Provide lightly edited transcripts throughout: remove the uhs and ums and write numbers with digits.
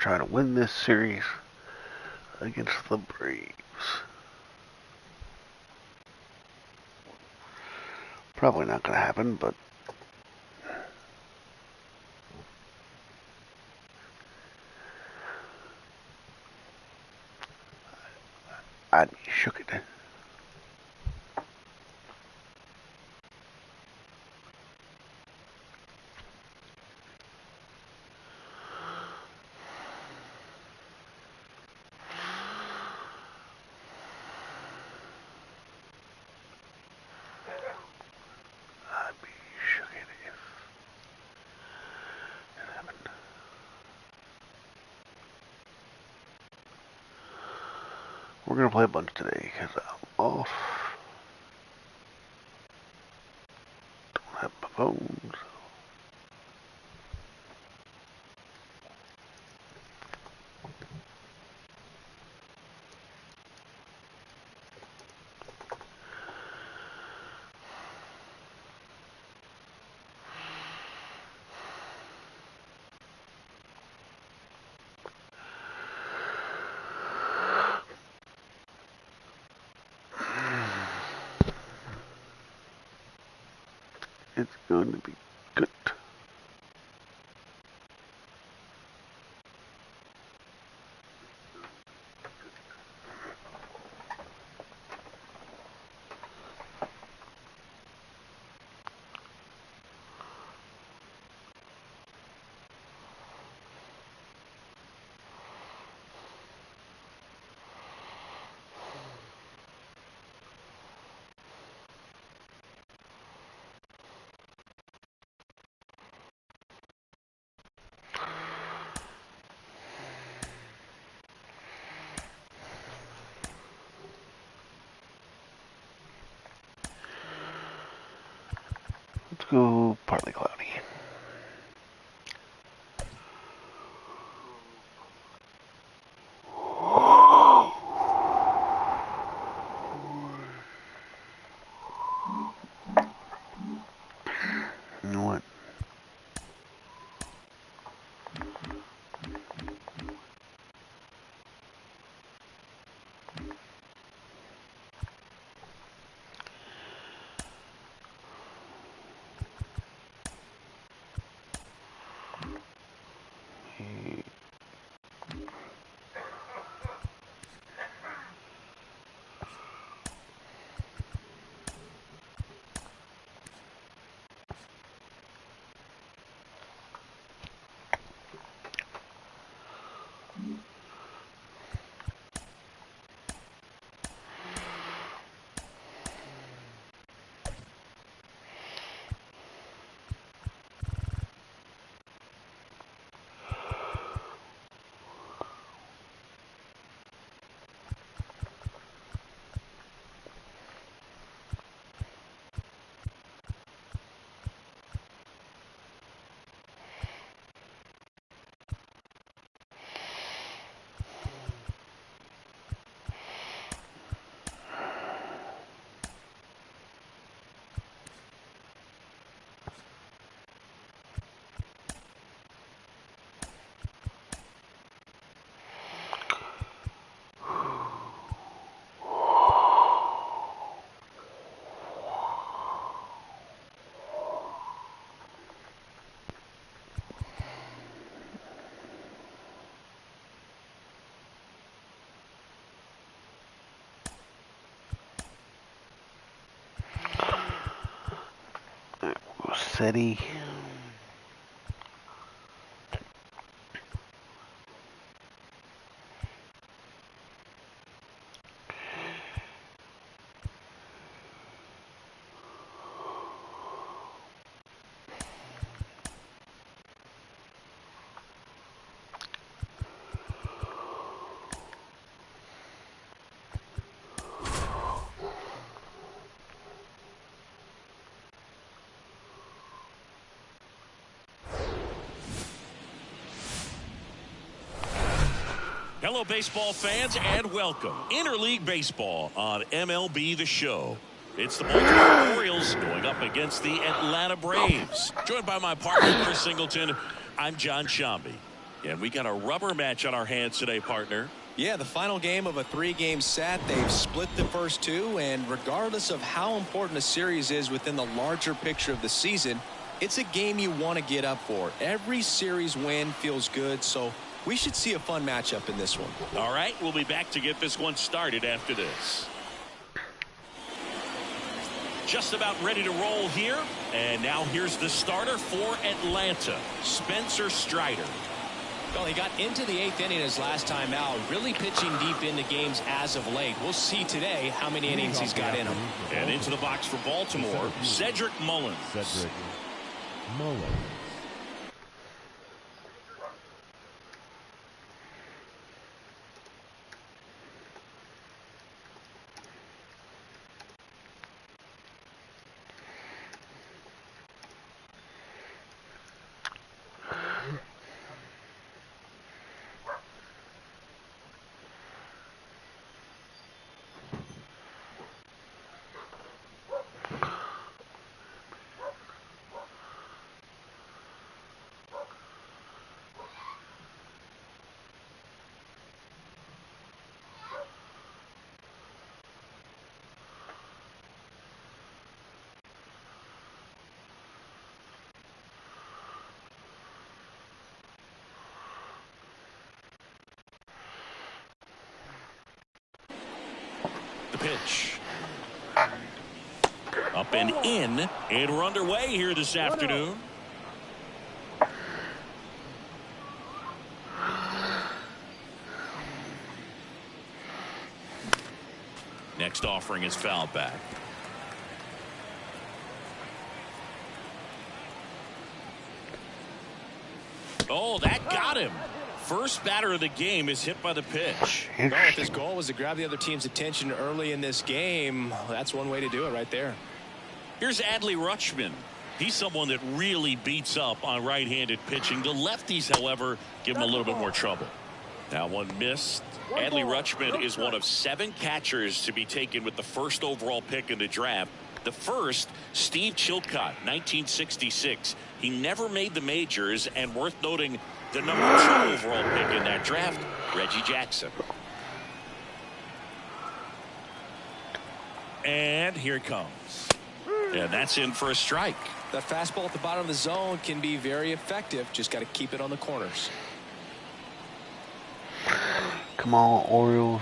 try to win this series against the Braves. Probably not going to happen, but I'd be shook it. We're going to play a bunch today because I'm off. Don't have my phone. So. It's going to be good. Let's go partly cloudy. You know what? Rossetti. Hello, baseball fans, and welcome. Interleague Baseball on MLB The Show. It's the Baltimore Orioles going up against the Atlanta Braves. Joined by my partner, Chris Singleton, I'm John Shambi. And we got a rubber match on our hands today, partner. Yeah, the final game of a 3-game set. They've split the first 2, and regardless of how important a series is within the larger picture of the season, it's a game you want to get up for. Every series win feels good, so we should see a fun matchup in this one. All right, we'll be back to get this one started after this. Just about ready to roll here. And now here's the starter for Atlanta, Spencer Strider. Well, he got into the 8th inning his last time out, really pitching deep into games as of late. We'll see today how many innings he's got in him. And into the box for Baltimore, Cedric Mullins. Cedric Mullins. The pitch. Up and in, and we're underway here this afternoon. Next offering is fouled back. Oh, that got him. First batter of the game is hit by the pitch. Well, if his goal was to grab the other team's attention early in this game, that's one way to do it right there. Here's Adley Rutschman. He's someone that really beats up on right-handed pitching. The lefties, however, give him a little bit more trouble. That one missed. Adley Rutschman is one of 7 catchers to be taken with the first overall pick in the draft. The first, Steve Chilcott, 1966. He never made the majors, and worth noting, the number 2 overall pick in that draft, Reggie Jackson. And here it comes. And that's in for a strike. That fastball at the bottom of the zone can be very effective. Just got to keep it on the corners. Come on, Orioles.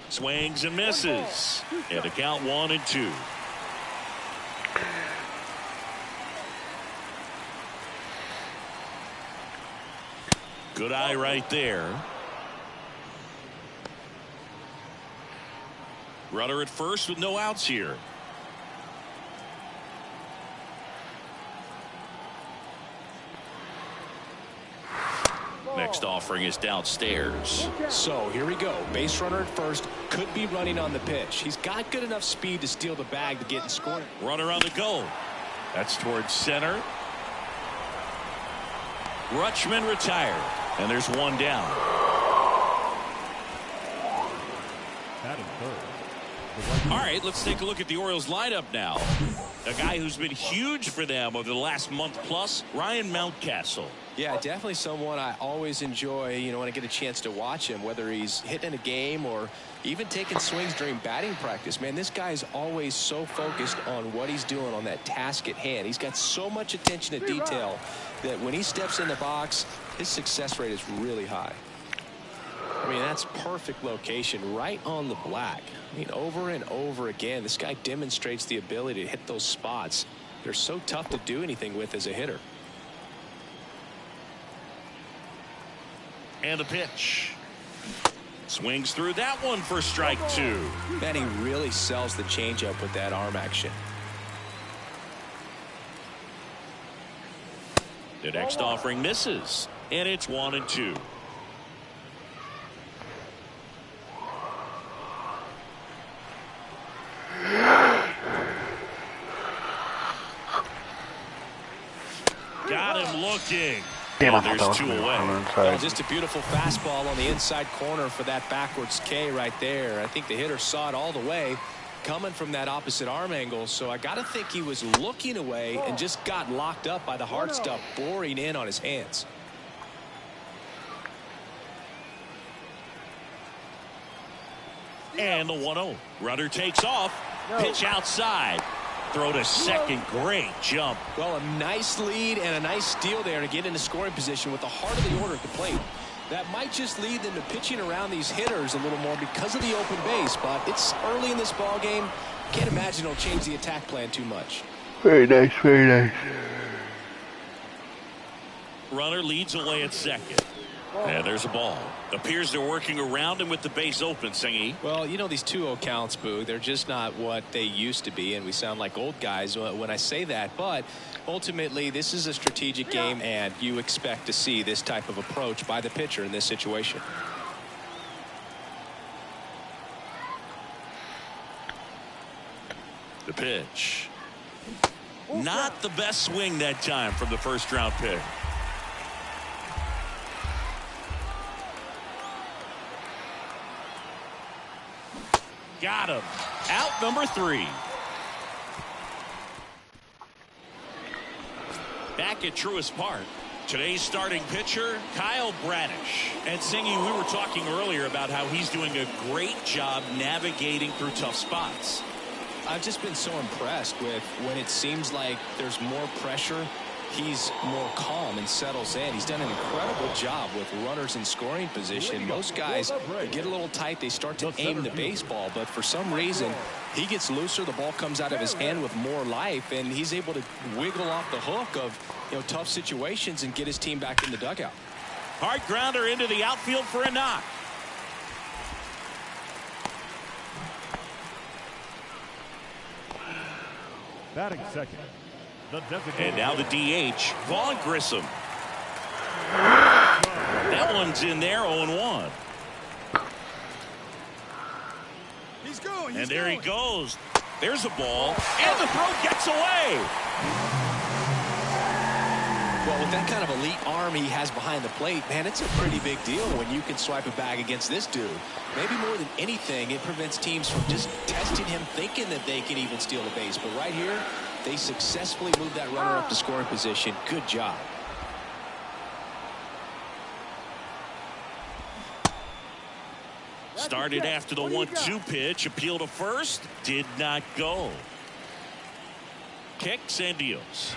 Swings and misses. And the count 1-2. Good eye right there. Runner at first with no outs here. Next offering is downstairs. So here we go. Base runner at first, could be running on the pitch. He's got good enough speed to steal the bag to get in scoring. Runner on the go. That's towards center. Rutschman retired, and there's one down. Batting third. All right, let's take a look at the Orioles lineup now. A guy who's been huge for them over the last month plus, Ryan Mountcastle. Yeah, definitely someone I always enjoy, when I get a chance to watch him, whether he's hitting a game or even taking swings during batting practice. Man, this guy's always so focused on what he's doing on that task at hand. He's got so much attention to detail that when he steps in the box, his success rate is really high. I mean, that's perfect location right on the black. I mean, over and over again, this guy demonstrates the ability to hit those spots. They're so tough to do anything with as a hitter. And the pitch. Swings through that one for strike 2. Man, he really sells the changeup with that arm action. The next offering misses, and it's 1-2. Got him looking. Damn, I And thought that there's was 2 on the away. inside. Well, just a beautiful fastball on the inside corner for that backwards K right there. I think the hitter saw it all the way coming from that opposite arm angle, so I got to think he was looking away and just got locked up by the hard stuff boring in on his hands. And the 1-0. Runner takes off. Pitch outside. Throw to second. Great jump. Well, a nice lead and a nice steal there to get into scoring position with the heart of the order at the plate. That might just lead them to pitching around these hitters a little more because of the open base, but it's early in this ball game. Can't imagine it'll change the attack plan too much. Very nice, very nice. Runner leads away at second. And there's a ball. Appears they're working around him with the base open, Singy. Well, you know, these 2-0 counts, Boo, they're just not what they used to be, and we sound like old guys when I say that. But ultimately, this is a strategic game, and you expect to see this type of approach by the pitcher in this situation. The pitch. Not the best swing that time from the first round pick. Got him. Out number 3. Back at Truist Park. Today's starting pitcher, Kyle Bradish. And Singy, we were talking earlier about how he's doing a great job navigating through tough spots. I've just been so impressed with when it seems like there's more pressure, he's more calm and settles in. He's done an incredible job with runners in scoring position. Most guys get a little tight, they start to aim the baseball, but for some reason he gets looser, the ball comes out of his hand with more life, and he's able to wiggle off the hook of tough situations and get his team back in the dugout. Hard grounder into the outfield for a knock. Batting second, the designated. And now the DH, Vaughn Grissom. That one's in there, 0-1. And there he goes. There's a ball, and the throw gets away. Well, with that kind of elite arm he has behind the plate, man, it's a pretty big deal when you can swipe a bag against this dude. Maybe more than anything, it prevents teams from just testing him, thinking that they can even steal the base. But right here, they successfully moved that runner up to scoring position. Good job. Started after the 1-2 pitch. Appeal to first. Did not go. Kicks and deals.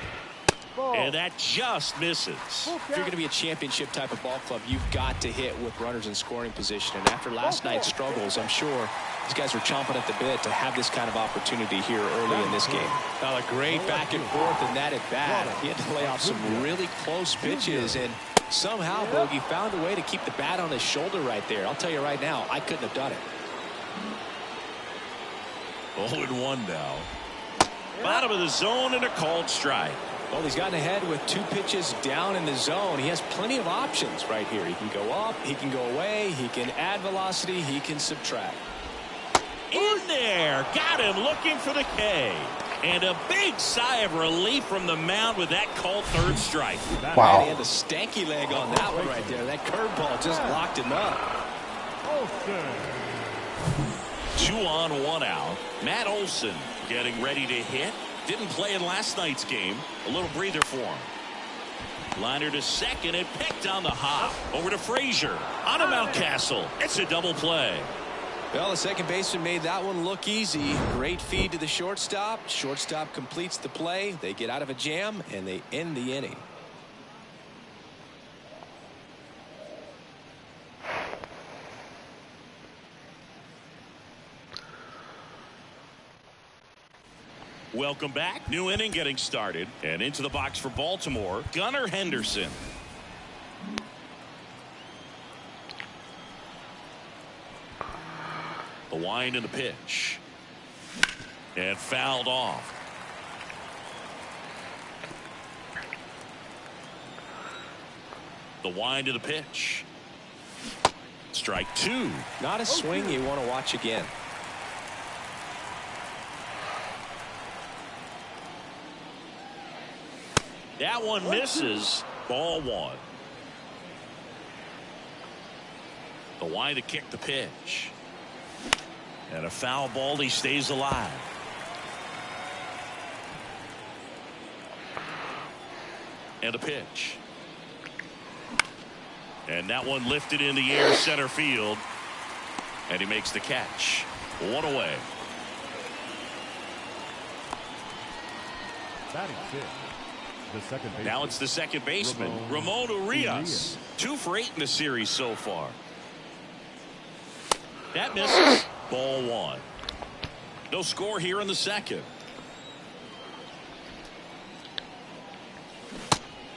And that just misses. If you're going to be a championship type of ball club, you've got to hit with runners in scoring position. And after last night's struggles, I'm sure these guys are chomping at the bit to have this kind of opportunity here early in this game. Now, a great back and forth in that at bat. He had to lay off some really close pitches, and somehow Bogey found a way to keep the bat on his shoulder right there. I'll tell you right now, I couldn't have done it. 0-1 now. Bottom of the zone and a called strike. Well, he's gotten ahead with 2 pitches down in the zone. He has plenty of options right here. He can go up, he can go away, he can add velocity, he can subtract. In there, got him looking for the K. And a big sigh of relief from the mound with that called third strike. Wow. He had the stanky leg on that one right there. That curveball just locked him up. 2 on, 1 out. Matt Olson getting ready to hit. Didn't play in last night's game. A little breather for him. Liner to second and picked on the hop. Over to Frazier. On to Mountcastle. It's a double play. Well, the second baseman made that one look easy. Great feed to the shortstop. Shortstop completes the play. They get out of a jam, and they end the inning. Welcome back. New inning getting started. And into the box for Baltimore, Gunnar Henderson. The wind and the pitch. And fouled off. The wind of the pitch. Strike 2. Not a swing you want to watch again. That one misses. Ball 1. The wind to kick the pitch. And a foul ball. He stays alive. And a pitch. And that one lifted in the air center field. And he makes the catch. One away. Batting fifth, the second baseman. Now it's the second baseman, Ramon Urias. 2 for 8 in the series so far. That misses. Ball 1. No score here in the second.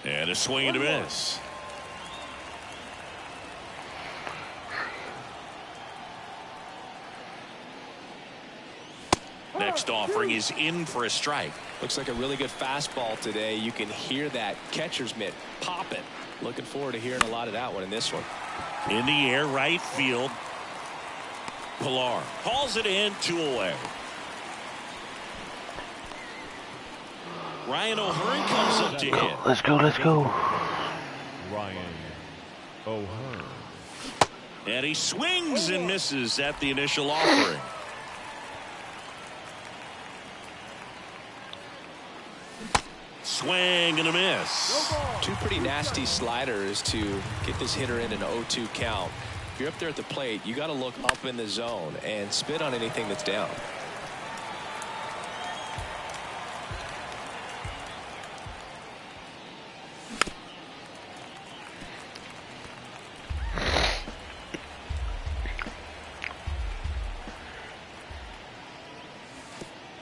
And a swing and a miss. Next offering is in for a strike. Looks like a really good fastball today. You can hear that catcher's mitt popping. Looking forward to hearing a lot of that one in this one. In the air, right field. Pilar hauls it in, 2 away. Ryan O'Hearn comes up to hit. Let's go, let's go. Ryan O'Hearn. And he swings and misses at the initial offering. Swing and a miss. 2 pretty nasty sliders to get this hitter in an 0-2 count. If you're up there at the plate, you got to look up in the zone and spit on anything that's down.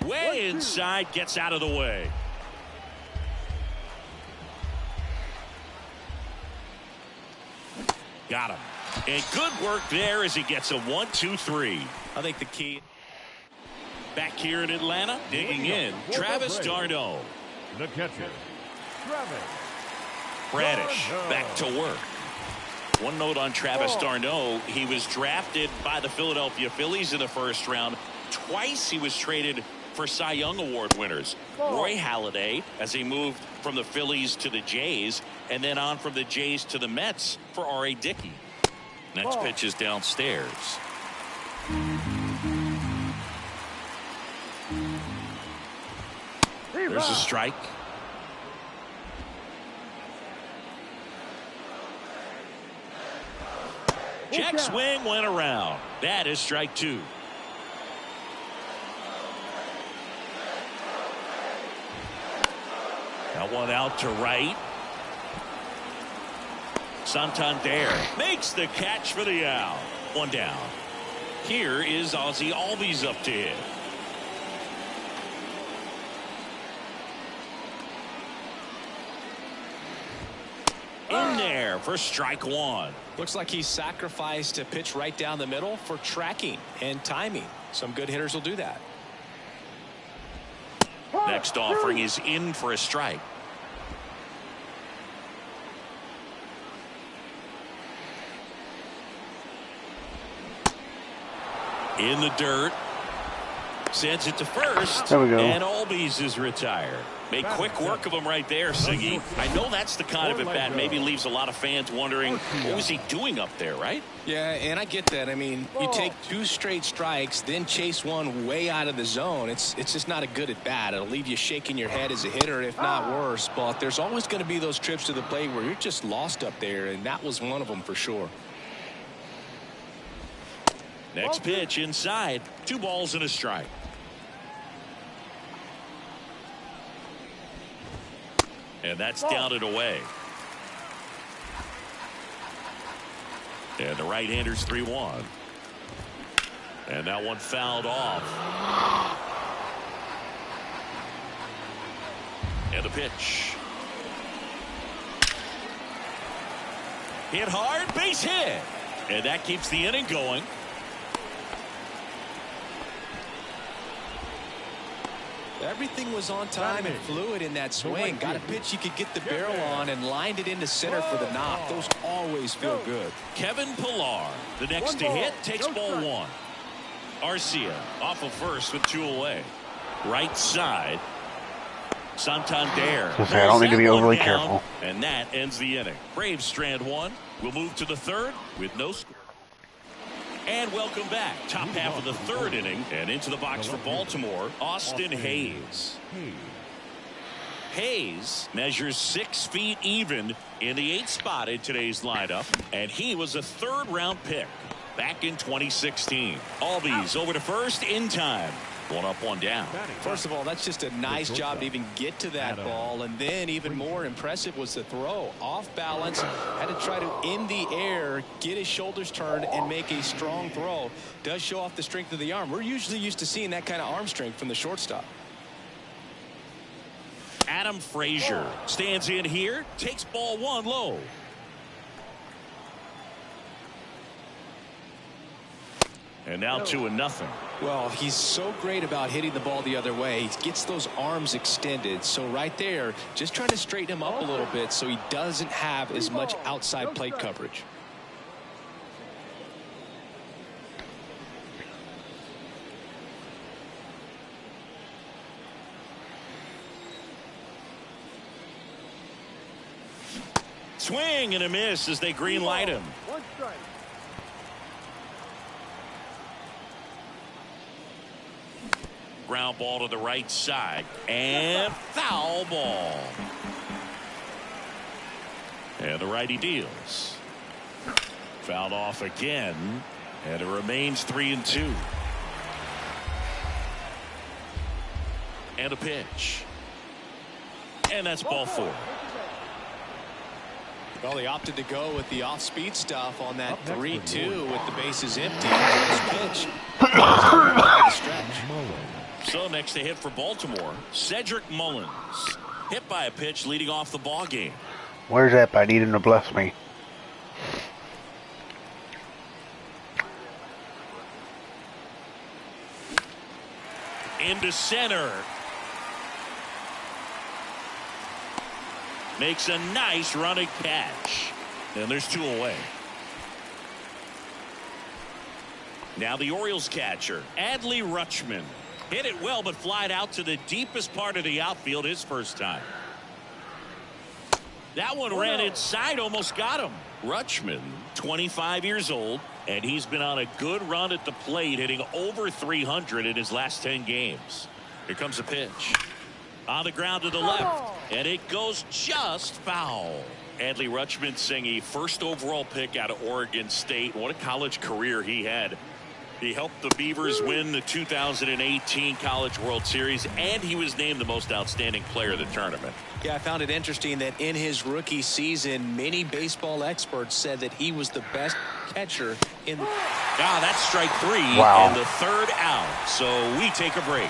Way inside, gets out of the way. Got him. And good work there as he gets a 1-2-3. I think the key back here in Atlanta, digging in, Travis d'Arnaud. The catcher, Travis Bradish d'Arnaud. back to work. One note on Travis d'Arnaud, he was drafted by the Philadelphia Phillies in the first round. Twice he was traded for Cy Young Award winners. Roy Halladay, as he moved from the Phillies to the Jays, and then on from the Jays to the Mets for R.A. Dickey. Next pitch is downstairs. There's a strike. Check swing went around. That is strike 2. That one out to right. Santander makes the catch for the out. 1 down. Here is Ozzie Albies up to hit. In there for strike 1. Looks like he sacrificed a pitch right down the middle for tracking and timing. Some good hitters will do that. Next offering is in for a strike. In the dirt. Sends it to first. There we go. And Albies is retired. Made quick work of him right there, Siggy. I know that's the kind of at bat maybe leaves a lot of fans wondering what was he doing up there, right? Yeah, and I get that. I mean, you take 2 straight strikes, then chase one way out of the zone. It's just not a good at bat. It'll leave you shaking your head as a hitter, if not worse. But there's always going to be those trips to the plate where you're just lost up there, and that was one of them for sure. Next pitch inside. 2 balls and a strike. And that's down and away. And the right-hander's 3-1. And that one fouled off. And the pitch. Hit hard, base hit. And that keeps the inning going. Everything was on time and fluid in that swing. Got a pitch you could get the barrel on and lined it into center for the knock. Those always feel good. Kevin Pilar, the next to hit, takes ball 1. Arcia off of first with 2 away. Right side. Santander. I don't need to be overly careful. And that ends the inning. Braves strand 1. We'll move to the 3rd with no score. And welcome back. Top half of the third inning. And into the box for Baltimore, Austin Hayes. Hayes measures 6 feet even in the 8th spot in today's lineup. And he was a third-round pick back in 2016. Albies over to first in time. 1 up, 1 down. First of all, that's just a nice job to even get to that ball. And then even more impressive was the throw. Off balance, had to try to, in the air, get his shoulders turned and make a strong throw. Does show off the strength of the arm. We're usually used to seeing that kind of arm strength from the shortstop. Adam Frazier stands in here, takes ball 1 low. And now 2-0. Well, he's so great about hitting the ball the other way. He gets those arms extended. So right there, just trying to straighten him up a little bit so he doesn't have as much outside plate coverage. Swing and a miss as they green light him. 1 strike. Ground ball to the right side and foul ball. And the righty deals. Fouled off again, and it remains 3-2. And a pitch. And that's ball 4. Well, they opted to go with the off-speed stuff on that 3-2 with the bases empty. Nice pitch. So next to hit for Baltimore, Cedric Mullins. Hit by a pitch leading off the ball game. Where's that? I need him to bless me. Into center. Makes a nice running catch. And there's 2 away. Now the Orioles catcher, Adley Rutschman. Hit it well, but flied out to the deepest part of the outfield his first time. That one ran inside, almost got him. Rutschman, 25 years old, and he's been on a good run at the plate, hitting over 300 in his last 10 games. Here comes a pitch. On the ground to the left, and it goes just foul. Adley Rutschman saying a first overall pick out of Oregon State. What a college career he had. He helped the Beavers win the 2018 College World Series, and he was named the most outstanding player of the tournament. Yeah, I found it interesting that in his rookie season, many baseball experts said that he was the best catcher in the... That's strike 3 Wow. and the 3rd out. So we take a break.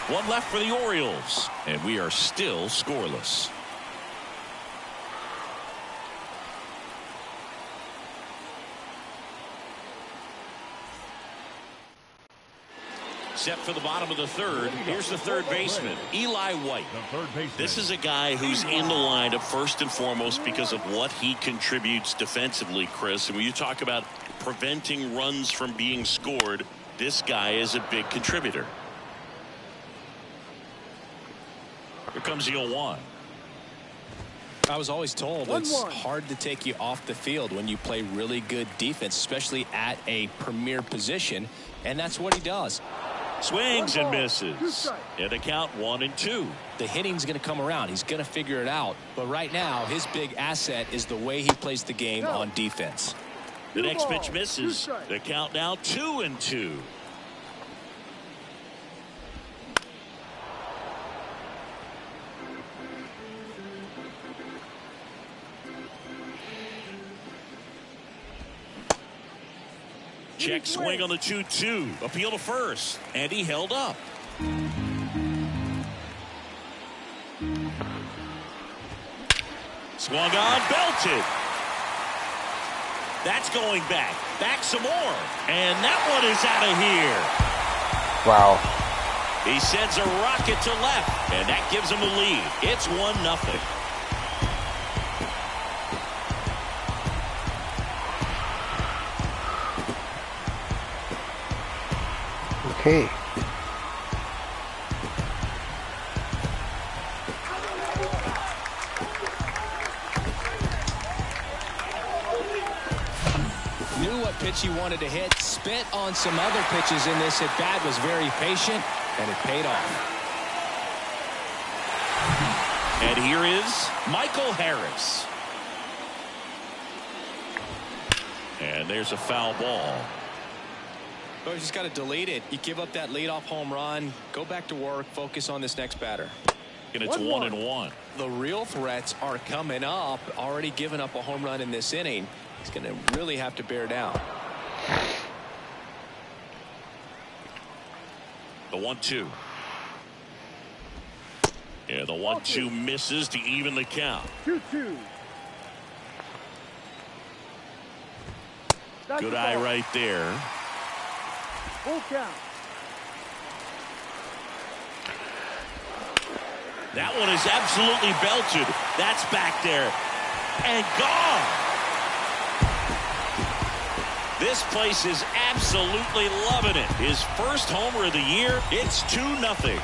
1 left for the Orioles, and we are still scoreless. Set for the bottom of the 3rd. Here's the 3rd baseman, Eli White. This is a guy who's in the lineup first and foremost because of what he contributes defensively, Chris. And when you talk about preventing runs from being scored, this guy is a big contributor. Here comes the 0-1. I was always told it's hard to take you off the field when you play really good defense, especially at a premier position, and that's what he does. Swings and misses. And a count 1-2. The hitting's going to come around. He's going to figure it out. But right now, his big asset is the way he plays the game on defense. The next pitch misses. The count now 2-2. Check swing on the 2-2. Appeal to first. And he held up. Swung on, belted. That's going back. Back some more. And that one is out of here. Wow. He sends a rocket to left. And that gives him a lead. It's 1-0. Okay. pitch he wanted to hit. Spent on some other pitches in this at bat. Was very patient, and it paid off. And here is Michael Harris. And there's a foul ball. Oh, you just got to delete it. You give up that leadoff home run. Go back to work. Focus on this next batter. And it's 1-1. The real threats are coming up. Already given up a home run in this inning. He's going to really have to bear down. The 1-2. Yeah, the 1-2 misses to even the count. 2-2. Good eye right there. Full count. That one is absolutely belted. That's back there and gone. This place is absolutely loving it. His first homer of the year. It's 2-0.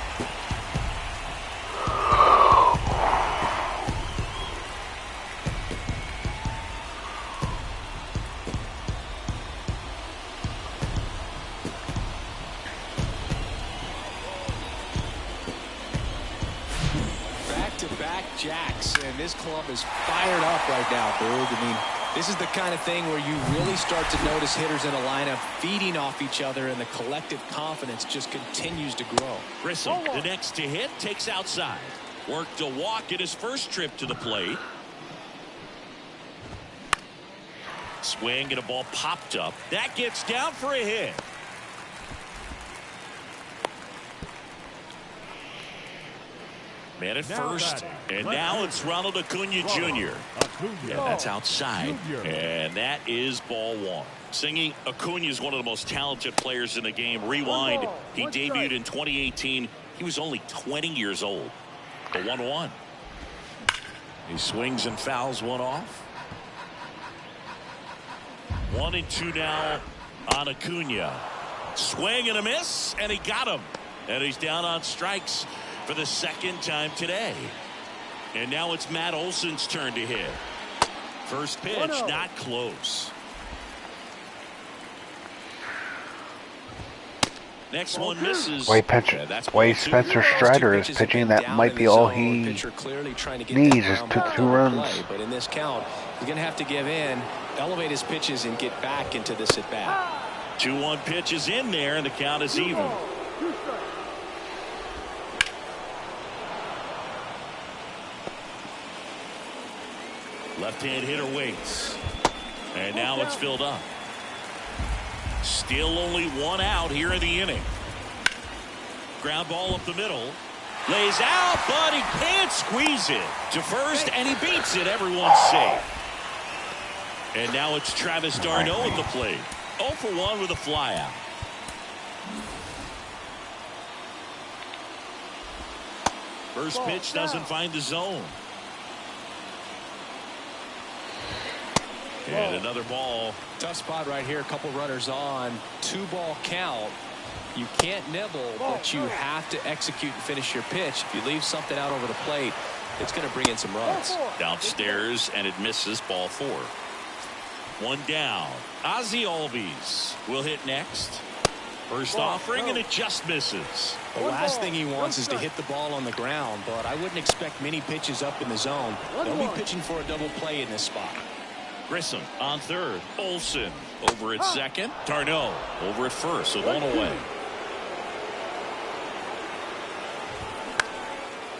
Back-to-back jacks, and this club is fired up right now, Boog. I mean, this is the kind of thing where you really start to notice hitters in a lineup feeding off each other, and the collective confidence just continues to grow. Grissom, the next to hit, takes outside. Worked a walk in his first trip to the plate. Swing and a ball popped up. That gets down for a hit. Man at first, and now it's Ronald Acuna Jr. Yeah, that's outside, and that is ball one. Singing, Acuna is one of the most talented players in the game. Rewind, he debuted in 2018. He was only 20 years old. The 1-1. He swings and fouls one off. 1-2 now on Acuna. Swing and a miss, and he got him. And he's down on strikes for the second time today. And now it's Matt Olson's turn to hit. First pitch, not close. Next one misses. Way Spencer Strider is pitching. That might be all he needs is 2 runs. But in this count, he's going to have to give in, elevate his pitches, and get back into this at bat. 2-1 pitch is in there, and the count is even. Left-hand hitter waits. And now it's filled up. Still only one out here in the inning. Ground ball up the middle. Lays out, but he can't squeeze it to first, and he beats it. Everyone's safe. And now it's Travis d'Arnaud at the plate. 0 for 1 with a flyout. First pitch doesn't find the zone. And another ball. Tough spot right here. A couple runners on. 2-ball count. You can't nibble, but you have to execute and finish your pitch. If you leave something out over the plate, it's going to bring in some runs. Downstairs, and it misses. Ball 4. One down. Ozzie Albies will hit next. First offering, and it just misses. The last thing he wants is to hit the ball on the ground, but I wouldn't expect many pitches up in the zone. Don't be pitching for a double play in this spot. Grissom on third. Olson over at second. d'Arnaud over at first, so 1 away.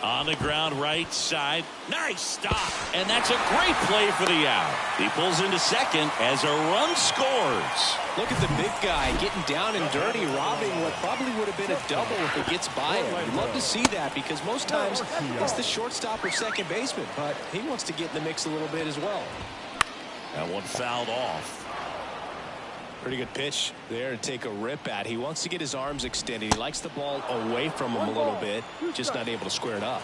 On the ground right side. Nice stop. And that's a great play for the out. He pulls into second as a run scores. Look at the big guy getting down and dirty, robbing what probably would have been a double if it gets by him. You'd love to see that because most times it's the shortstop or second baseman, but he wants to get in the mix a little bit as well. That one fouled off. Pretty good pitch there to take a rip at. He wants to get his arms extended. He likes the ball away from him a little bit, just not able to square it up.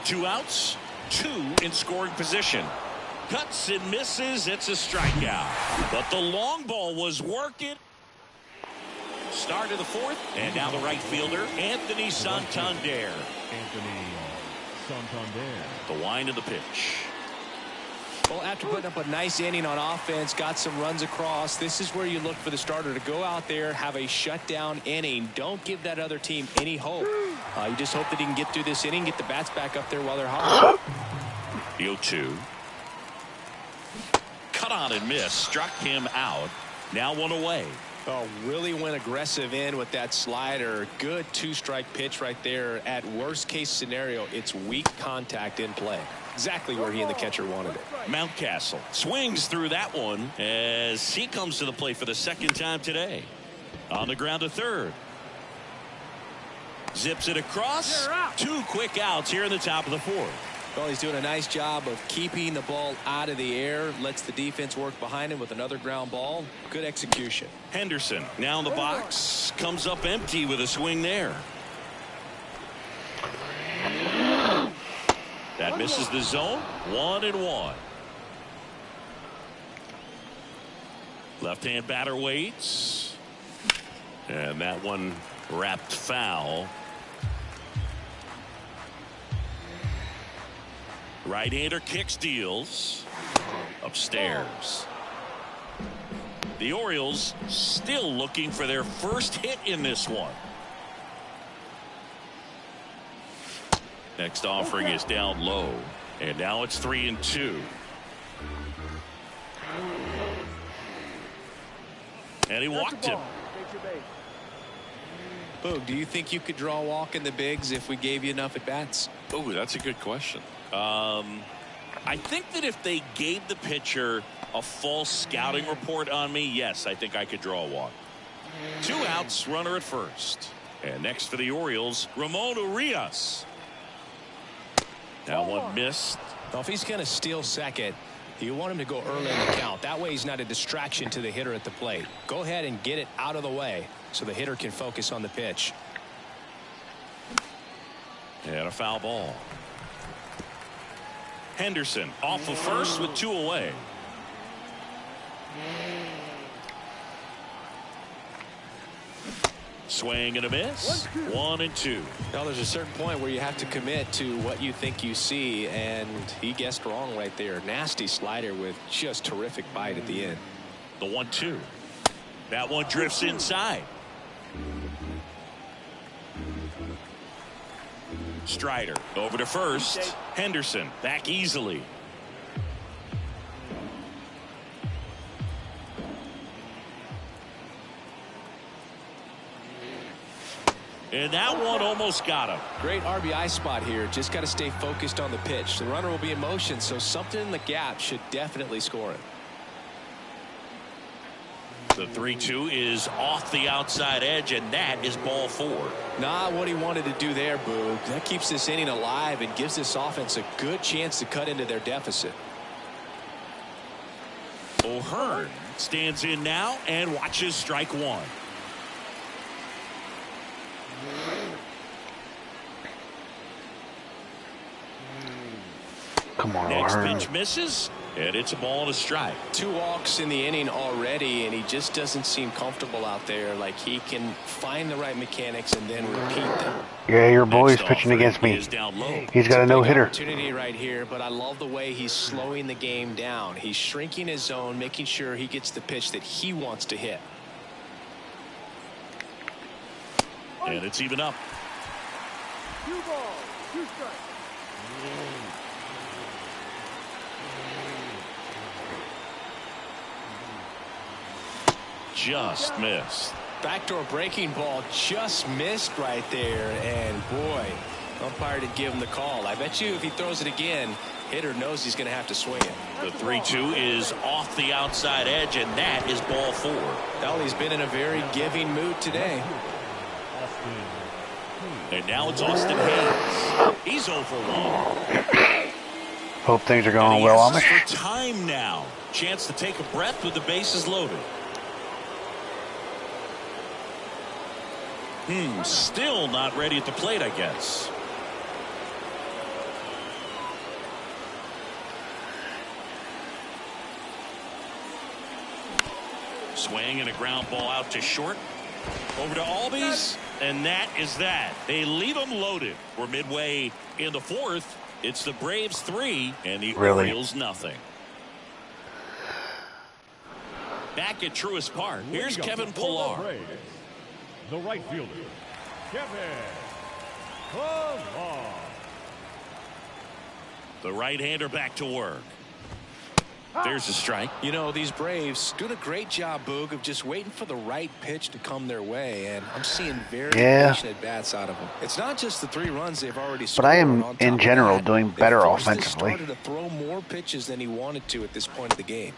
2 outs, 2 in scoring position. Cuts and misses. It's a strikeout. But the long ball was working. Start of the 4th. And now the right fielder, Anthony Santander. Anthony Santander. The wind of the pitch. Well, after putting up a nice inning on offense, got some runs across, this is where you look for the starter to go out there, have a shutdown inning. Don't give that other team any hope. You just hope that he can get through this inning, get the bats back up there while they're hot. The 0-2. Cut on and miss. Struck him out. Now one away. Oh, really went aggressive in with that slider. Good two-strike pitch right there. At worst case scenario, it's weak contact in play. Exactly where he and the catcher wanted it. Mountcastle swings through that one as he comes to the plate for the second time today. On the ground to third. Zips it across. 2 quick outs here in the top of the 4th. Well, he's doing a nice job of keeping the ball out of the air. Lets the defense work behind him with another ground ball. Good execution. Henderson now in the box. Comes up empty with a swing there. That misses the zone. 1-1. Left-hand batter waits. And that one wrapped foul. Right-hander kicks, deals. Upstairs. The Orioles still looking for their first hit in this one. Next offering is down low. And now it's 3-2. And he walked him. Boog, do you think you could draw a walk in the bigs if we gave you enough at bats? Oh, that's a good question. I think that if they gave the pitcher a false scouting report on me, yes, I think I could draw a walk. 2 outs, runner at first. And next for the Orioles, Ramon Urias. Now one missed. Well, if he's going to steal second, you want him to go early in the count. That way he's not a distraction to the hitter at the plate. Go ahead and get it out of the way so the hitter can focus on the pitch. And a foul ball. Henderson off of first with 2 away. Swing and a miss. 1-2. Now there's a certain point where you have to commit to what you think you see, and he guessed wrong right there. Nasty slider with just terrific bite at the end. The 1-2. That one drifts inside. Strider over to first. Henderson back easily. And that one almost got him. Great RBI spot here. Just got to stay focused on the pitch. The runner will be in motion, so something in the gap should definitely score it. The 3-2 is off the outside edge, and that is ball 4. Not what he wanted to do there, Boog. That keeps this inning alive and gives this offense a good chance to cut into their deficit. O'Hearn stands in now and watches strike 1. Come on, Next O'Hearn. pitch misses, and it's a ball and a strike. 2 walks in the inning already, and he just doesn't seem comfortable out there. Like he can find the right mechanics and then repeat them. Yeah, your boy's Next pitching against me. is down low. He's got a no-hitter. Opportunity right here, but I love the way he's slowing the game down. He's shrinking his zone, making sure he gets the pitch that he wants to hit. And it's even up. 2 balls, 2 strikes. Just missed. Backdoor breaking ball just missed right there, and boy, umpire didn't give him the call. I bet you if he throws it again, hitter knows he's going to have to swing it. The 3-2 is off the outside edge, and that is ball 4. Well, he's been in a very giving mood today. And now it's Austin Hayes. He's 0 for 1. Hope things are going well, Amish. Amish. For time now. Chance to take a breath with the bases loaded. Still not ready at the plate, I guess. Swing and a ground ball out to short. Over to Albies, and that is that. They leave them loaded. We're midway in the 4th. It's the Braves 3 and the Orioles nothing. Back at Truist Park, here's Leading up Kevin for the Pillar. Braves, the right fielder, Kevin Pillar. The right-hander back to work. There's a strike. You know, these Braves doing a great job, Boog, of just waiting for the right pitch to come their way, and I'm seeing very patient at-bats out of them. It's not just the 3 runs they've already scored. But I am, on top in of general, that, doing they better forced this offensively. starter to throw more pitches than he wanted to at this point of the game.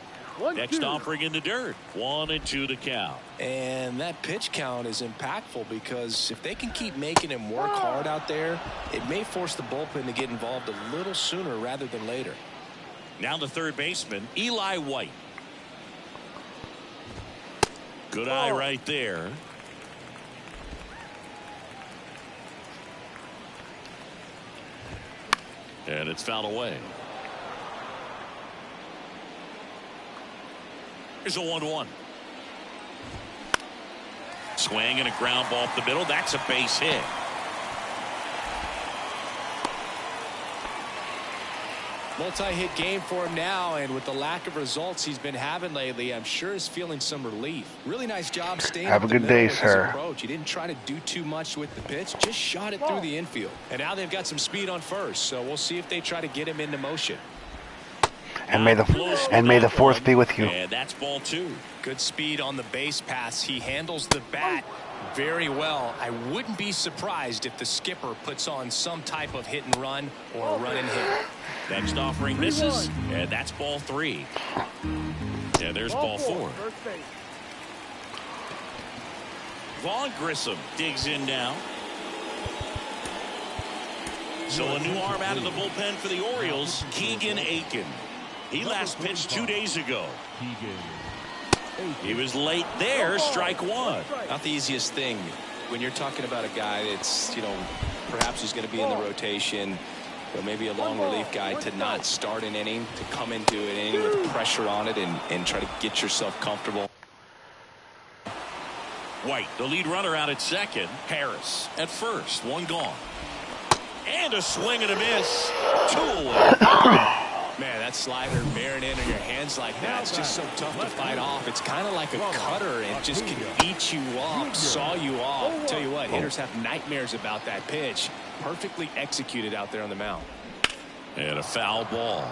Next offering in the dirt. 1-2 to count. And that pitch count is impactful because if they can keep making him work hard out there, it may force the bullpen to get involved a little sooner rather than later. Now the third baseman, Eli White. Good eye right there. And it's fouled away. Here's a 1-1. Swing and a ground ball up the middle. That's a base hit. Multi-hit game for him now, and with the lack of results he's been having lately, I'm sure he's feeling some relief. Really nice job staying Have up a the good middle day, with his sir. approach. He didn't try to do too much with the pitch, just shot it through the infield. And now they've got some speed on first, so we'll see if they try to get him into motion. And may the fourth be with you. And that's ball 2. Good speed on the base pass. He handles the bat very well. I wouldn't be surprised if the skipper puts on some type of hit and run or a run and hit. Next offering misses, and that's ball 3. And there's ball 4. Vaughn Grissom digs in now. So a new arm out of the bullpen for the Orioles, Keegan Aiken. He last pitched 2 days ago. He was late there, strike 1. Not the easiest thing when you're talking about a guy that's, perhaps who's going to be in the rotation, but maybe a long relief guy, to not start an inning, to come into an inning with pressure on it and try to get yourself comfortable. White, the lead runner, out at second. Harris at first, 1 gone. And a swing and a miss. 2 away. Man, that slider bearing in on your hands like that, it's just so tough to fight off. It's kind of like a cutter. It just can eat you up, saw you off. Tell you what, hitters have nightmares about that pitch. Perfectly executed out there on the mound. And a foul ball.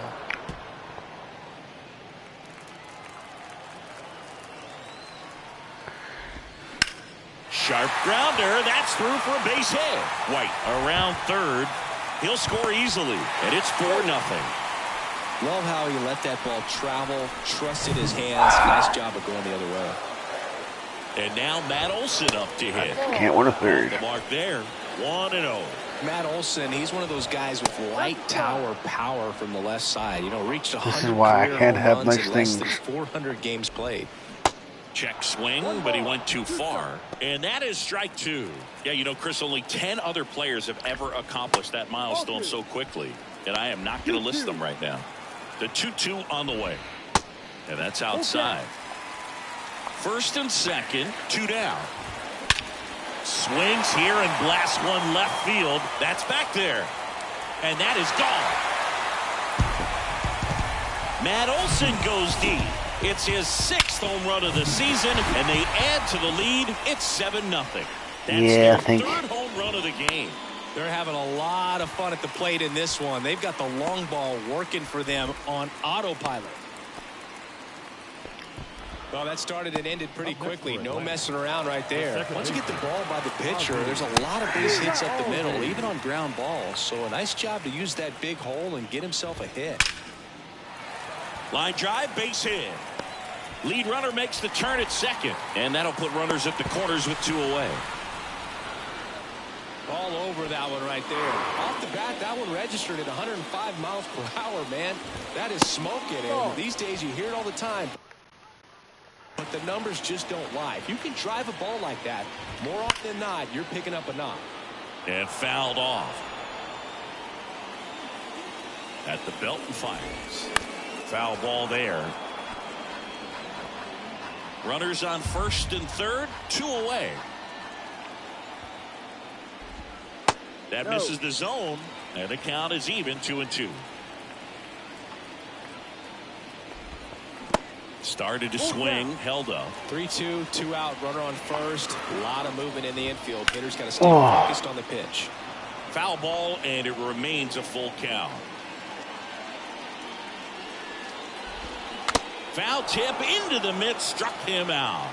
Sharp grounder. That's through for a base hit. White around third. He'll score easily. And it's 4-0. Love how he let that ball travel, trusted his hands. Nice job of going the other way. And now Matt Olson up to hit. Can't win a third. The mark there, 1-0. Matt Olson, he's one of those guys with light tower power from the left side. Reached 100 This is why I career can't home have runs nice in less things. than 400 games played. Check swing, but he went too far. And that is strike 2. Yeah, Chris, only 10 other players have ever accomplished that milestone so quickly. And I am not going to list them right now. The 2-2 on the way. And that's outside. First and second, 2 down. Swings here and blasts one left field. That's back there. And that is gone. Matt Olson goes deep. It's his 6th home run of the season, and they add to the lead. It's 7-0. That's Yeah, their 3rd home run of the game. They're having a lot of fun at the plate in this one. They've got the long ball working for them on autopilot. Well, that started and ended pretty quickly. No messing around right there. Once you get the ball by the pitcher, there's a lot of base hits up the middle, even on ground balls. So a nice job to use that big hole and get himself a hit. Line drive, base hit. Lead runner makes the turn at second, and that'll put runners at the corners with 2 away. All over that one right there. Off the bat, that one registered at 105 miles per hour, man. That is smoking, and these days you hear it all the time. But the numbers just don't lie. If you can drive a ball like that, more often than not, you're picking up a knock. And fouled off. At the belt and fires. Foul ball there. Runners on first and third, 2 away. That misses the zone, and the count is even, 2-2. Started to swing, held up. 3-2, 2 out, runner on first. A lot of movement in the infield. Hitter's got to stay focused on the pitch. Foul ball, and it remains a full count. Foul tip into the mitt, struck him out.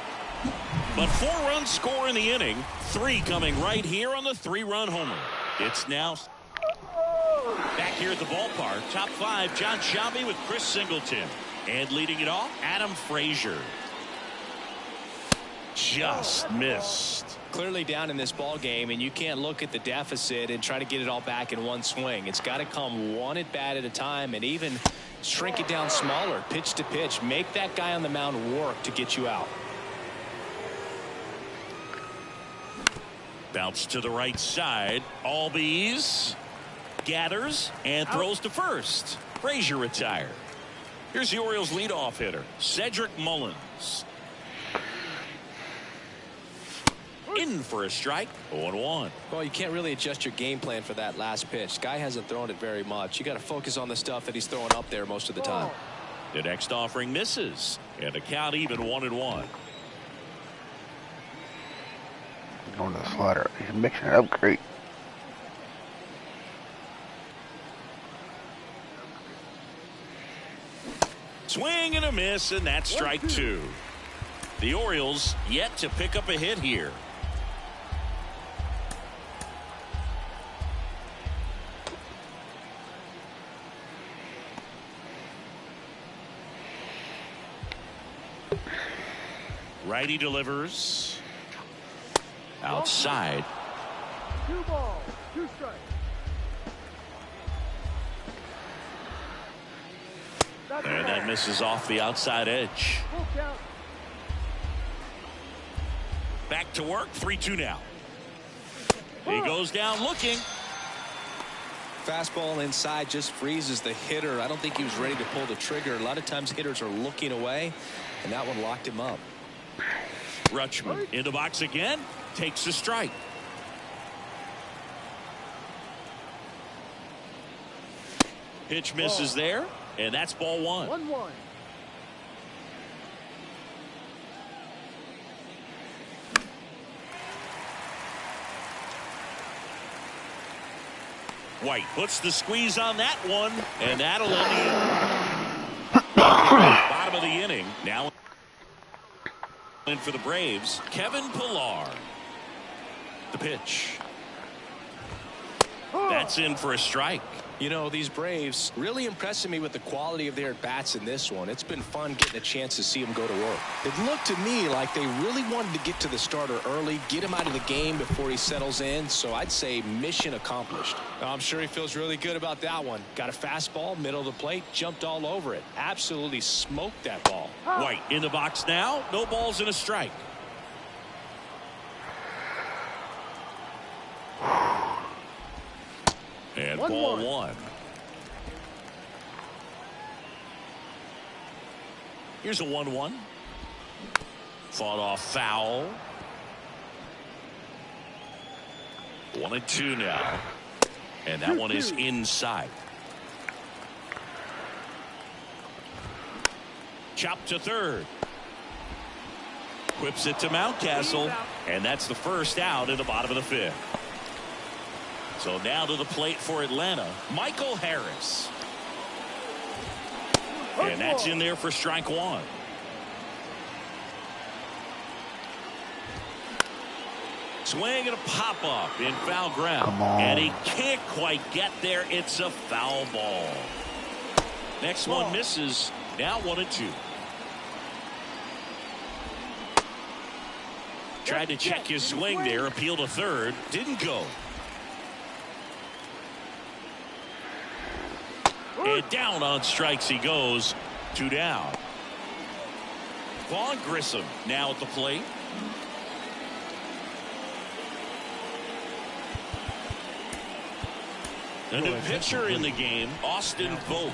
But 4 runs score in the inning. 3 coming right here on the 3-run homer. It's now back here at the ballpark. Top 5, John Shelby with Chris Singleton. And leading it off, Adam Frazier. Just missed. Clearly down in this ball game, and you can't look at the deficit and try to get it all back in one swing. It's got to come one at bat at a time, and even shrink it down smaller, pitch to pitch. Make that guy on the mound work to get you out. Bounce to the right side. Albies gathers and throws to first. Frazier retired. Here's the Orioles leadoff hitter, Cedric Mullins. In for a strike. 0-1. Well, you can't really adjust your game plan for that last pitch. Guy hasn't thrown it very much. You got to focus on the stuff that he's throwing up there most of the time. The next offering misses, and the count even 1-1. Going to the slider. He's mixing it up great. Swing and a miss, and that's strike 2. The Orioles yet to pick up a hit here. Righty delivers. Outside. 2 balls, 2 strikes. And that misses off the outside edge. Full count. Back to work. 3-2 now. He goes down looking. Fastball inside just freezes the hitter. I don't think he was ready to pull the trigger. A lot of times hitters are looking away, and that one locked him up. Rutschman in the box again. Takes a strike. Pitch misses there, and that's ball 1. 1-1. White puts the squeeze on that one, and that'll end the bottom of the inning. Now in for the Braves, Kevin Pillar. The pitch. That's in for a strike. You know, these Braves really impressing me with the quality of their at-bats in this one. It's been fun getting a chance to see them go to work. It looked to me like they really wanted to get to the starter early, get him out of the game before he settles in. So I'd say mission accomplished. I'm sure he feels really good about that one. Got a fastball, middle of the plate, jumped all over it. Absolutely smoked that ball. White in the box now. No balls and a strike. And ball 1. Here's a 1-1. Fought off foul. 1-2 now. And that one is inside. Chop to third. Whips it to Mountcastle. And that's the first out in the bottom of the 5th. So now to the plate for Atlanta, Michael Harris. And that's in there for strike 1. Swing and a pop-up in foul ground. And he can't quite get there. It's a foul ball. Next one misses. Now 1-2. Tried to check his swing there. Appeal to third. Didn't go. And down on strikes he goes. 2 down. Vaughn Grissom now at the plate. A new pitcher in the game, Austin Vogt.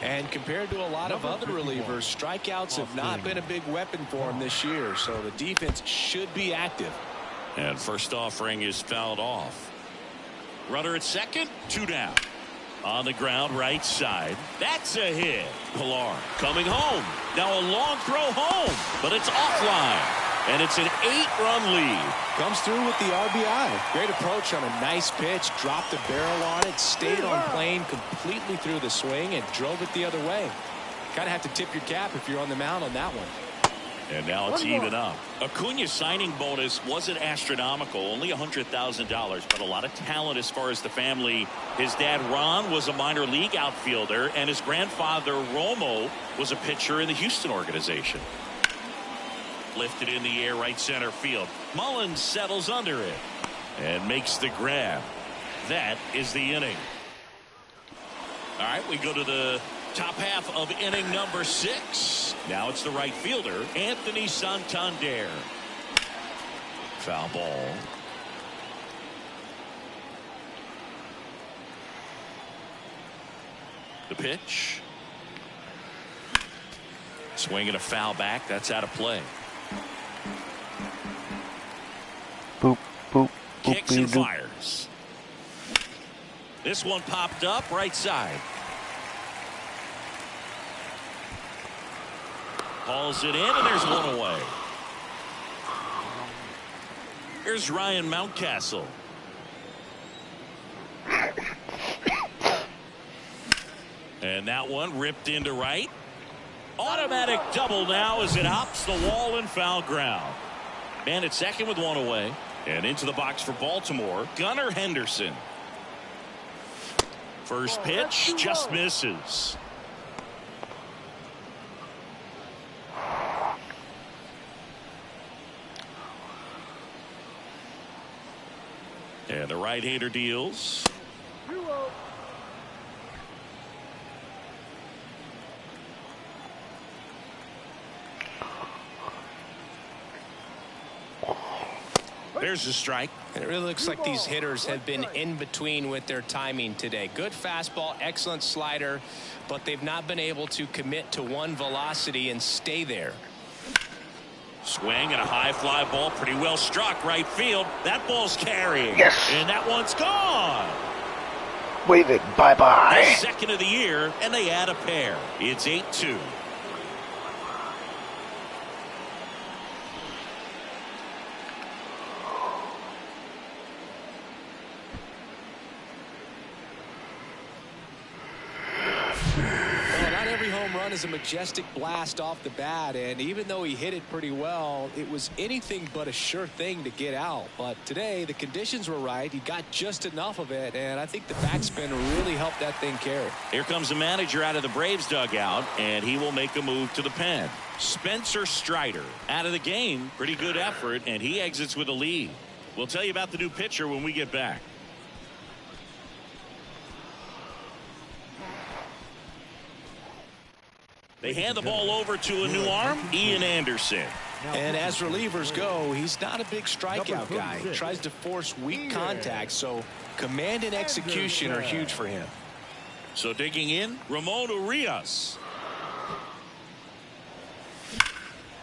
And compared to a lot of other relievers, strikeouts have not been a big weapon for him this year. So the defense should be active. And first offering is fouled off. Runner at second, 2 down. On the ground, right side. That's a hit. Pilar coming home. Now a long throw home, but it's offline. And it's an 8-run lead. Comes through with the RBI. Great approach on a nice pitch. Dropped the barrel on it. Stayed on plane completely through the swing and drove it the other way. Kind of have to tip your cap if you're on the mound on that one. And now it's even up. Acuna's signing bonus wasn't astronomical, only $100,000, but a lot of talent as far as the family. His dad, Ron, was a minor league outfielder, and his grandfather, Romo, was a pitcher in the Houston organization. Lifted in the air, right center field. Mullins settles under it and makes the grab. That is the inning. All right, we go to the top half of inning number 6. Now it's the right fielder, Anthony Santander. Foul ball. The pitch. Swing and a foul back. That's out of play. Boop, boop, boop. Kicks and fires. This one popped up right side. Hauls it in, and there's one away. Here's Ryan Mountcastle. And that one ripped into right. Automatic double now as it hops the wall and foul ground. Man at second with one away. And into the box for Baltimore, Gunnar Henderson. First pitch just misses. And the right-hander deals. 2-0. There's a strike. And it really looks like these hitters have been in between with their timing today. Good fastball, excellent slider, but they've not been able to commit to one velocity and stay there. Swing and a high fly ball, pretty well struck right field. That ball's carrying. Yes. And that one's gone. Wave it. Bye-bye. The second of the year, and they add a pair. It's 8-2. Is a majestic blast off the bat, and even though he hit it pretty well, it was anything but a sure thing to get out. But today the conditions were right. He got just enough of it, and I think the backspin really helped that thing carry. Here comes the manager out of the Braves dugout, and he will make a move to the pen. Spencer Strider out of the game. Pretty good effort, and he exits with a lead. We'll tell you about the new pitcher when we get back. They hand the ball over to a new arm, Ian Anderson. And as relievers go, he's not a big strikeout guy. He tries to force weak contact, so command and execution are huge for him. So digging in, Ramon Urias.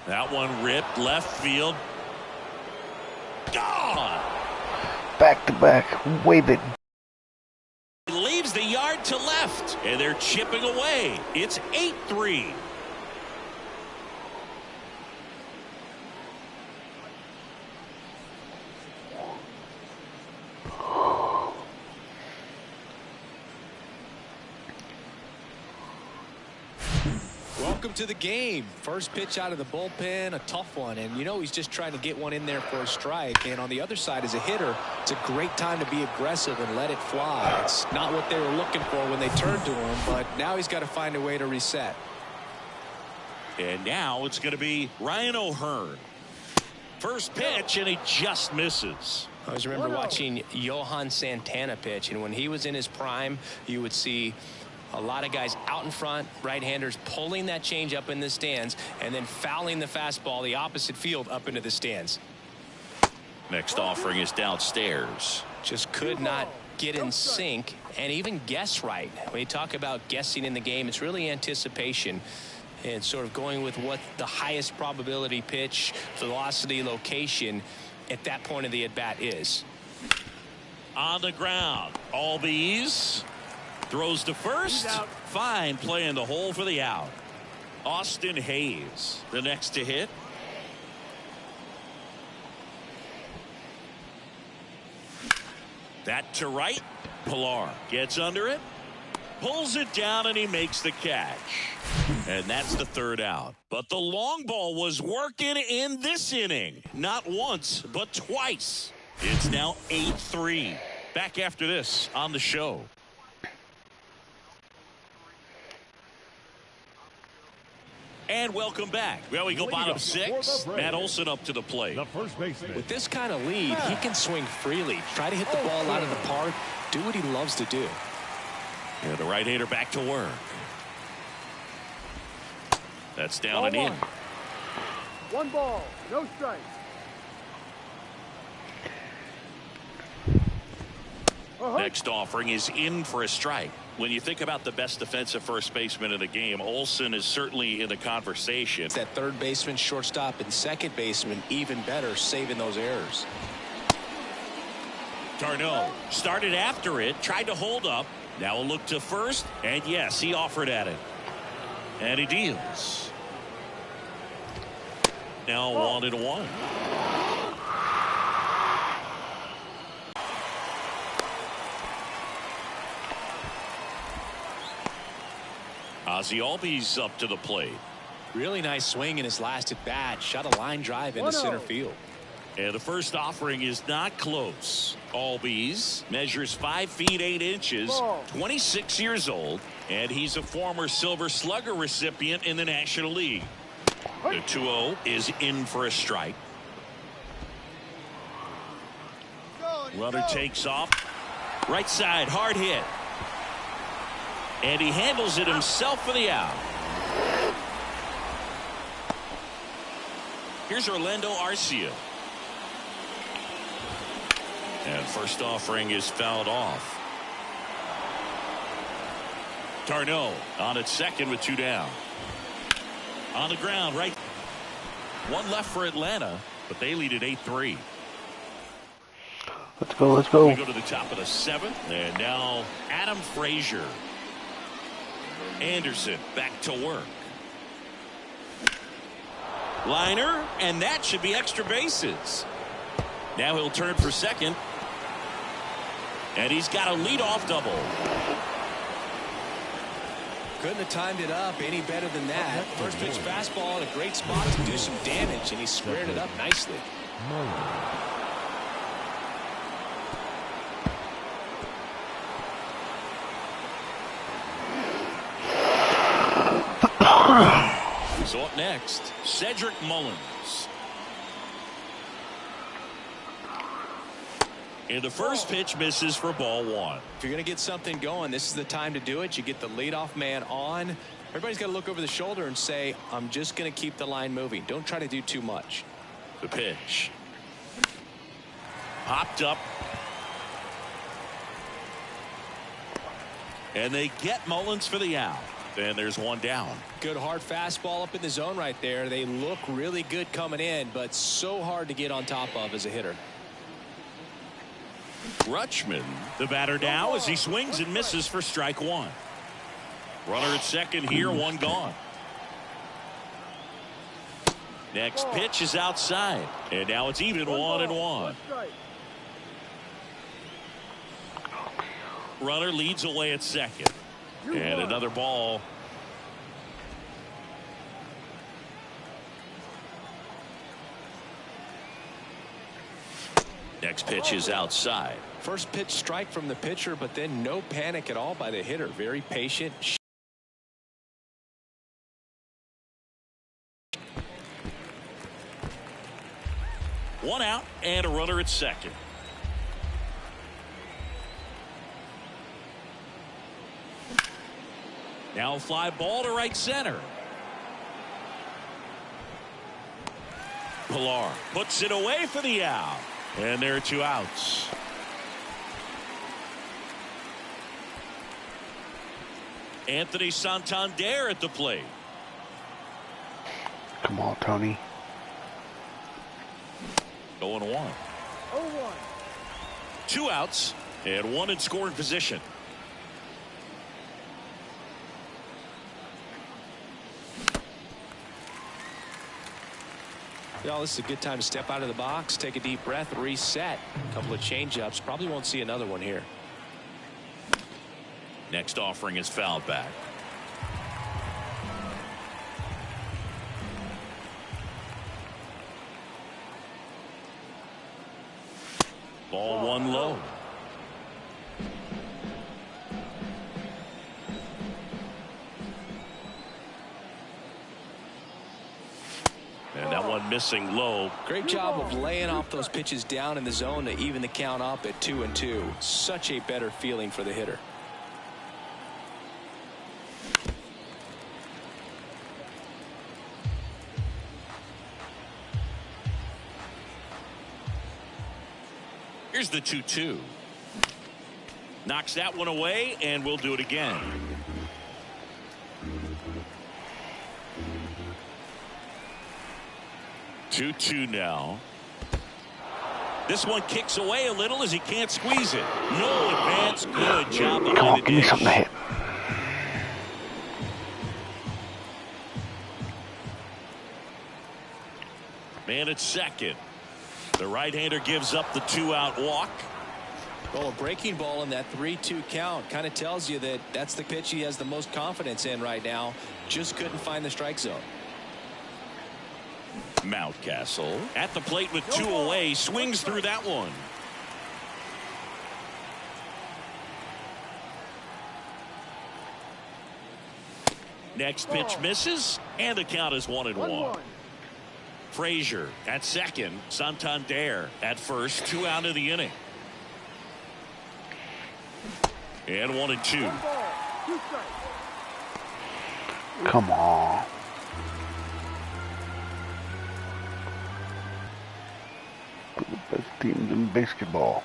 That one ripped left field. Gone. Back to back. Wave it. Leaves the yard to left, and they're chipping away. It's 8-3. Welcome to the game. First pitch out of the bullpen, a tough one, and you know he's just trying to get one in there for a strike. And on the other side, as a hitter, it's a great time to be aggressive and let it fly. It's not what they were looking for when they turned to him, but now he's got to find a way to reset. And now it's going to be Ryan O'Hearn. First pitch, and he just misses. I always remember watching Johan Santana pitch, and when he was in his prime, you would see a lot of guys out in front, right-handers pulling that change up in the stands and then fouling the fastball the opposite field up into the stands. Next offering is downstairs. Just could not get in sync and even guess right. When you talk about guessing in the game, it's really anticipation and sort of going with what the highest probability pitch, velocity, location at that point of the at-bat is. On the ground, all these. Throws to first. He's out. Fine play in the hole for the out. Austin Hayes, the next to hit. That to right. Pilar gets under it. Pulls it down and he makes the catch. And that's the third out. But the long ball was working in this inning. Not once, but twice. It's now 8-3. Back after this on the show. And welcome back. Well, we go bottom six. Matt Olson up to the plate. The first baseman. With this kind of lead, he can swing freely. Try to hit the ball out of the park. Do what he loves to do. Yeah, the right-hander back to work. That's down Ball and in. One ball, no strikes. Next offering is in for a strike. When you think about the best defensive first baseman in the game, Olson is certainly in the conversation. It's that third baseman, shortstop, and second baseman even better, saving those errors. Tarno started after it, tried to hold up. Now a look to first, and yes, he offered at it. And he deals. Now 1-1. Ozzie Albies up to the plate. Really nice swing in his last at bat. Shot a line drive into center field. And the first offering is not close. Albies measures 5 feet 8 inches, 26 years old, and he's a former Silver Slugger recipient in the National League. The 2-0 is in for a strike. Runner takes off. Right side, hard hit. And he handles it himself for the out. Here's Orlando Arcia. And first offering is fouled off. Tarno on at second with 2 down. On the ground, right. 1 left for Atlanta, but they lead at 8-3. Let's go, let's go. We go to the top of the 7th, and now Adam Frazier. Anderson back to work. Liner, and that should be extra bases. Now he'll turn for second. And he's got a leadoff double. Couldn't have timed it up any better than that. First pitch fastball in a great spot to do some damage, and he squared it up nicely. So up next, Cedric Mullins. And the first pitch misses for ball 1. If you're going to get something going, this is the time to do it. You get the leadoff man on. Everybody's got to look over the shoulder and say, I'm just going to keep the line moving. Don't try to do too much. The pitch. Popped up. And they get Mullins for the out. And there's 1 down. Good hard fastball up in the zone right there. They look really good coming in, but so hard to get on top of as a hitter. Rutschman, the batter now as he swings and misses for strike 1. Runner at second here, 1 gone. Next pitch is outside, and now it's even 1-1. Runner leads away at second, and another ball. Next pitch is outside. First pitch strike from the pitcher, but then no panic at all by the hitter. Very patient. One out and a runner at second. Now a fly ball to right center. Pilar puts it away for the out. And there are 2 outs. Anthony Santander at the plate. Come on, Tony. 0-1. 0-1. 2 outs and 1 in scoring position. Well, this is a good time to step out of the box, take a deep breath, reset. A couple of change-ups. Probably won't see another one here. Next offering is fouled back. Ball one low. And that one missing low. Great job of laying off those pitches down in the zone to even the count up at 2-2. Such a better feeling for the hitter. Here's the 2-2. Knocks that one away, and we'll do it again. Two now. This one kicks away a little as he can't squeeze it. No advance. Good job behind Come on, the give me dish. something to hit. Man at second. The right-hander gives up the 2-out walk. Well, a breaking ball in that 3-2 count kind of tells you that that's the pitch he has the most confidence in right now. Just couldn't find the strike zone. Mountcastle at the plate with 2 away, swings through that one. Next pitch misses, and the count is 1-1. Frazier at second, Santander at first, 2 out of the inning. And 1-2. Come on. The best teams in basketball.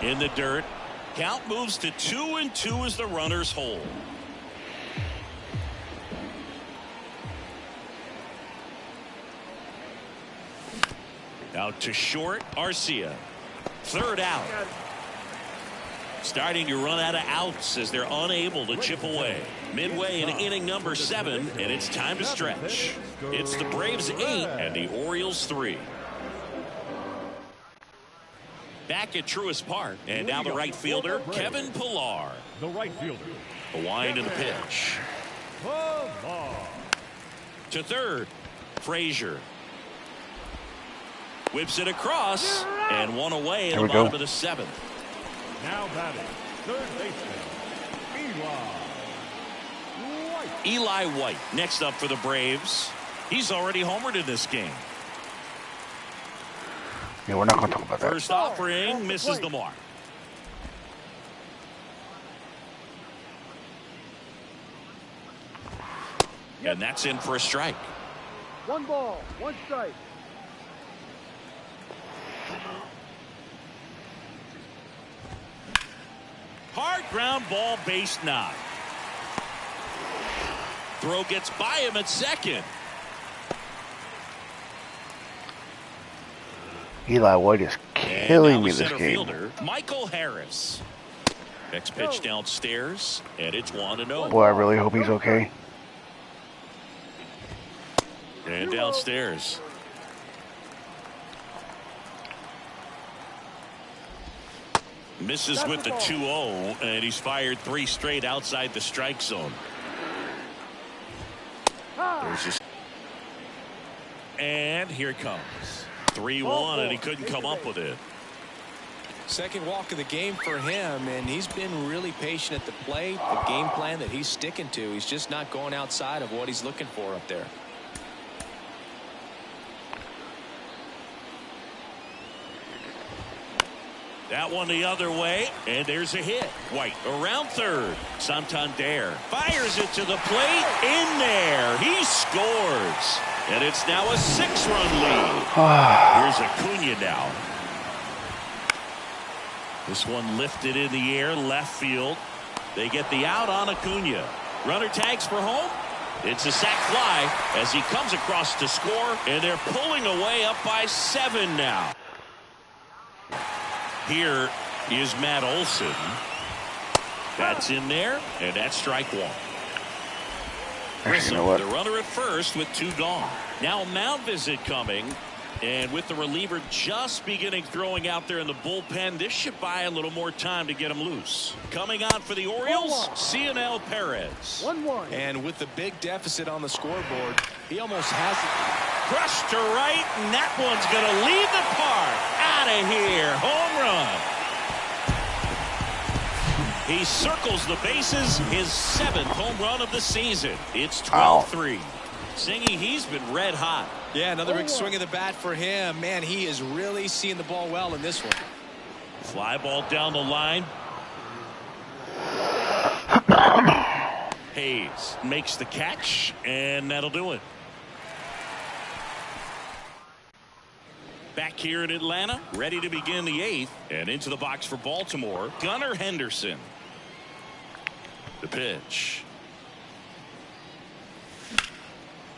In the dirt. Count moves to 2-2 as the runners hold. Out to short, Arcia. Third out. Starting to run out of outs as they're unable to chip away. Midway in inning number 7, and it's time to stretch. It's the Braves 8 and the Orioles 3. Back at Truist Park, and now the right fielder, Kevin Pillar. The right fielder. A wind in the pitch. To third, Frazier. Whips it across, and one away in the bottom of the 7th. Now batting, third baseman, Eli White next up for the Braves. He's already homered in this game. Yeah, we're not going to talk about that. First offering misses the mark. And that's in for a strike. 1 ball, 1 strike. Hard ground ball, base knock. Throw gets by him at second. Eli White is killing me this center game. Fielder, Michael Harris. Next pitch downstairs, and it's 1-0. Boy, I really hope he's okay. And downstairs. Misses with the 2-0, and he's fired 3 straight outside the strike zone. And here it comes. 3-1, and he couldn't come up with it. Second walk of the game for him, and he's been really patient at the plate. The game plan that he's sticking to, he's just not going outside of what he's looking for up there. That one the other way, and there's a hit. White around third. Santander fires it to the plate. In there. He scores. And it's now a 6-run lead. Here's Acuna now. This one lifted in the air, left field. They get the out on Acuna. Runner tags for home. It's a sac fly as he comes across to score, and they're pulling away up by 7 now. Here is Matt Olson. That's in there, and that's strike 1. Actually, you know what? The runner at first with 2 gone. Now a mound visit coming. And with the reliever just beginning throwing out there in the bullpen, this should buy a little more time to get him loose. Coming on for the Orioles, Cionel Perez. 1-1. And with the big deficit on the scoreboard, he almost has it. Crushed to right, and that one's going to leave the park. Out of here. Home run. He circles the bases, his 7th home run of the season. It's 12-3. Singy, he's been red hot. Yeah, another big swing of the bat for him. Man, he is really seeing the ball well in this one. Fly ball down the line. Hayes makes the catch, and that'll do it. Back here in Atlanta, ready to begin the 8th, and into the box for Baltimore, Gunnar Henderson. The pitch.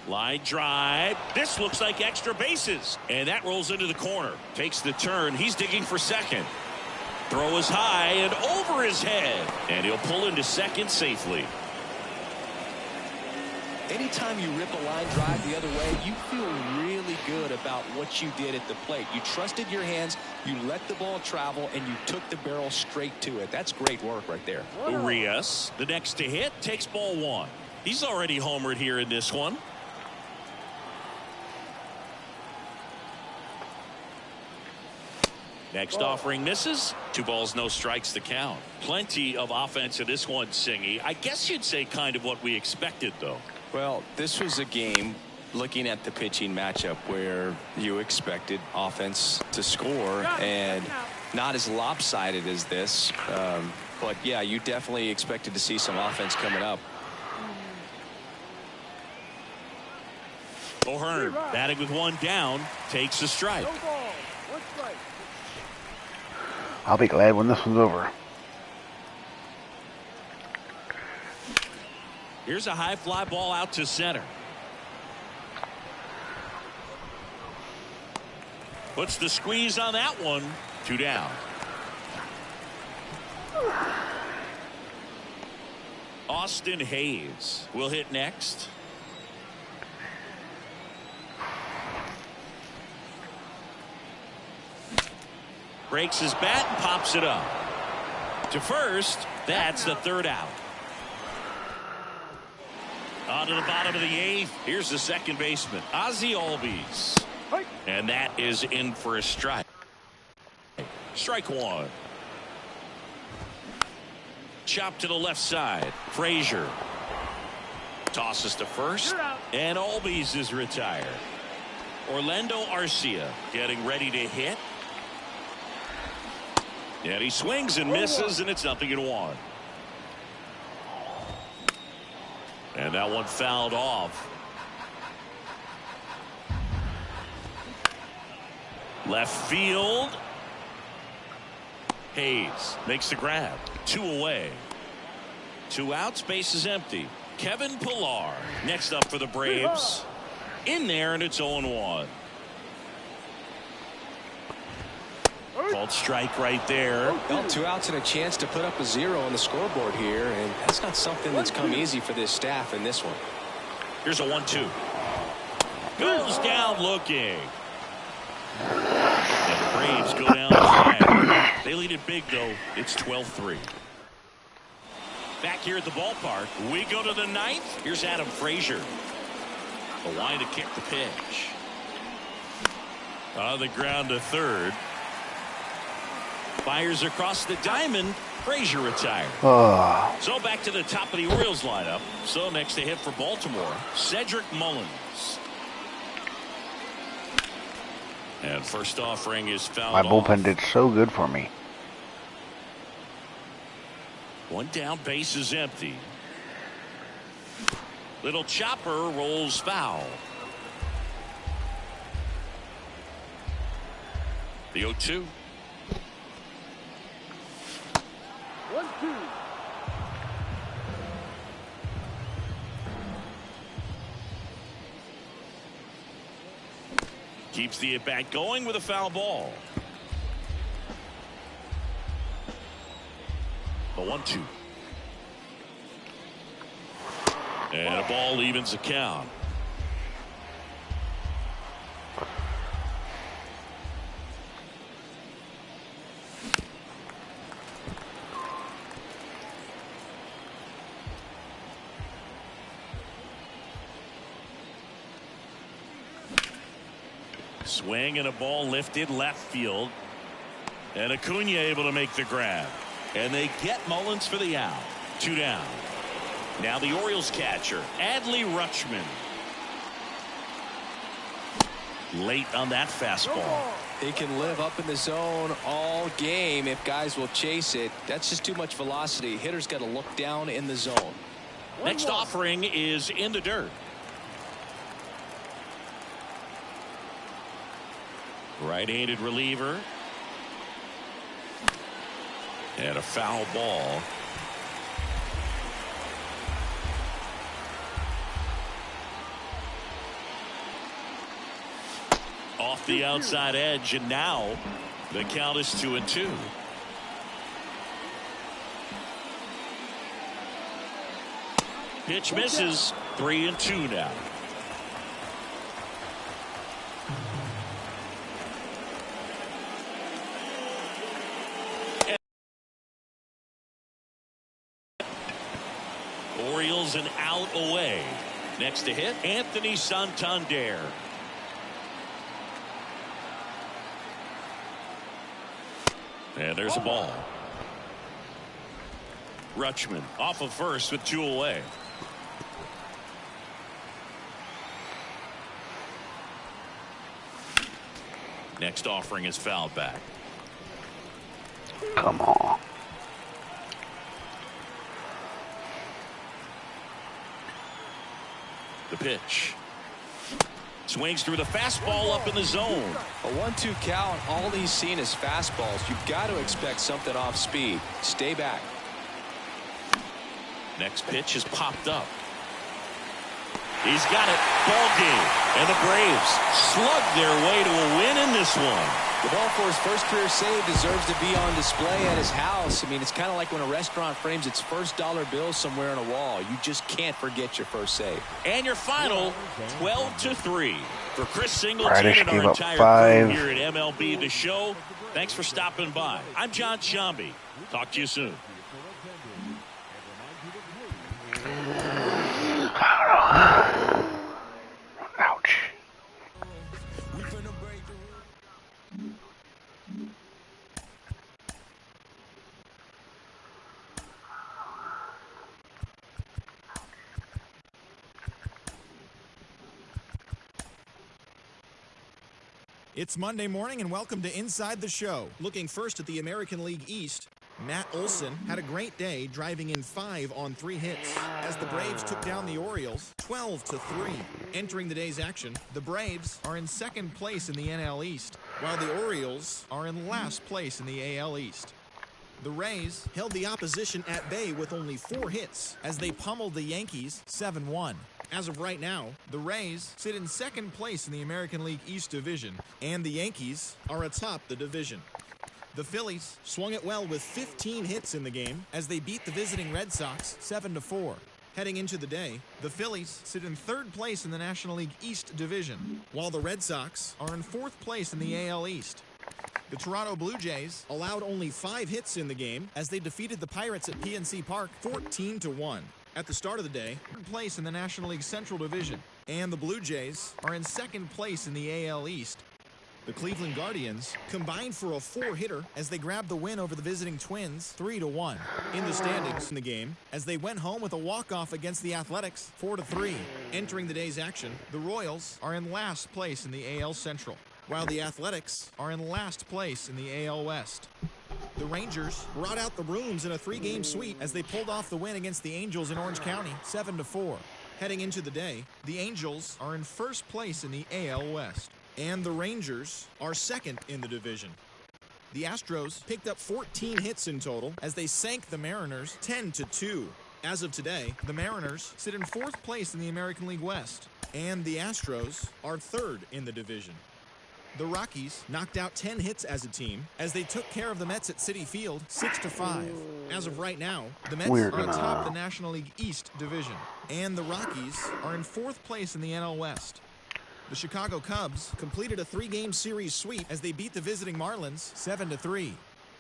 Line drive. This looks like extra bases. And that rolls into the corner. Takes the turn. He's digging for second. Throw is high and over his head. And he'll pull into second safely. Anytime you rip a line drive the other way, you feel really good about what you did at the plate. You trusted your hands, you let the ball travel, and you took the barrel straight to it. That's great work right there. Urias, the next to hit, takes ball 1. He's already homered here in this one. Next offering misses. 2 balls, no strikes to count. Plenty of offense in this one, Singy. I guess you'd say kind of what we expected, though. Well, this was a game, looking at the pitching matchup, where you expected offense to score, and not as lopsided as this. But, yeah, you definitely expected to see some offense coming up. O'Hearn, batting with 1 down, takes a strike. No ball. 1 strike. I'll be glad when this one's over. Here's a high fly ball out to center. Puts the squeeze on that one. 2 down. Austin Hayes will hit next. Breaks his bat and pops it up to first. That's the 3rd out. On to the bottom of the 8th. Here's the second baseman, Ozzie Albies, and that is in for a strike. Strike 1. Chop to the left side. Frazier tosses to first, and Albies is retired. Orlando Arcia getting ready to hit. And he swings and misses, and it's 0-1. And that one fouled off. Left field. Hayes makes the grab. 2 away. 2 outs, base is empty. Kevin Pillar next up for the Braves. In there, and it's 0-1. Called strike right there. Well, 2 outs and a chance to put up a 0 on the scoreboard here, and that's not something that's come easy for this staff in this one. Here's a 1-2. Goes down looking. And the Braves go down the flag. They lead it big, though. It's 12-3. Back here at the ballpark, we go to the 9th. Here's Adam Frazier. The line to kick the pitch. On the ground to third. Fires across the diamond. Frazier retired. So back to the top of the Orioles lineup. So next to hit for Baltimore, Cedric Mullins. And first offering is fouled My bullpen off. did so good for me. 1 down, base is empty. Little chopper rolls foul. The 0-2. 1-2. Keeps the at-bat going with a foul ball. The 1-2. And a ball evens the count. Swing and a ball lifted left field. And Acuna able to make the grab. And they get Mullins for the out. 2 down. Now the Orioles catcher, Adley Rutschman. Late on that fastball. He can live up in the zone all game if guys will chase it. That's just too much velocity. Hitter's got to look down in the zone. Next offering is in the dirt. Right-handed reliever. And a foul ball. Off the outside edge, and now the count is 2-2. Pitch misses. 3-2 now. Orioles an out away. Next to hit, Anthony Santander. And there's a ball. Rutschman off of first with 2 away. Next offering is fouled back. Come on. The pitch. Swings through the fastball up in the zone. A 1-2 count. All he's seen is fastballs. You've got to expect something off speed. Stay back. Next pitch is popped up. He's got it. Ball game. And the Braves slug their way to a win in this one. The ball for his first career save deserves to be on display at his house. I mean, it's kind of like when a restaurant frames its first dollar bill somewhere on a wall. You just can't forget your first save. And your final, 12-3 for Chris Singleton Radish and gave our up entire 5. crew here at MLB The Show. Thanks for stopping by. I'm John Shambi. Talk to you soon. Ouch. It's Monday morning and welcome to Inside the Show. Looking first at the American League East, Matt Olson had a great day driving in 5 on 3 hits as the Braves took down the Orioles 12-3. Entering the day's action, the Braves are in second place in the NL East, while the Orioles are in last place in the AL East. The Rays held the opposition at bay with only 4 hits as they pummeled the Yankees 7-1. As of right now, the Rays sit in second place in the American League East Division, and the Yankees are atop the division. The Phillies swung it well with 15 hits in the game as they beat the visiting Red Sox 7-4. Heading into the day, the Phillies sit in third place in the National League East Division, while the Red Sox are in fourth place in the AL East. The Toronto Blue Jays allowed only 5 hits in the game as they defeated the Pirates at PNC Park 14-1. At the start of the day, third place in the National League Central Division, and the Blue Jays are in second place in the AL East. The Cleveland Guardians combined for a 4-hitter as they grabbed the win over the visiting Twins 3-1. In the standings in the game, as they went home with a walk-off against the Athletics 4-3. Entering the day's action, the Royals are in last place in the AL Central, while the Athletics are in last place in the AL West. The Rangers brought out the brooms in a 3-game sweep as they pulled off the win against the Angels in Orange County 7-4. Heading into the day, the Angels are in first place in the AL West, and the Rangers are second in the division. The Astros picked up 14 hits in total as they sank the Mariners 10-2. As of today, the Mariners sit in fourth place in the American League West, and the Astros are third in the division. the Rockies knocked out 10 hits as a team as they took care of the Mets at Citi Field 6-5. As of right now, the Mets are atop the National League East division, and the Rockies are in 4th place in the NL West. The Chicago Cubs completed a 3-game series sweep as they beat the visiting Marlins 7-3.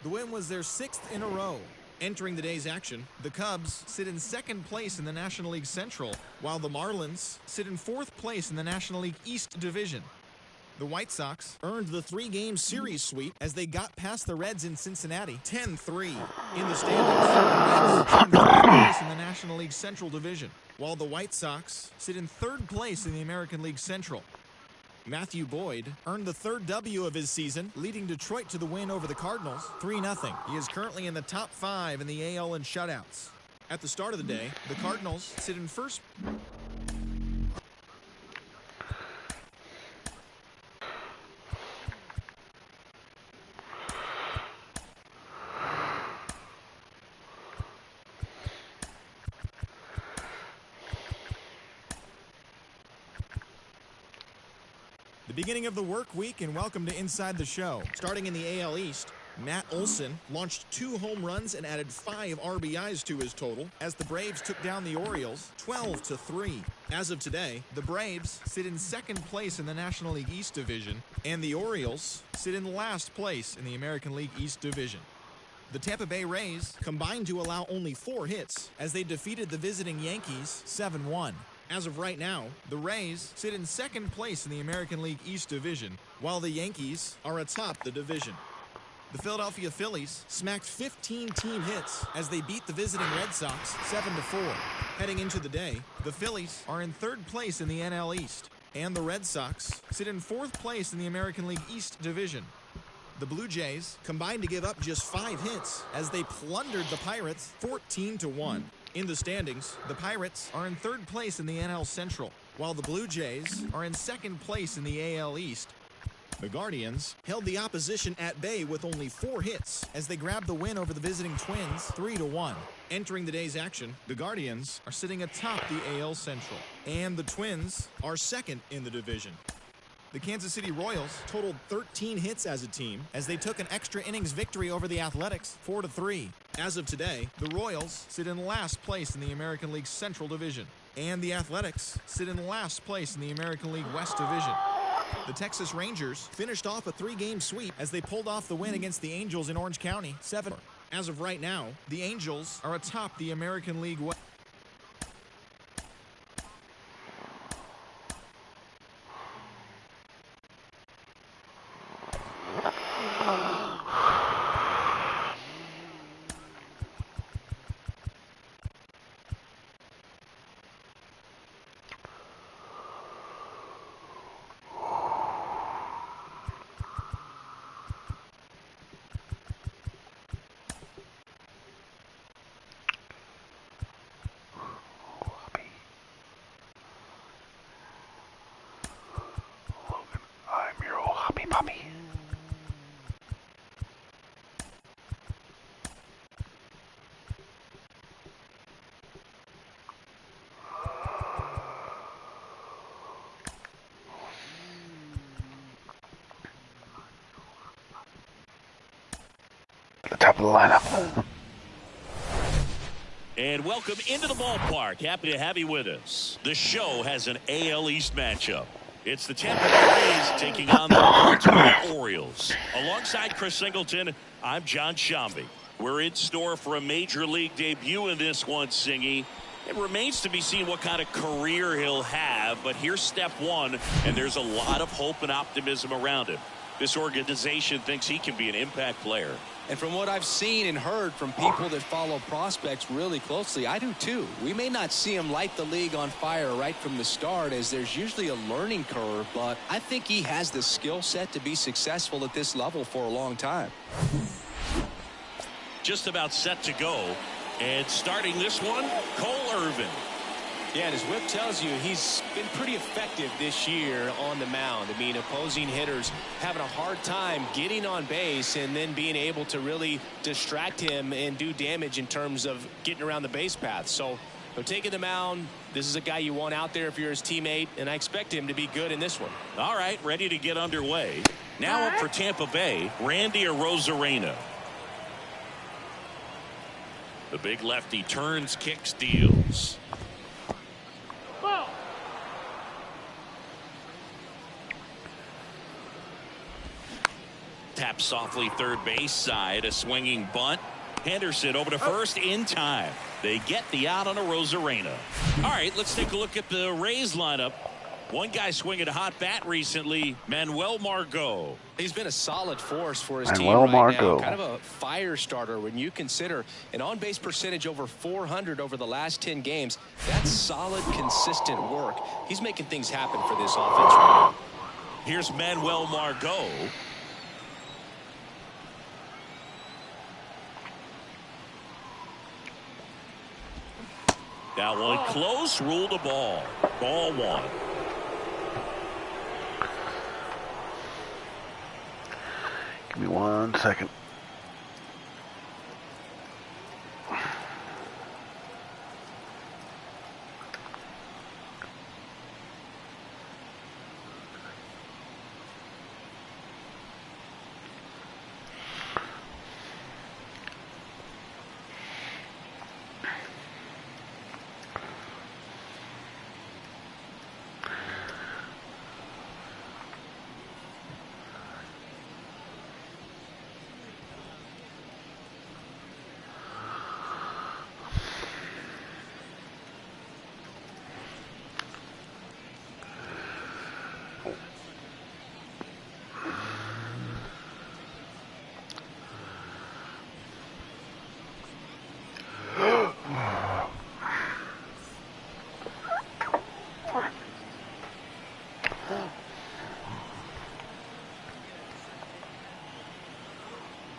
The win was their 6th in a row. Entering the day's action, the Cubs sit in 2nd place in the National League Central, while the Marlins sit in 4th place in the National League East division. The White Sox earned the 3-game series sweep as they got past the Reds in Cincinnati 10-3. In the standings, the Reds sit in 4th place in the National League Central division, while the White Sox sit in 3rd place in the American League Central. Matthew Boyd earned the 3rd W of his season, leading Detroit to the win over the Cardinals 3-0. He is currently in the top 5 in the AL in shutouts. At the start of the day, the Cardinals sit in first. Beginning of the work week, and welcome to Inside the Show. Starting in the AL East, Matt Olson launched 2 home runs and added 5 RBIs to his total as the Braves took down the Orioles 12-3. As of today, the Braves sit in 2nd place in the National League East division, and the Orioles sit in last place in the American League East division. The Tampa Bay Rays combined to allow only 4 hits as they defeated the visiting Yankees 7-1. As of right now, the Rays sit in 2nd place in the American League East division, while the Yankees are atop the division. The Philadelphia Phillies smacked 15 team hits as they beat the visiting Red Sox 7-4. Heading into the day, the Phillies are in 3rd place in the NL East, and the Red Sox sit in 4th place in the American League East division. The Blue Jays combined to give up just 5 hits as they plundered the Pirates 14-1. In the standings, the Pirates are in 3rd place in the NL Central, while the Blue Jays are in 2nd place in the AL East. The Guardians held the opposition at bay with only 4 hits as they grabbed the win over the visiting Twins 3-1. Entering the day's action, the Guardians are sitting atop the AL Central, and the Twins are 2nd in the division. The Kansas City Royals totaled 13 hits as a team as they took an extra innings victory over the Athletics 4-3. As of today, the Royals sit in last place in the American League Central Division, and the Athletics sit in last place in the American League West Division. The Texas Rangers finished off a 3-game sweep as they pulled off the win against the Angels in Orange County 7. As of right now, the Angels are atop the American League West. The top of the lineup. And welcome into the ballpark. Happy to have you with us. The show has an AL East matchup. It's the Tampa Bay Rays taking on the Baltimore Orioles. Alongside Chris Singleton, I'm John Shambi. We're in store for a major league debut in this one, Singy. It remains to be seen what kind of career he'll have, but here's step 1, and there's a lot of hope and optimism around him. This organization thinks he can be an impact player. And from what I've seen and heard from people that follow prospects really closely, I do too. We may not see him light the league on fire right from the start, as there's usually a learning curve, but I think he has the skill set to be successful at this level for a long time. Just about set to go. And starting this one, Cole Irvin. Yeah, and as Whip tells you, he's been pretty effective this year on the mound. I mean, opposing hitters having a hard time getting on base and then being able to really distract him and do damage in terms of getting around the base path. So, taking the mound, this is a guy you want out there if you're his teammate, and I expect him to be good in this one. All right, ready to get underway. Now up for Tampa Bay, Randy Arozarena. The big lefty turns, kicks, deals. Tap softly third base side, a swinging bunt. Henderson over to first in time. They get the out on Arozarena. All right, let's take a look at the Rays lineup. One guy swinging a hot bat recently, Manuel Margot. He's been a solid force for his Manuel team right Margot. now. Kind of a fire starter when you consider an on-base percentage over 400 over the last 10 games. That's solid, consistent work. He's making things happen for this offense right now. Here's Manuel Margot. That one close, ruled a ball. Ball one. Give me 1 second.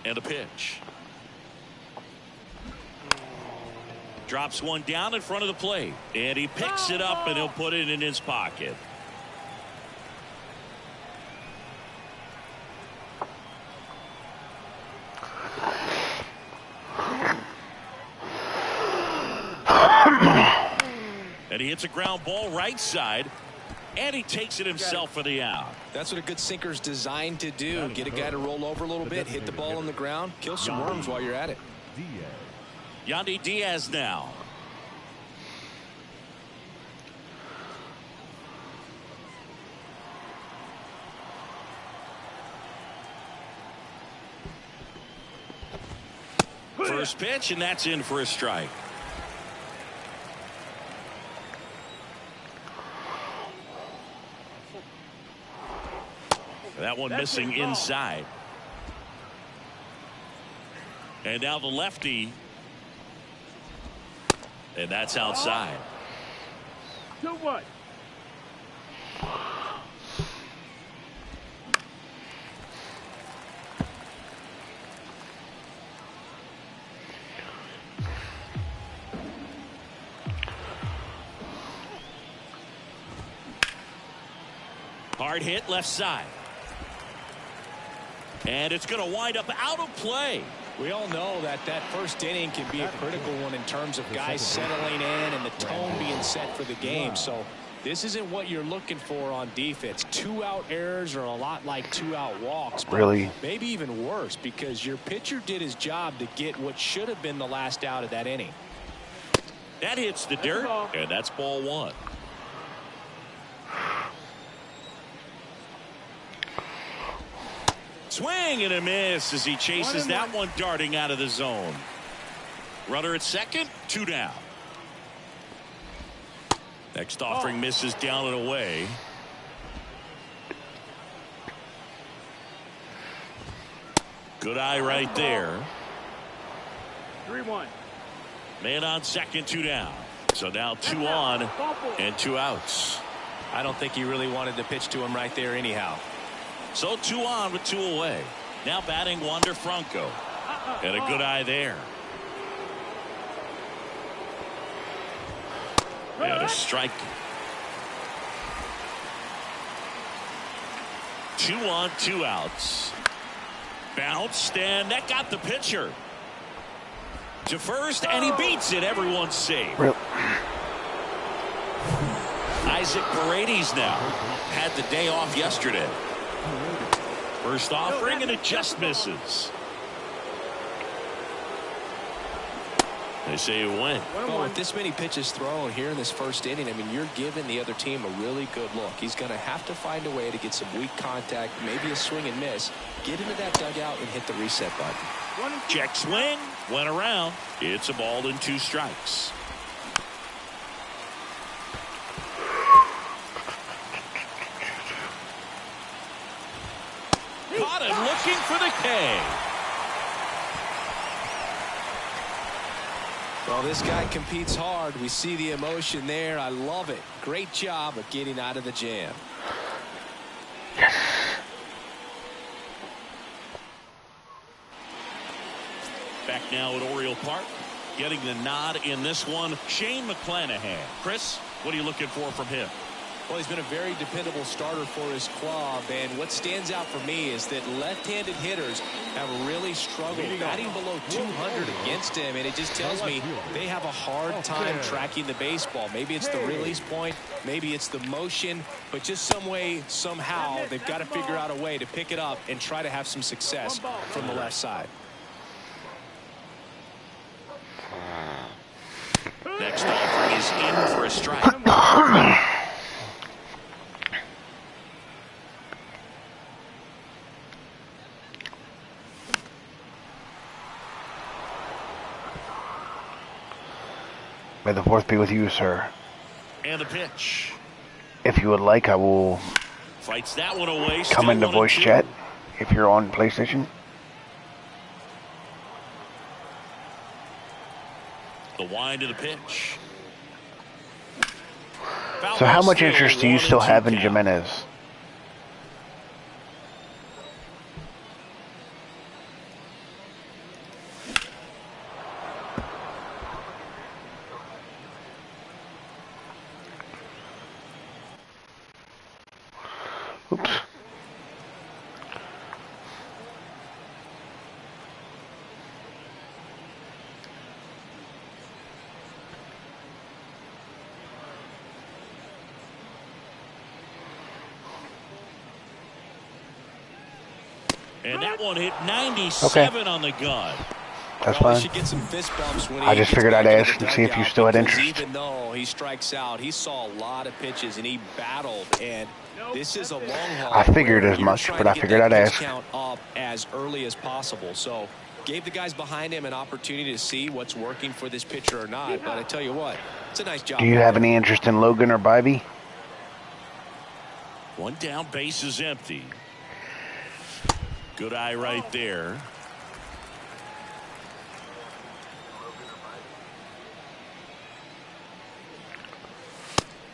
And a pitch. Drops one down in front of the plate. And he picks it up and he'll put it in his pocket. And he hits a ground ball right side. And he takes it himself for the out. That's what a good sinker's designed to do. Get a guy to roll over a little bit, hit the ball on the ground, kill some worms while you're at it. Yandy Diaz now. First pitch, and that's in for a strike. That one missing inside. And now the lefty. And that's outside. 2-1. Hard hit left side. And it's going to wind up out of play. We all know that that first inning can be a critical one in terms of guys settling in and the tone being set for the game. So this isn't what you're looking for on defense. 2-out errors are a lot like 2-out walks. But Really? maybe even worse, because your pitcher did his job to get what should have been the last out of that inning. That hits the dirt, and that's ball one. Swing and a miss as he chases that one darting out of the zone. Runner at second, 2 down. Next offering misses down and away. Good eye right there. 3-1. Man on second, 2 down. So now 2 on and 2 outs. I don't think he really wanted to pitch to him right there anyhow. So 2 on with 2 away. Now batting Wander Franco. And a good eye there. And a strike. 2 on, 2 outs. Bounced, and that got the pitcher to first, and he beats it. Everyone's safe. Real. Isaac Paredes now had the day off yesterday. First offering, and it just misses. They say it went. Well, with this many pitches thrown here in this first inning, I mean, you're giving the other team a really good look. He's going to have to find a way to get some weak contact, maybe a swing and miss, get into that dugout and hit the reset button. Check swing, went around. It's a ball and 2 strikes. Caught him looking for the K. Well, this guy competes hard. We see the emotion there. I love it. Great job of getting out of the jam. Yes. Back now at Oriole Park. Getting the nod in this one, Shane McClanahan. Chris, what are you looking for from him? Well, he's been a very dependable starter for his club, and what stands out for me is that left-handed hitters have really struggled batting below 200 against him, and it just tells me they have a hard time tracking the baseball. Maybe it's the release point, maybe it's the motion, but just some way, somehow, they've got to figure out a way to pick it up and try to have some success from the left side. Next offer is in for a strike. May the 4th be with you, sir. And the pitch. If you would like, I will Fights that one away. come into voice chat if you're on PlayStation. The wind of the pitch. So how much interest do you still have in Jimenez? Oops. And that one hit 97 on the gun. That's Well, fine. he should get some fist bumps when I he just gets figured back I'd into ask the and see if you dugout, still had because interest. even though he strikes out, he saw a lot of pitches and he battled, and this is a long haul. I figured where as you're much, trying but to I get figured that I'd pitch ask. count up as early as possible. So gave the guys behind him an opportunity to see what's working for this pitcher or not. But I tell you what, it's a nice job. Do you have any interest in Logan or Bybee? One down, base is empty. Good eye right there.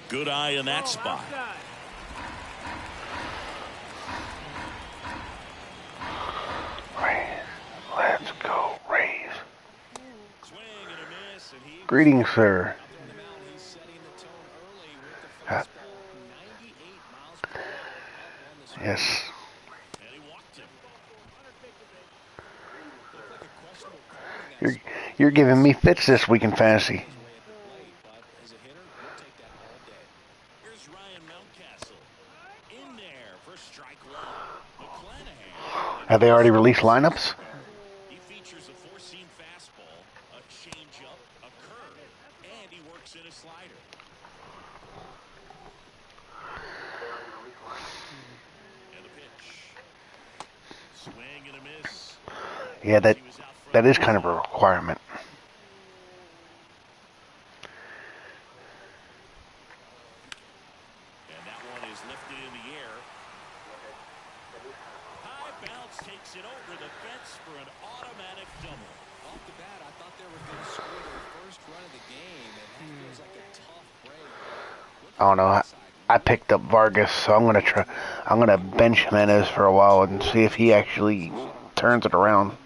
Good eye in that spot. Let's go, Rays. Swing and a miss, and he Greetings, sir. Yes. and he walked him. You're giving me fits this week in fantasy. Here's Ryan Mountcastle in there for strike one. McClanahan. Have they already released lineups? He features a four-seam fastball, a changeup, a curve, and he works in a slider. And the pitch. Swing and a miss. Yeah, that is kind of a requirement. And that one is lifted in the air. High bounce takes it over the fence for an automatic double. Off the bat, I thought they were going to score their first run of the game, and that feels like a tough break. I don't know. I picked up Vargas, so I'm gonna bench Jimenez for a while and see if he actually turns it around. Another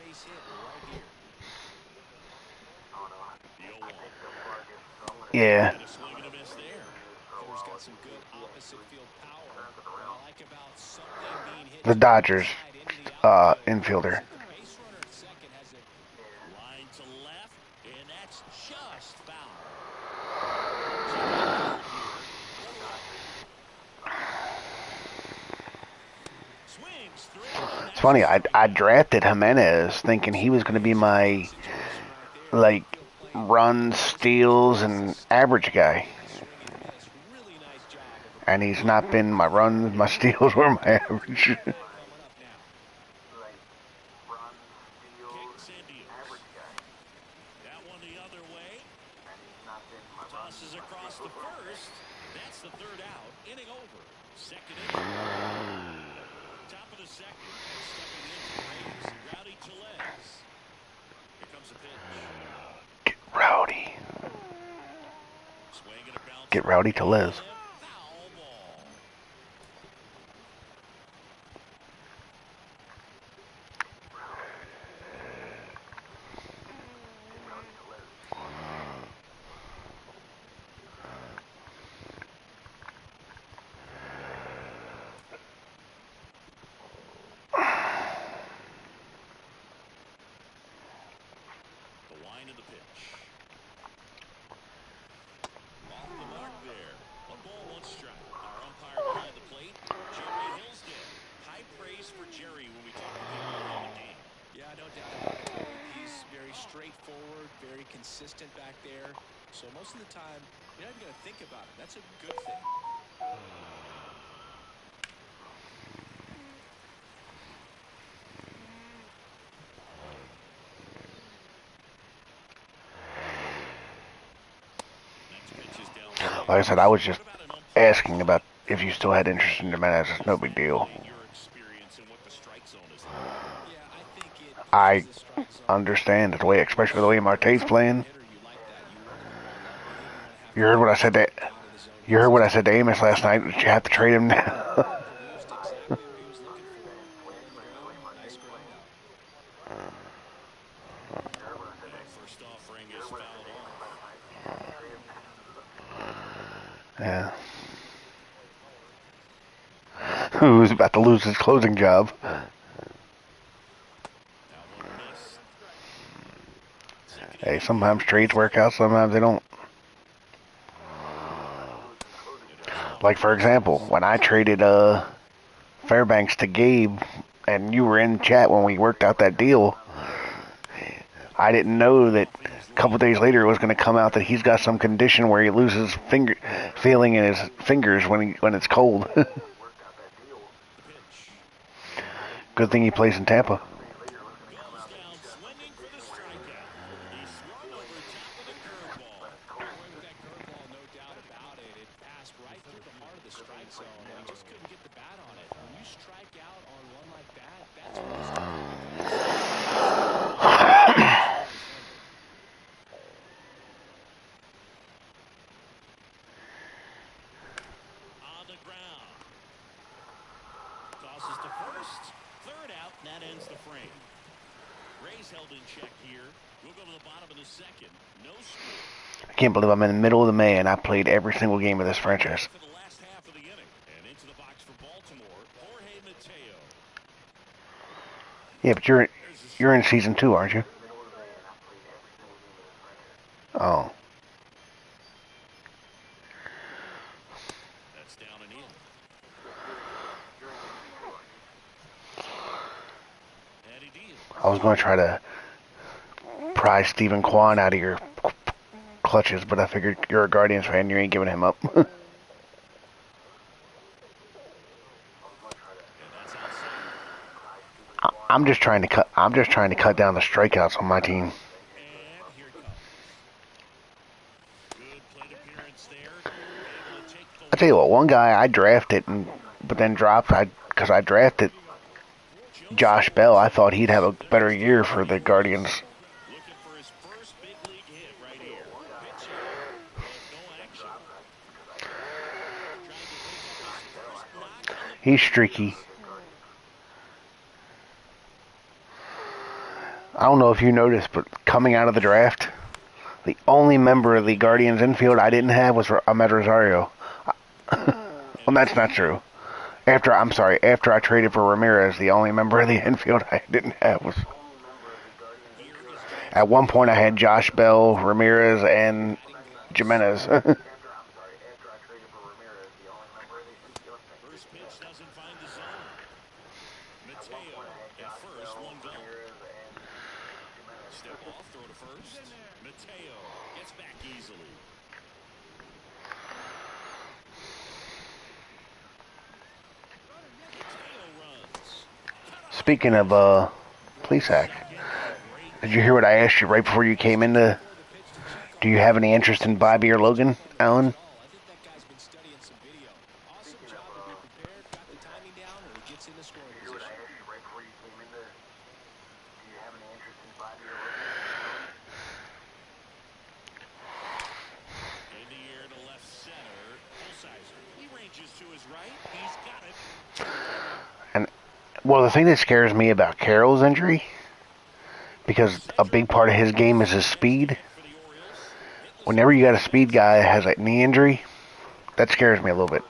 base hit right here. Yeah. And a swing and a miss there. Thor's got some good opposite field power. What I like about something being hit The Dodgers into the outfield. infielder. Base runner at second has a Line to left, and that's just foul. Swings through It's funny, I drafted Jimenez thinking he was going to be my, like, runs, steals, and average guy. And he's not been my runs, my steals, or my average. That one the other way. Tosses across the first. That's the third out. Inning over. Second inning. Top of the second. And stepping in to raise Rowdy Tellez. Here comes the pitch. Get rowdy. Swing and a bounce. Get Rowdy Tellez. Foul ball. The wind of the pitch. Off the mark there. 1 ball, 1 strike. Our umpire behind the plate, Jerry Hillsdale. High praise for Jerry when we talk to people around the game. Yeah, no doubt about it. He's very straightforward, very consistent back there. So most of the time, you're not even going to think about it. That's a good thing. Next pitch is down. Like I said, I was just asking about if you still had interest in Jimenez. It's no big deal. Your experience and what the strike zone is Yeah, I think it I pushes the strike zone. understand the way, especially the way Marte's playing. Hitter, you like that. You want him on one level. You heard what I said to You heard what I said to Amos last night. That you have to trade him now. Produced exactly what he was looking for. Ball in the road, nice ground out. First offering is fouled off. Yeah. Who's about to lose his closing job? That one missed. Hey, sometimes trades work out, sometimes they don't. Like, for example, when I traded Fairbanks to Gabe, and you were in chat when we worked out that deal, I didn't know that a couple days later it was going to come out that he's got some condition where he loses feeling in his fingers when it's cold. Good thing he plays in Tampa. Goes down swinging for the strikeout. He swung over top of the curveball. Boy, with that curveball, no doubt about it. It passed right through the heart of the strike zone, and he just couldn't get the bat on it. When you strike out on one like that, that's when you start to On the ground. Tosses to first. Third out, and that ends the frame. Ray's held in check here. We'll go to the bottom of the second. No score. I can't believe I'm in the middle of the May and I played every single game of this franchise. For the last half of the inning. And into the box for Baltimore, Jorge Mateo. Yeah, but you're in season 2, aren't you? Oh. That's down and in. And he deals. I was going to try to pry Stephen Kwan out of your clutches, but I figured you're a Guardians fan, you ain't giving him up. And that's outside. I'm just trying to cut down the strikeouts on my team. And here it comes. Good plate appearance there. Able to take the I tell you what, one guy I drafted but then dropped because I drafted Josh Bell. I thought he'd have a better year for the Guardians. looking for his first big league hit right here. Pitching with no action. Trying to pick up his first knock on the He's streaky. I don't know if you noticed, but coming out of the draft, the only member of the Guardians infield I didn't have was Ahmed Rosario. Well, that's not true. After I traded for Ramirez, the only member of the infield I didn't have was... At one point, I had Josh Bell, Ramirez, and Jimenez. first pitch doesn't find the zone. Mateo easily. Speaking of Plesac, did you hear what I asked you right before you came in? Do you have any interest in Bobby or Logan, Alan? I think that guy's been studying some video. Awesome job to be prepared, got the timing down, and he gets into scoring position. In the air to left center. Holsizer. He ranges to his right. He's got it. And well, the thing that scares me about Carroll's injury, because a big part of his game is his speed. Whenever you got a speed guy that has a knee injury, that scares me a little bit.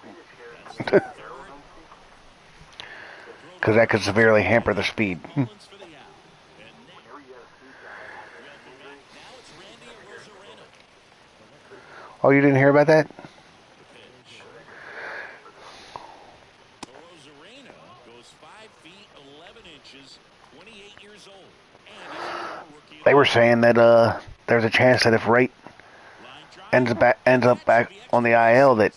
Because that could severely hamper the speed. Oh, you didn't hear about that? They were saying that there's a chance that if Wright ends up back on the IL, that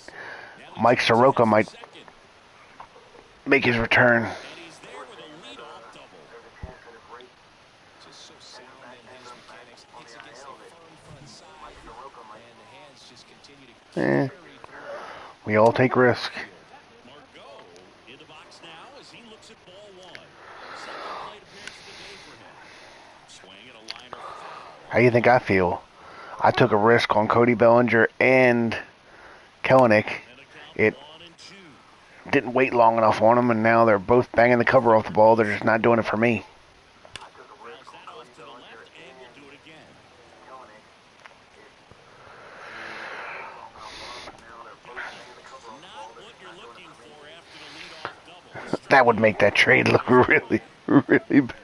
Mike Soroka might make his return. We all take risk. How do you think I feel? I took a risk on Cody Bellinger and Kelenic. It didn't wait long enough on them, and now they're both banging the cover off the ball. They're just not doing it for me. That would make that trade look really, really bad.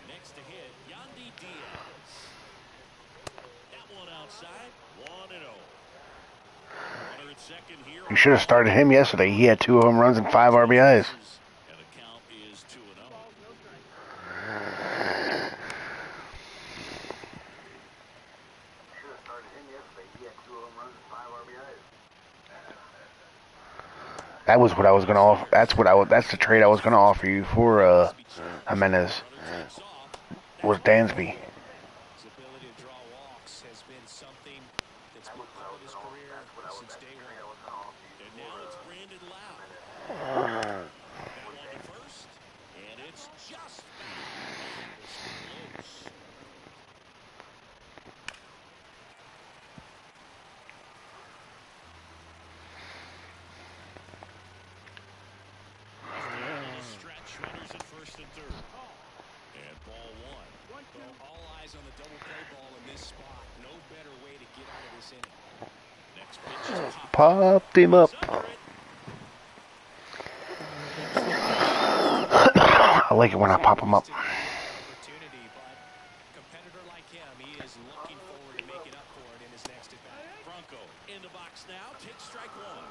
You should have started him yesterday. He had 2 home runs and 5 RBIs. That was what I was going to offer. That's the trade I was going to offer you for Jimenez. Was Dansby. His ability to draw walks has been something that's been part of his career since day one. And now it's Brandon Lowe. That one to first, and it's just close. Stretch runners at first and third. And ball one. So all eyes on the double play ball in this spot. No better way to get out of this inning. Next pitch is Popped him up. I like it when I pop him up. Opportunity, but a competitor like him, he is looking forward to making up for it in his next at bat. Bronco in the box now. Takes strike one.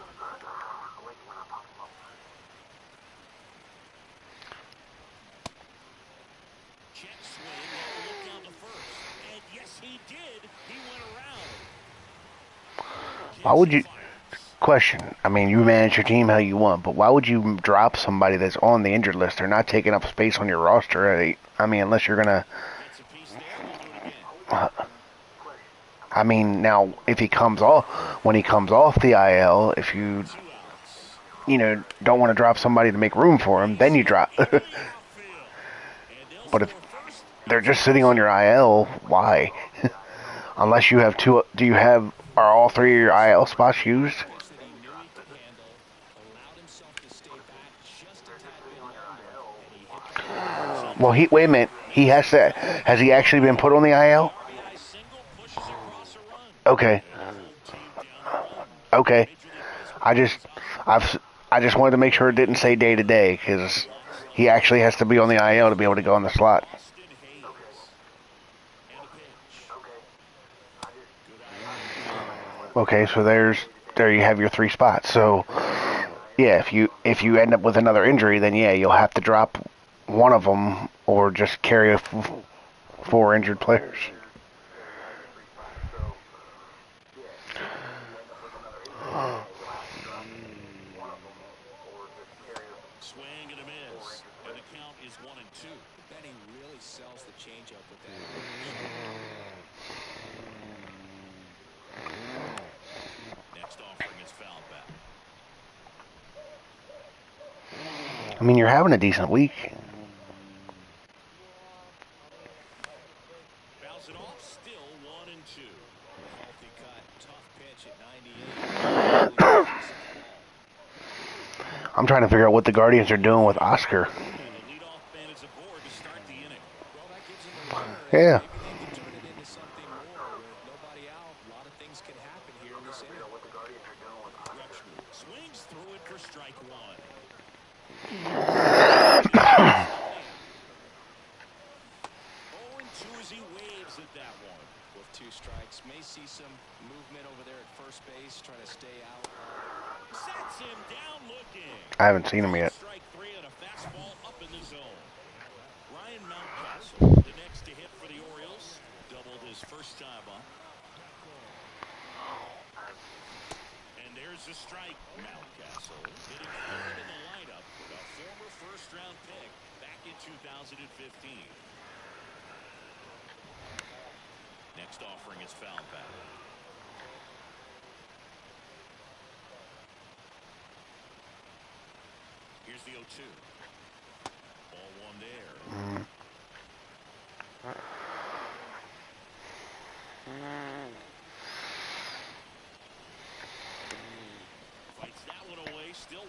Check swing. Look down to first. And yes, he did. He went around. Why would you... Question. I mean, you manage your team how you want, but why would you drop somebody that's on the injured list? They're not taking up space on your roster. I mean, unless you're going to... I mean, now, if he comes off... When he comes off the IL, if you don't want to drop somebody to make room for him, then you drop. But if they're just sitting on your IL, why? Unless you have 2... Are all 3 of your IL spots used? Well, wait a minute. He has to... Has he actually been put on the IL? Okay. Okay. I just wanted to make sure it didn't say day to day, because he actually has to be on the IL to be able to go on the slot. Okay, so there you have your 3 spots. So yeah, if you end up with another injury, then yeah, you'll have to drop one of them or just carry 4 injured players. changeup with that. Next offering is foul back. I mean, you're having a decent week. Fouls it off, still 1-2. Healthy cut, tough pitch at 98. I'm trying to figure out what the Guardians are doing with Oscar. And the leadoff man is aboard to start the inning. Well, that gives them a runner. Yeah. Maybe they can turn it into something more. With nobody out, a lot of things can happen here in this inning. Rutschman swings through it for strike one. 0-2 as he waves at that one. With 2 strikes, may see some movement over there at first base, trying to stay out. Sets him down looking. I haven't seen him yet. Strike 3 on a fastball up in the zone. Ryan Mountcastle, the next to hit for the Orioles, doubled his first time up. And there's the strike. Mountcastle hitting third in the lineup, a former first-round pick back in 2015. Next offering is foul back. Here's the 0-2. Ball one there. Fights that one away. Still 1-2.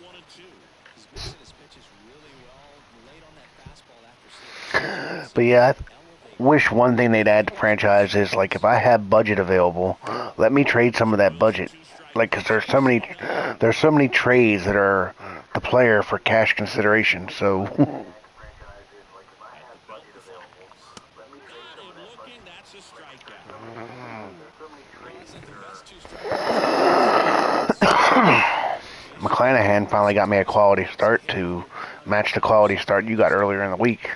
He's mixing his pitches really well, late on that fastball after seeing. But yeah, I wish one thing they'd add to franchise is, like, if I have budget available, let me trade some of that budget. Like, because there's so many trades that are the player for cash consideration. So Got him looking. That's a strikeout. McClanahan finally got me a quality start to match the quality start you got earlier in the week.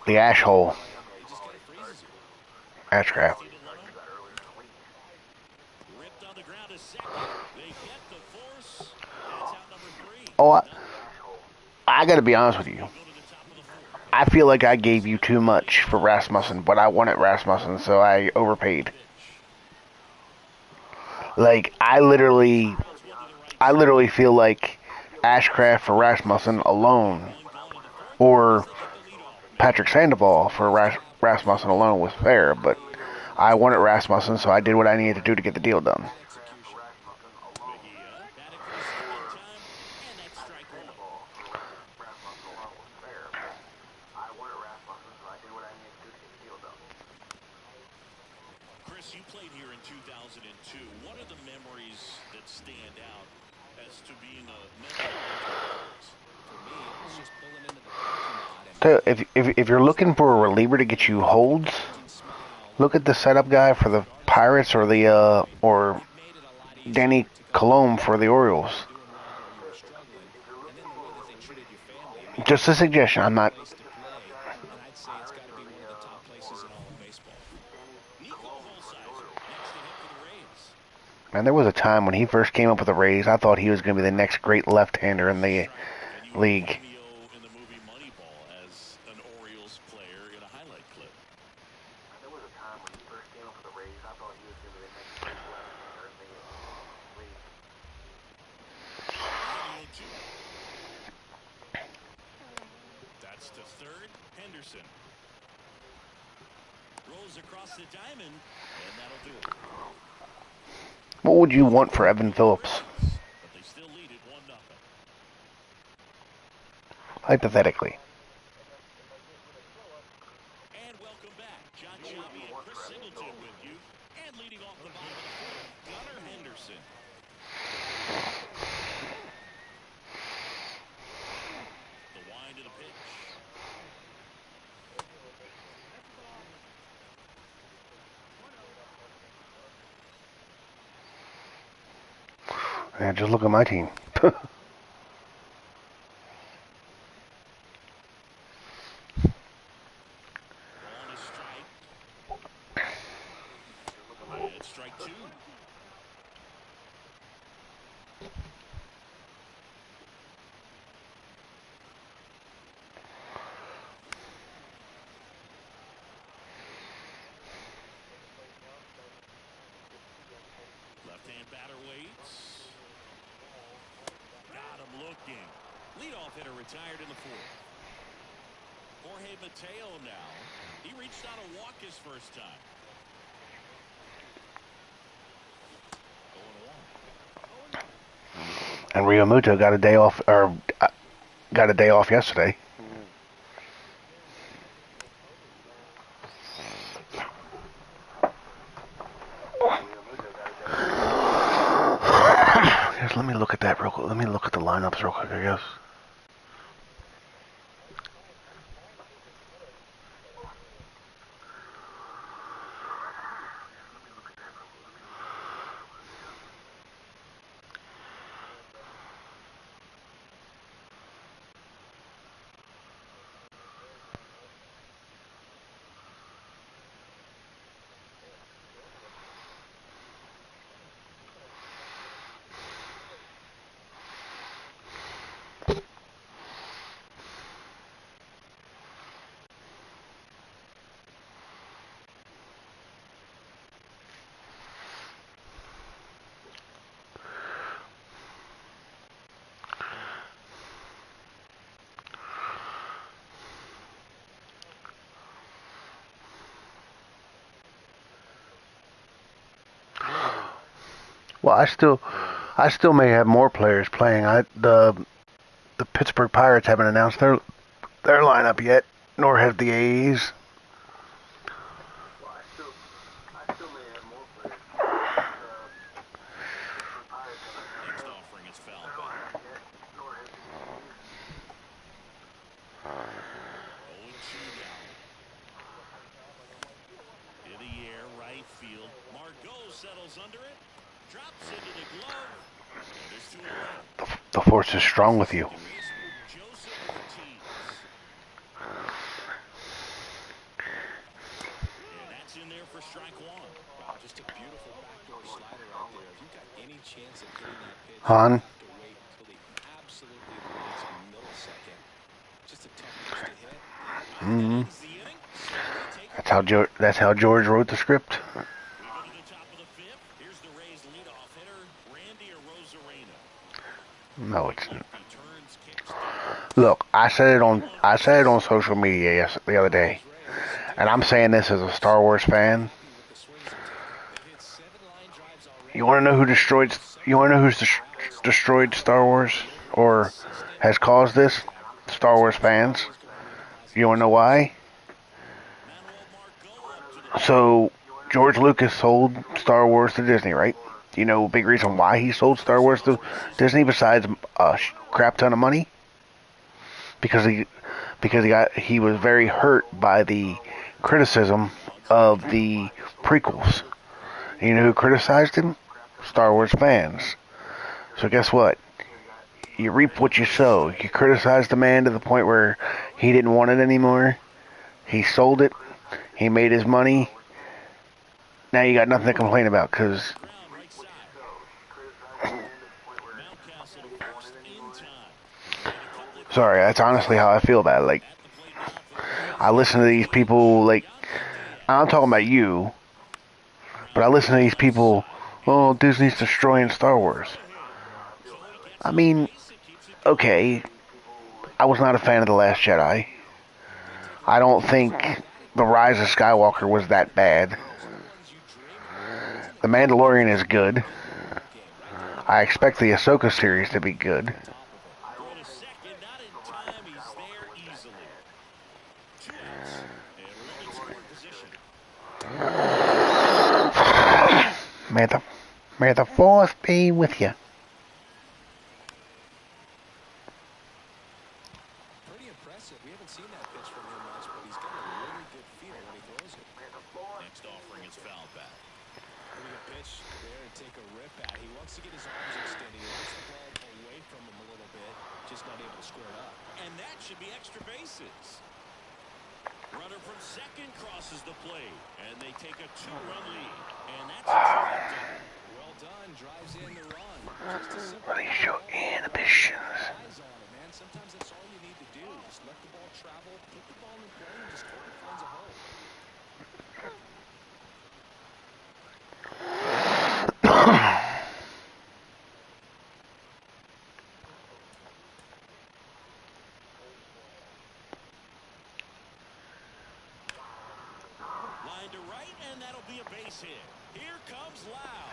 The ash hole. Ashcraft. Oh, I gotta be honest with you. I feel like I gave you too much for Rasmussen, but I wanted Rasmussen, so I overpaid. Like, I literally feel like Ashcraft for Rasmussen alone, or Patrick Sandoval for Rasmussen alone was fair, but I wanted Rasmussen, so I did what I needed to do to get the deal done. Chris, you played here in 2002. What are the memories that stand out as to being a member? For me, it was just pulling into the parking lot. If you're looking for a reliever to get you holds, look at the setup guy for the Pirates or the or Danny Colomb for the Orioles. Just a suggestion. I'm not. Man, there was a time when he first came up with the Rays, I thought he was going to be the next great left-hander in the league. In the movie Moneyball as an Orioles player in a highlight clip. There was a time when he first came up with the Rays, I thought he was going to be the next great left-hander in the league. That's to third. Henderson rolls across the diamond, and that'll do it. What would you want for Evan Phillips? But they still lead it 1-0. Hypothetically. And welcome back. John Chappie and Chris Singleton with you. And leading off the bottom of the fourth, Gunnar Henderson. The wind of the pitch. Yeah, just look at my team. Strike two. game. Leadoff hitter retired in the fourth. Jorge Mateo now. He reached out a walk his first time. And Rio Muto got a day off, or got a day off yesterday. Let me look at that real quick. Let me look at the lineups real quick, I guess. Well, I still may have more players playing. The Pittsburgh Pirates haven't announced their lineup yet, nor have the A's. Next offering is foul back. 0-2 now. In the air, right field. Margot settles under it. Drops into the glove. And there's 2 away. The force is strong with you. Joseph Ortiz. And that's in there for strike 1. Wow, just a beautiful backdoor slider out there. If you've got any chance of hitting that pitch, Han? you have to wait until the absolutely last millisecond. Just a tough pitch to hit. Mm-hmm. Ends the inning. That's how George wrote the script. We go to the top of the 5th. Here's the Rays leadoff hitter, Randy Arozarena. No, it's He turns, kicks, look. I said it on social media the other day, and I'm saying this as a Star Wars fan. with the swings they're taking. They've hit 7 line drives already. You want to know who destroyed? You want to know who's destroyed Star Wars or has caused this? Star Wars fans. You want to know why? So George Lucas sold Star Wars to Disney, right? You know, big reason why he sold Star Wars to Disney besides a crap ton of money? Because he was very hurt by the criticism of the prequels. And you know who criticized him? Star Wars fans. So guess what? You reap what you sow. You criticize the man to the point where he didn't want it anymore. He sold it. He made his money. Now you got nothing to complain about because sorry, that's honestly how I feel about it. Like, I listen to these people, like, I'm talking about you, but I listen to these people, oh, Disney's destroying Star Wars. I mean, okay, I was not a fan of The Last Jedi. I don't think The Rise of Skywalker was that bad. The Mandalorian is good. I expect the Ahsoka series to be good. May the Force be with you. Pretty impressive. We haven't seen that pitch from him much, but he's got a really good feel when he throws it. Next offering is foul back. Putting a pitch there and take a rip at. He wants to get his arms extended. He wants the ball away from him a little bit, just not able to square it up. And that should be extra bases. Runner from second crosses the plate, and they take a 2-run lead. And that's a two-run. Well done. Drives in the run. Just a simple Release your inhibitions. eyes on it, man. Sometimes that's all you need to do. Just let the ball travel, put the ball in play, and just hope it finds a hole. line to right, and that'll be a base hit. Here comes Lau.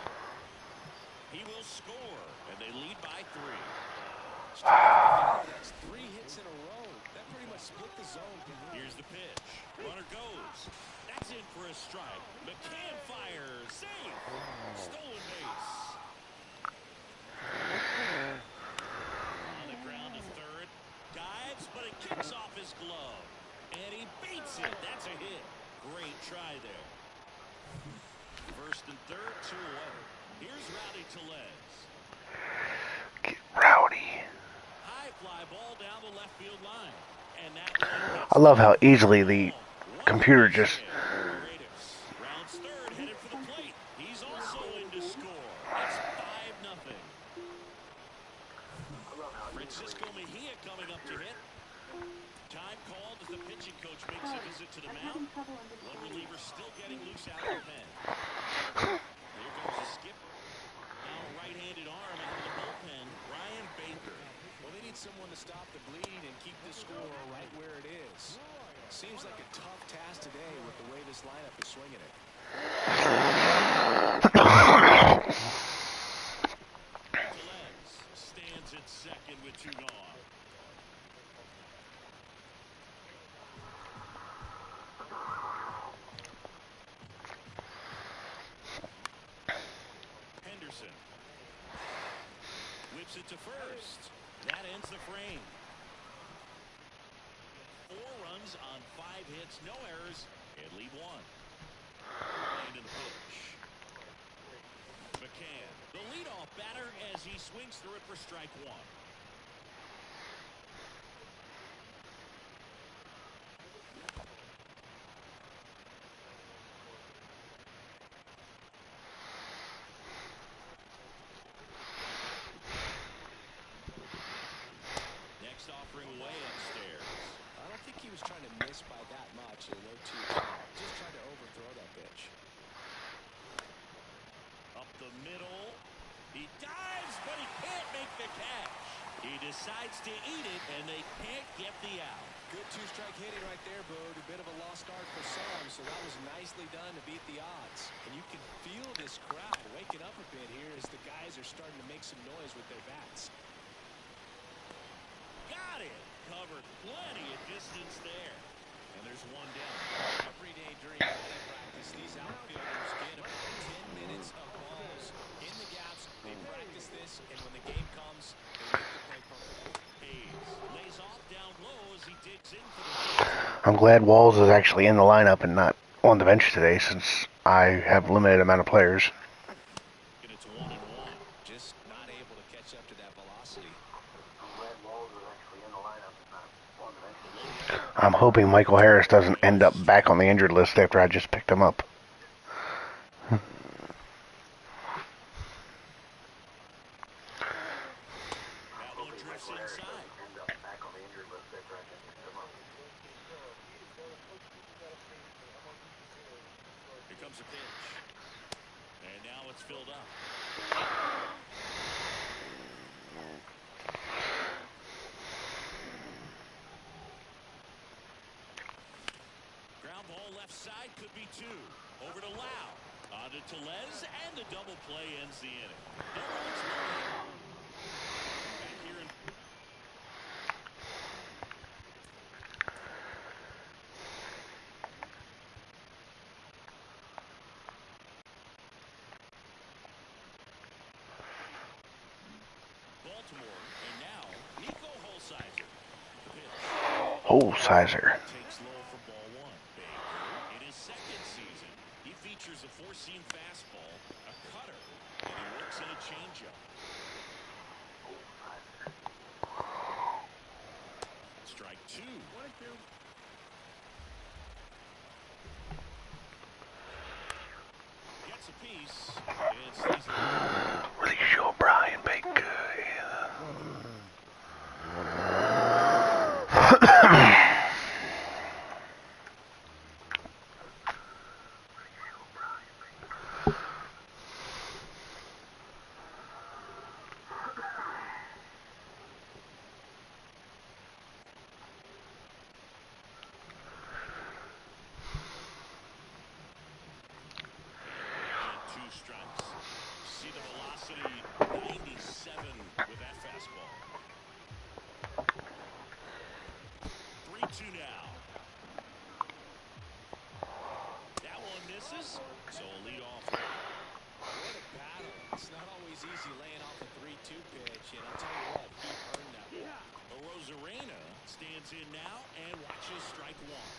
He will score, and they lead by 3. That's 3 hits in a row. That pretty much split the zone. Here's the pitch. Runner goes. That's in for a strike. McCann fires. Safe. Stolen base. On the ground to third. Dives, but it kicks off his glove. And he beats it. That's a hit. Great try there. First and third, 2 away. Here's Rowdy Tellez. Get rowdy. High fly ball down the left field line. And that one hits I love how easily the computer just... Rounds third, headed for the plate. He's also in to score. It's 5-0. Francisco Mejia coming up to hit. Time called as the pitching coach makes a visit to the mound. One reliever still getting loose out of the pen. Here goes the skipper. Now a right-handed arm out of the bullpen, Brian Baker. Well, they need someone to stop the bleed and keep the score right where it is. Seems like a tough task today with the way this lineup is swinging it. Tellez stands at second with 2 gone. Henderson whips it to first. That ends the frame. 4 runs on 5 hits, no errors, and lead 1. And in the pitch. McCann, the leadoff batter as he swings through it for strike 1. Next offering way upstairs. I don't think he was trying to miss by that much in a 0-2 count. Just trying to overthrow that pitch. Up the middle. He dives, but he can't make the catch. He decides to eat it, and they can't get the out. Good 2-strike hitting right there, Bode. A bit of a lost art for some, so that was nicely done to beat the odds. And you can feel this crowd waking up a bit here as the guys are starting to make some noise with their bats. Got it. Covered plenty of distance there. And there's 1 down. Every day during batting practice, these outfielders get about 10 minutes of balls in the gaps. They practice this, and when the game comes, they make the play perfect. Hayes lays off down low as he digs in for the I'm glad Walls is actually in the lineup and not on the bench today, since I have a limited amount of players. and it's 1-1. Just not able to catch up to that velocity. I'm hoping Michael Harris doesn't end up back on the injured list after I just picked him up. That one drifts inside. Here comes a pitch. And now it's filled up. Ground ball left side, could be 2. Over to Lau. On to Tellez, and the double play ends the inning. No runs, no hit. Back here in Baltimore, and now Nico Holsizer. The pitch. Oh, Sizer. Takes low for ball 1. Baker, in his second season, he features a 4-seam fastball, a cutter, and he works in a changeup. Strike 2. Gets a piece. It's easy. Really sure Brian Baker. velocity 97 with that fastball. 3-2 now. That one misses, so a lead off. What a battle. It's not always easy laying off a 3-2 pitch, and I'll tell you what, he earned that one. Rosarena stands in now and watches strike one.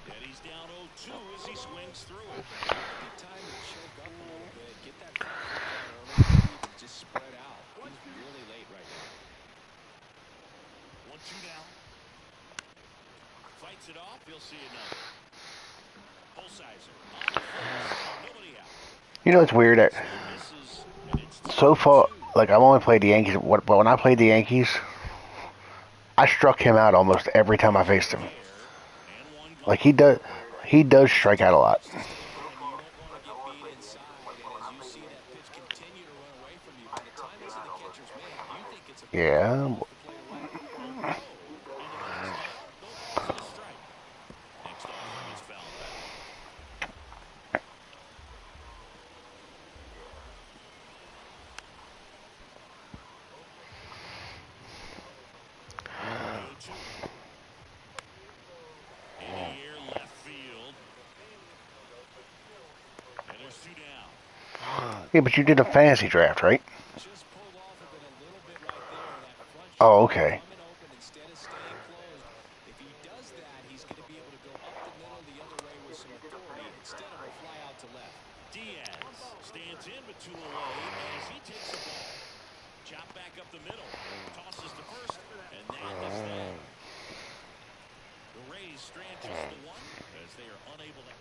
And he's down 0-2 as he swings through it. Good time to choke up a little bit, get that front foot down early, and just spread out. He's really late right now. 1-2 now. Fights it off. He'll see another. Holsizer on the first. Nobody out. You know, it's weird that Misses, and it's so far, like, I've only played the Yankees, but when I played the Yankees, I struck him out almost every time I faced him. Like, he does strike out a lot. And you don't want to get beat inside, and as you see that pitch continue to run away from you, by the time it's in the catcher's mitt, you think it's a Yeah. ball to play away. Next offering is fouled back. In the air, left field. And there's 2 down. Yeah, but you did a fantasy draft, right? Just pulled off of it a little bit right there. That front Oh, shoulder okay. coming open instead of staying closed. If he does that, he's going to be able to go up the middle the other way with some authority instead of a fly out to left. Diaz stands in with 2 away as he takes the ball. Chop back up the middle. Tosses to first, and that is that. The Rays strand just the 1 as they are unable to.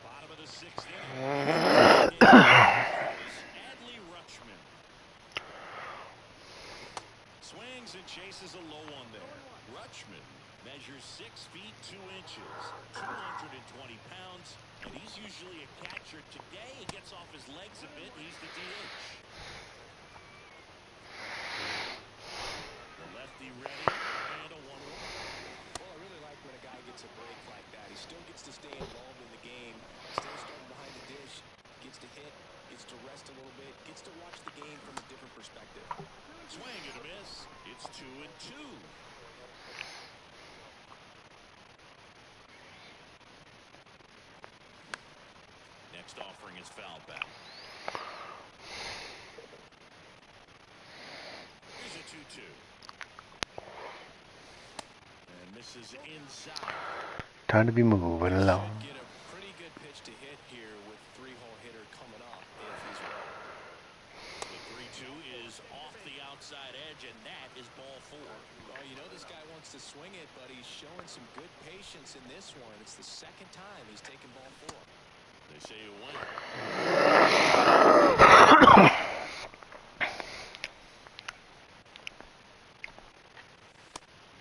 Bottom of the 6th inning. Adley Rutschman swings and chases a low one there. Rutschman measures 6 feet 2 inches, 220 pounds, and he's usually a catcher. Today he gets off his legs a bit. He's the DH. The lefty ready and a 1-1. Well, I really like when a guy gets a break like that. He still gets to stay involved in the game, still starting behind the dish, gets to hit, gets to rest a little bit, gets to watch the game from a different perspective. Swing and a miss. It's 2-2. Next offering is fouled back. Here's a 2-2. And misses inside. Time to be moving along. Should get a pretty good pitch to hit here with 3-hole hitter coming up if he's ready. The 3-2 is off the outside edge, and that is ball 4. Oh, you know this guy wants to swing it, but he's showing some good patience in this one. It's the second time he's taken ball 4. They say you win.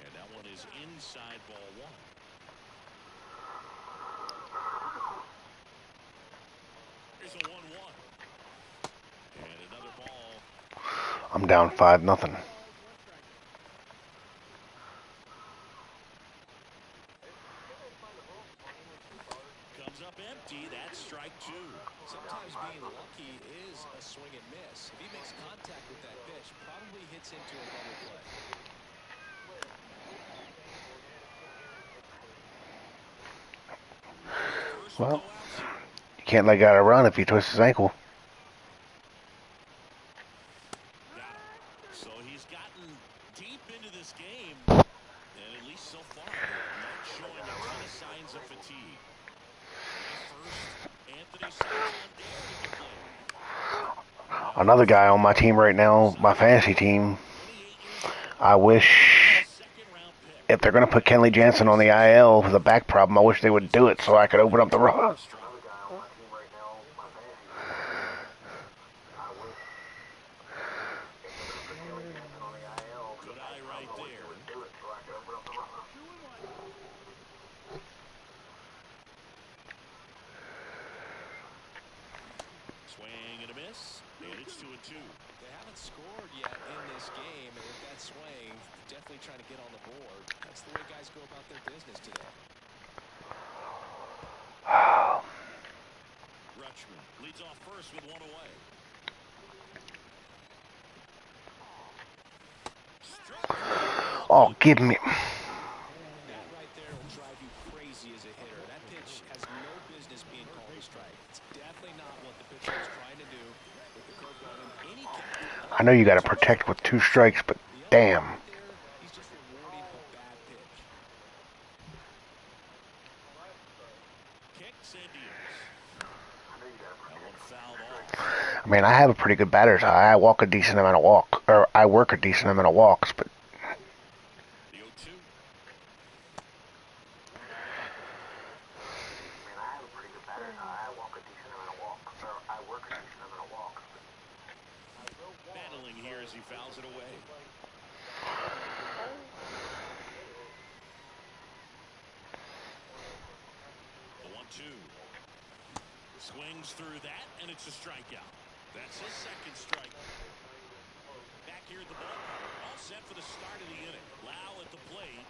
And that one is inside ball 1. Here's a 1-1. And another ball. I'm down 5-0. Comes up empty. That's strike 2. Sometimes being lucky is a swing and miss. If he makes contact with that pitch, probably hits into a double play. Well, you can't let a guy run if he twists his ankle. So he's gotten deep into this game, and at least so far, not showing a ton of signs of fatigue. First, Anthony Santander. Another guy on my team right now, my fantasy team, I wish, if they're going to put Kenley Jansen on the IL with a back problem, I wish they would do it so I could open up the run. Good eye right there. Swing and a miss, and it's 2-2. They haven't scored yet in this game, and with that swing, definitely trying to get on the board. That's the way guys go about their business today. Rutschman leads off first base with one away. Oh, give me. That right there will drive you crazy as a hitter. That pitch has no business being called a strike. It's definitely not what the pitcher was trying to do with the curveball in any count. I know you got to protect with 2 strikes, but damn. Right there, he's just rewarding a bad pitch. Kicks and deals. That one fouled off. I mean, I have a pretty good batter's eye. I walk a decent amount of walk, or I work a decent amount of walks, but The 0-2. Battling here as he fouls it away. The 1-2. Swings through that, and it's a strikeout. That's his second strike. Back here at the ballpark, all set for the start of the inning. Lau at the plate.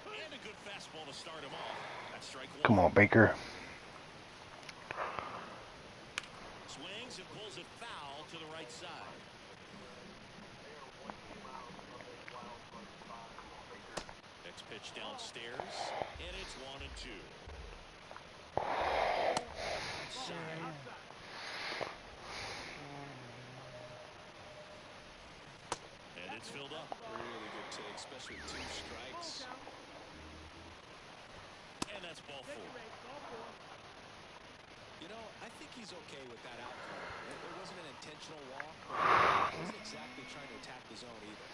And a good fastball to start him off. That's strike 1. come on, Baker. Swings and pulls it foul to the right side. Next pitch downstairs, and it's 1-2. Side. And it's filled up. Really good take, especially with 2 strikes. And that's ball 4. You know, I think he's okay with that outcome. It wasn't an intentional walk, but he wasn't exactly trying to attack the zone either.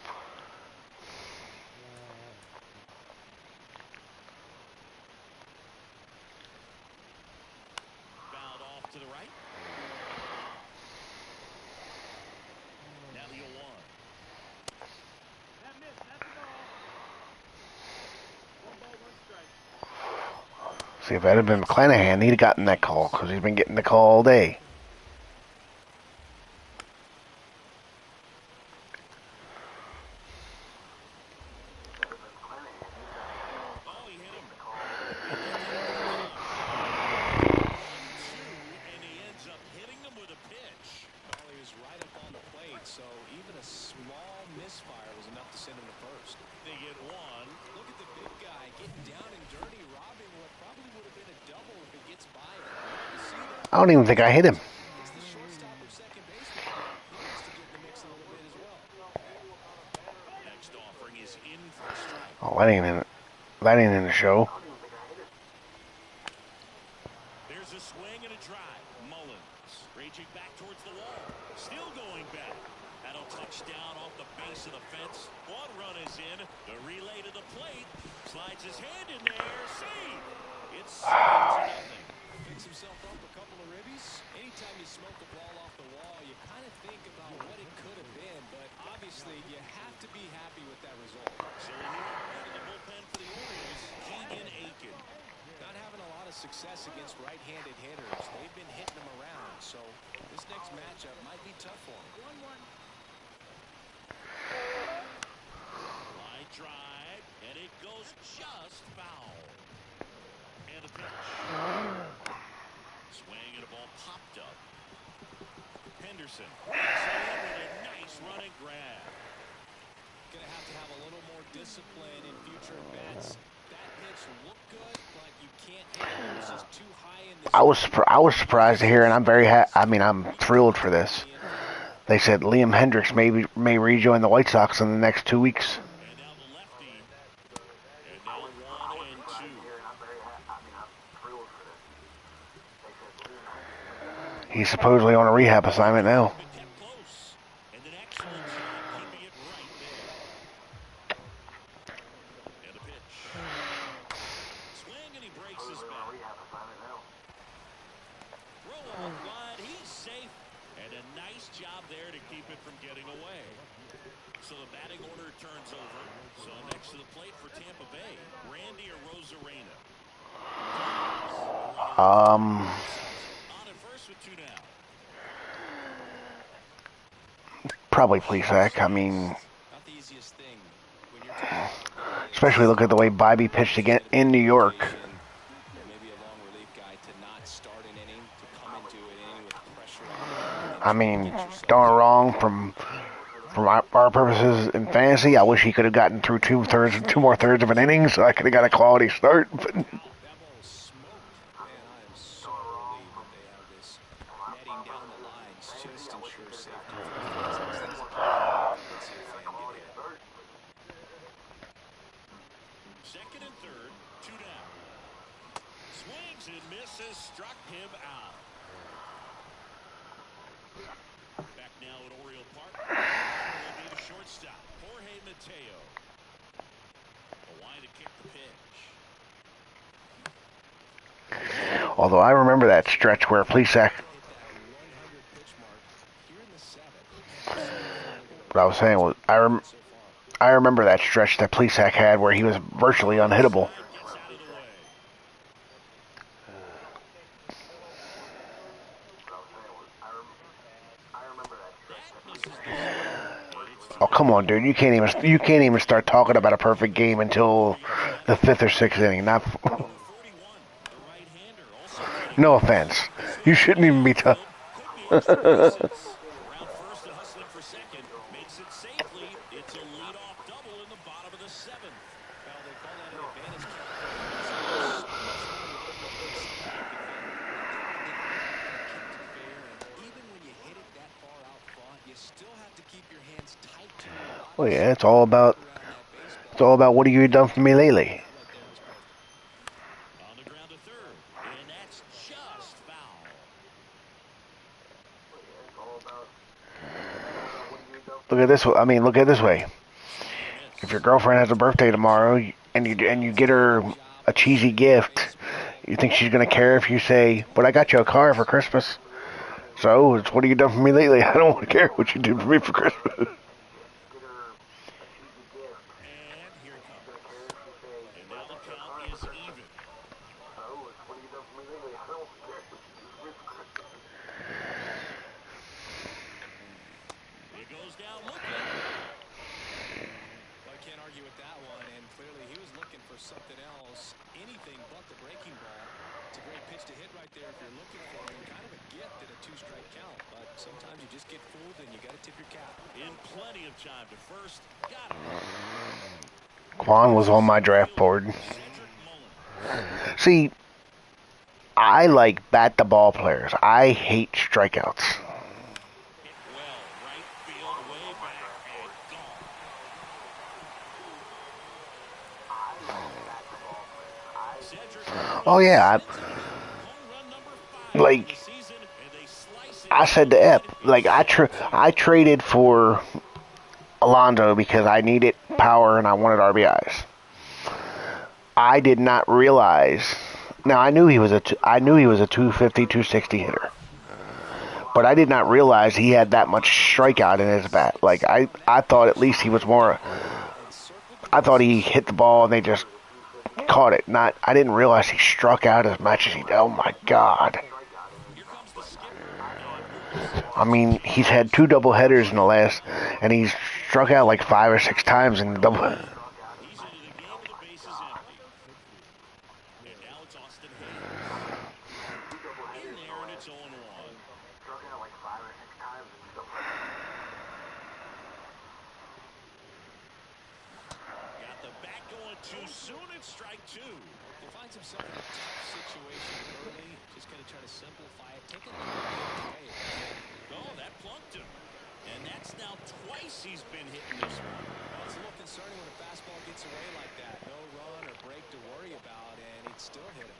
Fouled off to the right. Now the 0-1. That missed. That's the ball. 1 ball, 1 strike. See, if that had been McClanahan, he'd have gotten that call, because he's been getting the call all day. Oh, he hit him. 2, and he ends up hitting him with a pitch. Well, he was right up on the plate, so even a small misfire was enough to send him to first. They get 1. Look at the big guy getting down and dirty, robbing what probably would have been a double if it gets by him. You see that? I don't even think I hit him. It's the shortstop or second baseman. He needs to get in the mix a little bit as well. Next offering is in for a strike. Oh, that ain't in the show. There's a swing and a drive. Mullins reaching back towards the wall. Still going back. That'll touch down off the base of the fence. 1 run is in. The relay to the plate. Slides his hand in there. Save. It's 7-0. Picks himself up a couple of ribbies. Anytime you smoke a ball off the wall, you kind of think about what it could have been, but obviously you have to be happy with that result. So a new man in the bullpen for the Orioles, Keegan Aiken. Not having a lot of success against right-handed hitters. They've been hitting them around, so this next matchup might be tough for him. 1-1. Line drive, and it goes just foul. And a pitch. Swing and a ball popped up. Henderson with a nice running grab. Going to have a little more discipline in future bats. That pitch looked good, but you can't hit it. It was just too high in the I was surprised to hear, and I'm I'm thrilled for this. They said Liam Hendricks may rejoin the White Sox in the next 2 weeks. And now the lefty. And now 1 and 2. He's supposedly on a rehab assignment now. Been kept close. And an excellent job keeping it right there. And a pitch. Swing and he breaks his back. Throw off line. He's safe. And a nice job there to keep it from getting away. So the batting order turns over. So next to the plate for Tampa Bay, Randy or Rosarena. On at first with 2 down. Probably Plesac. I mean, Not the easiest thing when you're talking especially look at the way Bobby pitched again in New York. maybe a long relief guy to not start an inning, to come into an inning with I mean, darn wrong from our purposes in fantasy. I wish he could have gotten through two more thirds of an inning, so I could have got a quality start. But That ball is smoked. Man, I am so relieved that they have this netting down the lines. Just ensure safety for fans. It's easy to see a fan get hit. Second and third, 2 down. Swings and misses, struck him out. Back now at Oriole Park. Will be the shortstop, Jorge Mateo. Wide to kick the pitch. although I remember that stretch where Plesac, what I was saying was I remember that stretch that Plesac had where he was virtually unhittable. Oh, come on, dude! You can't even start talking about a perfect game until the 5th or 6th inning. Not, no offense, you shouldn't even be talking. Around first and hustling for second. Makes it safely. It's a leadoff double in the bottom of the 7th. Well, they call that an advantage count. Even when you hit it that far out front, you still have to keep your hands tight to your body. Well, yeah, it's all about what have you done for me lately. On the ground to third. And that's just foul. Look at this. I mean, look at it this way. If your girlfriend has a birthday tomorrow and you get her a cheesy gift, you think she's gonna care if you say, "But I got you a car for Christmas"? So, it's what have you done for me lately? I don't want to care what you did for me for Christmas. And here it comes. And now the count is even. It goes down looking. Well, I can't argue with that one, and clearly he was looking for something else, anything but the breaking ball. It's a great pitch to hit right there if you're looking for him. Kind of a gift at a 2-strike count, but sometimes you just get fooled and you got to tip your cap. In plenty of time to first. Got him. Quan was on my draft board. See, I like bat the ball players. I hate strikeouts. Hit well. Right field, way back, and gone. Oh yeah, like I said to Ep, like I traded for Alonso because I needed power and I wanted RBIs. I did not realize. Now I knew he was a 250, 260 hitter, but I did not realize he had that much strikeout in his bat. Like I thought at least he was more. I thought he hit the ball and they just caught it. I didn't realize he struck out as much as he did. Oh my God. I mean, he's had 2 double headers in the last, and he's struck out like 5 or 6 times in the double. He's into the game with the bases empty. And now it's Austin Hayes. In there, and it's 0-1. Got the bat going too soon. It's strike 2. He finds himself in a tough situation early. Just going to try to simplify it. Take it away. Oh, that plunked him. And that's now twice he's been hitting this one. Well, it's a little concerning when a fastball gets away like that. No run or break to worry about, and he'd still hit him.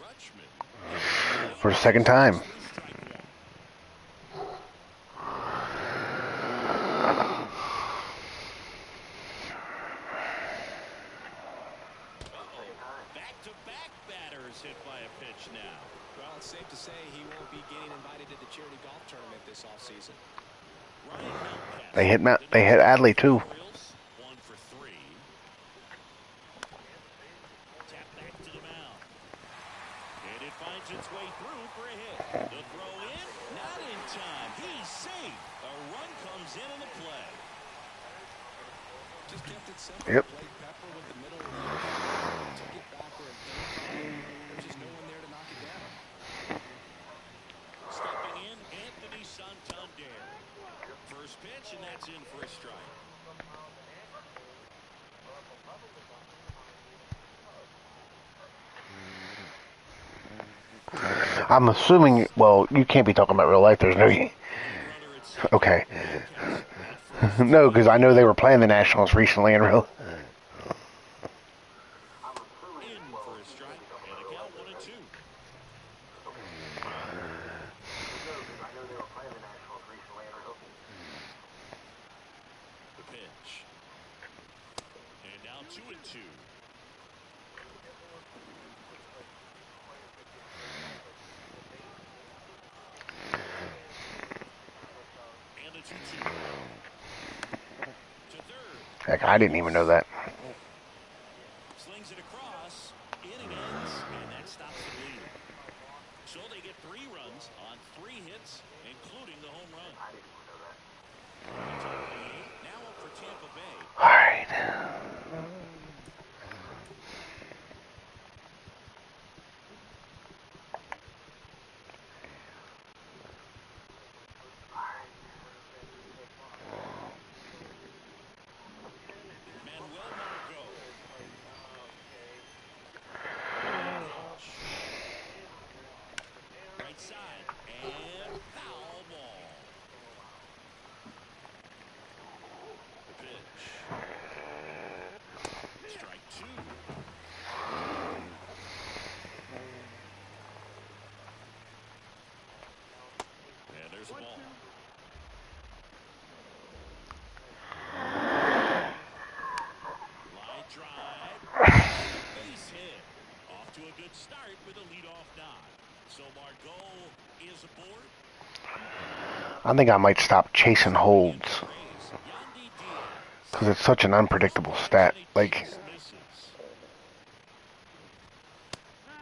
Rutschman. For the second time. Back-to-back batters hit by a pitch now. Well, it's safe to say he won't be getting invited to the charity golf tournament this offseason. They hit Adley too. 1 for 3. Tap back to the mound. And it finds its way through for a hit. The throw in, not in time. He's safe. A run comes in the play. Just kept it simple. Yep. Played Pepper with the middle of the took it back where it came from. There's just no one there to knock it down. I'm assuming, well, you can't be talking about real life. There's no... Okay. No, because I know they were playing the Nationals recently in real... In for a strike, and a count 1-2. The pitch. And now 2-2. And a 2-2. To third. Heck, I didn't even know that. Slings it across. Inning ends, and that stops the bleeding. So they get 3 runs on 3 hits, including the home run. Now up for Tampa Bay. All right. Manuel Margot. Right side, and foul ball. The pitch. Strike 2. And there's a ball. Line drive. Base hit. Off to a good start with a leadoff nod. So Margot is aboard. I think I might stop chasing holds. Yandy Diaz. Because it's such an unpredictable stat. Like, Misses.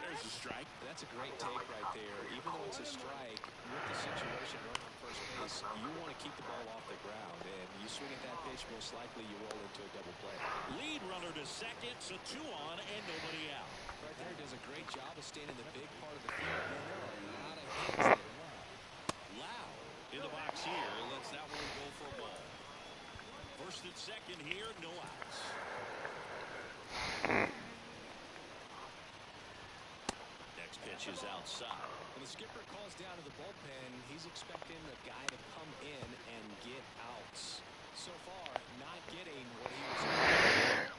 There's a strike. That's a great take right there. Even though it's a strike, with the situation running on first base, you want to keep the ball off the ground. And you swing at that pitch, most likely you roll into a double play. Lead runner to second, so 2 on and nobody out. Right there, does a great job of staying in the big part of the field. And there are a lot of hits that Lau in the box here, lets that one go for a ball. First and second here, no outs. Next pitch is outside. When the skipper calls down to the bullpen, he's expecting the guy to come in and get outs. So far, not getting what he was expecting.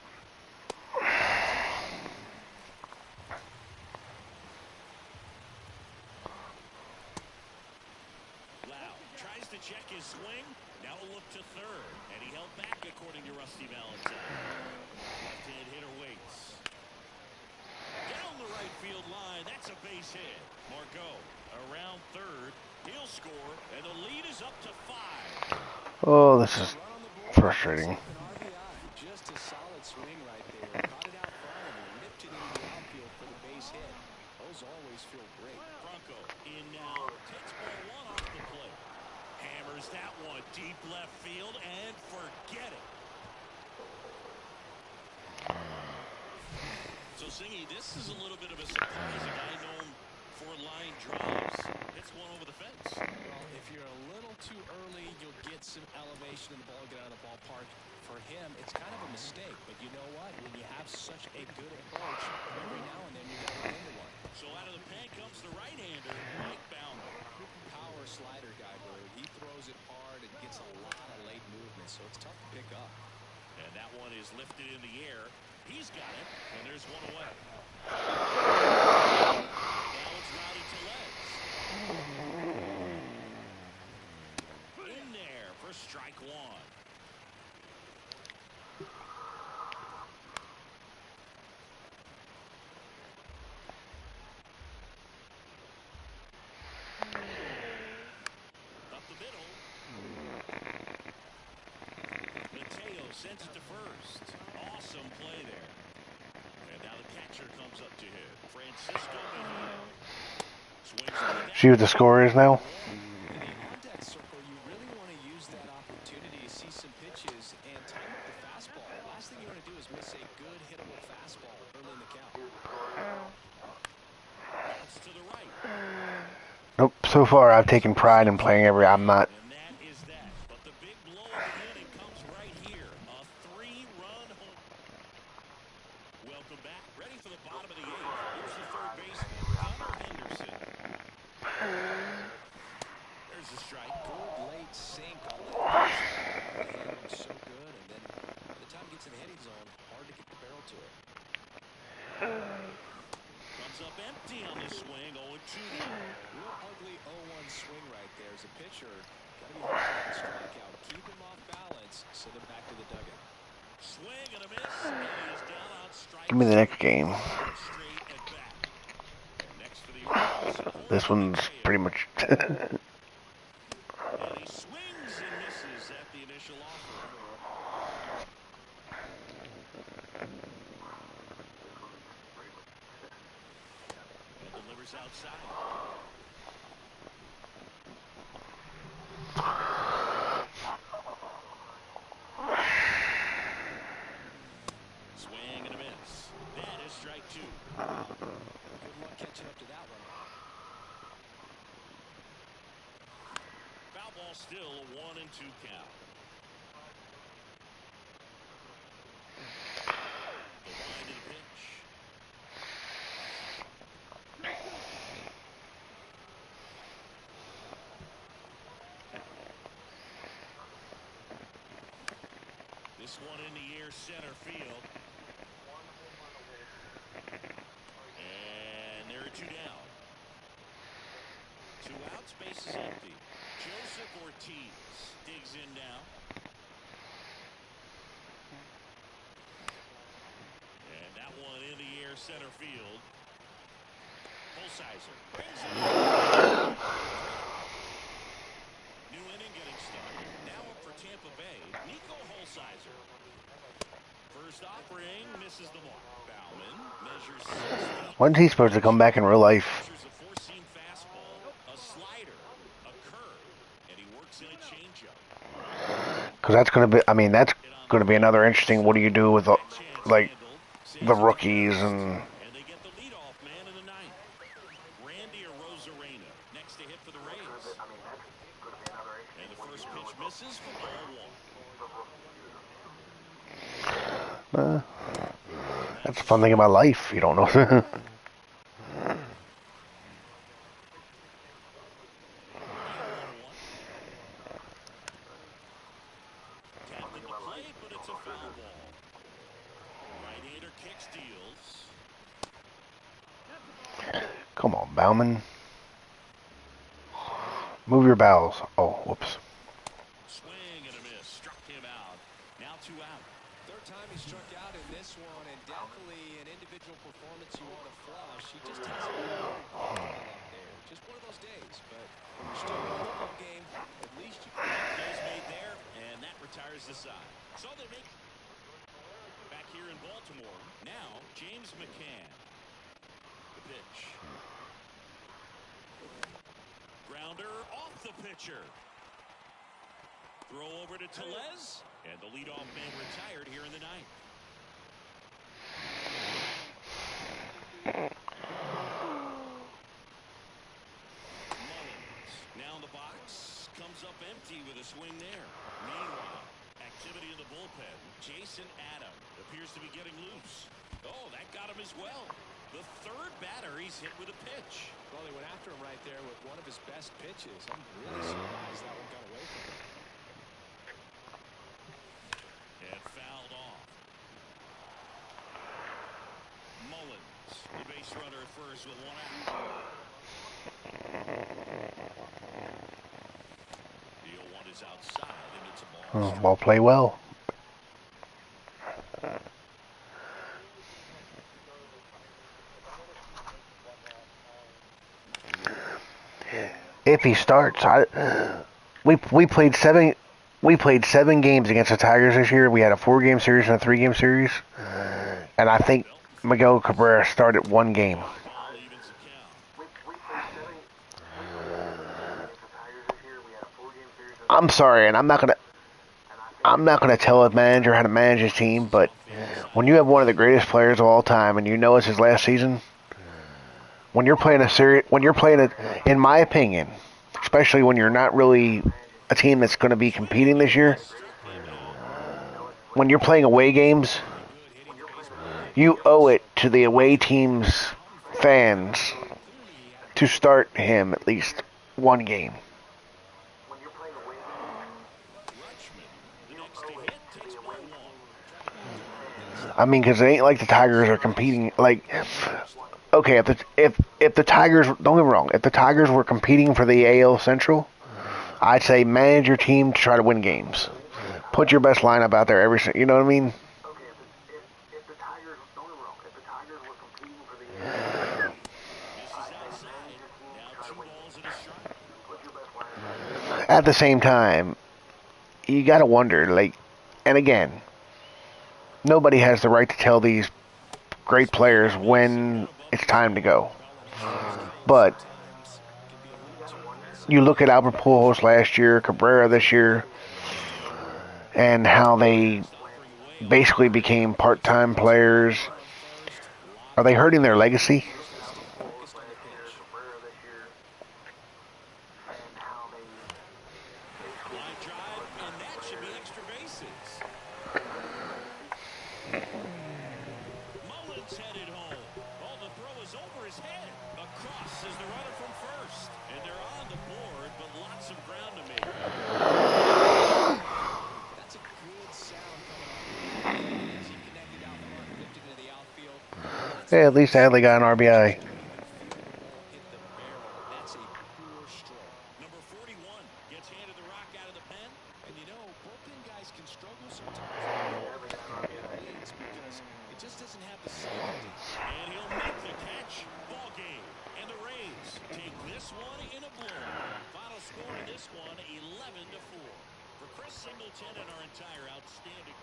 Lau tries to check his swing. Now a look to third. And he held back, according to Rusty Valentine. Left-hand hitter waits. Down the right field line. That's a base hit. Margot around third. He'll score, and the lead is up to 5. oh, this is frustrating. Just a solid swing right there. Caught it out front and ripped it into the outfield for the base hit. Those always feel great. Bronco in now. Takes ball 1 off the plate. Hammers that one deep left field and forget it. So, Singy, this is a little bit of a surprise. A guy known for line drives hits one over the fence. Well, if you're a little too early, you'll get some elevation and the ball get out of the ballpark. For him, it's kind of a mistake. But you know what? When you have such a good approach, every now and then you got to run into one. So out of the pen comes the right-hander, Mike Baumer. Power slider guy, Bird. He throws it hard and gets a lot of late movement, so it's tough to pick up. And that one is lifted in the air. He's got it, and there's one away. Now it's Rowdy Tellez. In there for strike 1. Up the middle. Mateo sends it to first. Awesome play there. And now the catcher comes up to hit. Francisco Mejia. Swings to the See what the score is now? In the on-deck circle, you really want to use that opportunity to see some pitches and time up the fastball. Last thing you want to do is miss a good hittable fastball early in the count. bounce to the right. Nope. So far, I've taken pride in playing every. I'm not. And that is that. But the big blow of the inning comes right here. A 3-run home. Welcome back. Ready for the bottom of the 8th. Here's the third baseman, Connor Henderson. Comes up empty on the swing. 0-2 now. Real ugly 0-1 swing right there. As a pitcher, got to be looking for that strikeout. Keep him off balance. Send him back to the dugout. Swing and a miss. And he is down on strike. Give me the next game. Straight at bat. And next for the Orioles, This one's pretty much. and he swings and misses at the initial offer. And delivers outside. Swing and a miss. That is strike 2. Good luck catching up to that one. Foul ball still a 1-2 count. The line to the pitch. This one in the air, center field. And there are 2 down. 2 outs, base is empty. Joseph Ortiz digs in now. And that one in the air, center field. Holsizer brings it in. New inning getting started. Now up for Tampa Bay, Nico Holsizer. First offering misses the mark. Bauman measures 6 feet. When's he supposed to come back in real life? Measures a 4-seam fastball, a slider, a curve, and he works in a changeup. Because that's going to be. I mean, that's going to be another interesting. What do you do with like the rookies and? And they get the leadoff man in the 9th. Randy Arozarena next to hit for the Rays. And the first pitch misses for ball 1. That's the fun thing about life. You don't know. Tapped in the plate, but it's a foul ball. Right-hander kicks, deals. Come on, Bauman. Move your bowels. Oh, whoops. Swing and a miss. Struck him out. Now 2 out. Third time he struck out in this one, and definitely an individual performance you want to flush. He just hasn't been very good out there. Just one of those days, but when you're still in a football game, at least you can. Plays made there, and that retires the side. So they make back here in Baltimore. Now James McCann. The pitch. Grounder off the pitcher. Throw over to Tellez, and the leadoff man retired here in the 9th. Mullins now in the box, comes up empty with a swing there. Meanwhile, activity in the bullpen. Jason Adam appears to be getting loose. Oh, that got him as well. The third batter he's hit with a pitch. Well, they went after him right there with one of his best pitches. I'm really surprised that one got away from him. And fouled off. Mullins, the base runner at first with 1 out. The 0-1 is outside, and it's a ball. Ball play well. If he starts, we played 7 games against the Tigers this year. We had a 4-game series and a 3-game series, and I think Miguel Cabrera started 1 game. Ball evens the count. I'm sorry, and I'm not gonna tell a manager how to manage his team, but when you have one of the greatest players of all time, and you know it's his last season, when you're playing in my opinion, especially when you're not really a team that's going to be competing this year, when you're playing away games, you owe it to the away team's fans to start him at least 1 game. I mean, because it ain't like the Tigers are competing. Like, okay, if the Tigers, don't get me wrong, if the Tigers were competing for the AL Central, I'd say manage your team to try to win games. Put your best lineup out there you know what I mean? At the same time, you got to wonder, like, and again, nobody has the right to tell these great players when it's time to go. But you look at Albert Pujols last year, Cabrera this year, and how they basically became part-time players. Are they hurting their legacy? Yeah, at least Adley got an RBI. Number 41 gets handed the rock out of the pen. And you know, bullpen guys can struggle sometimes because it just doesn't have the safety. And he'll make the catch. Ball game. And the Rays take this one in a blowout. Final score in this one, 11-4. For Chris Singleton and our entire outstanding.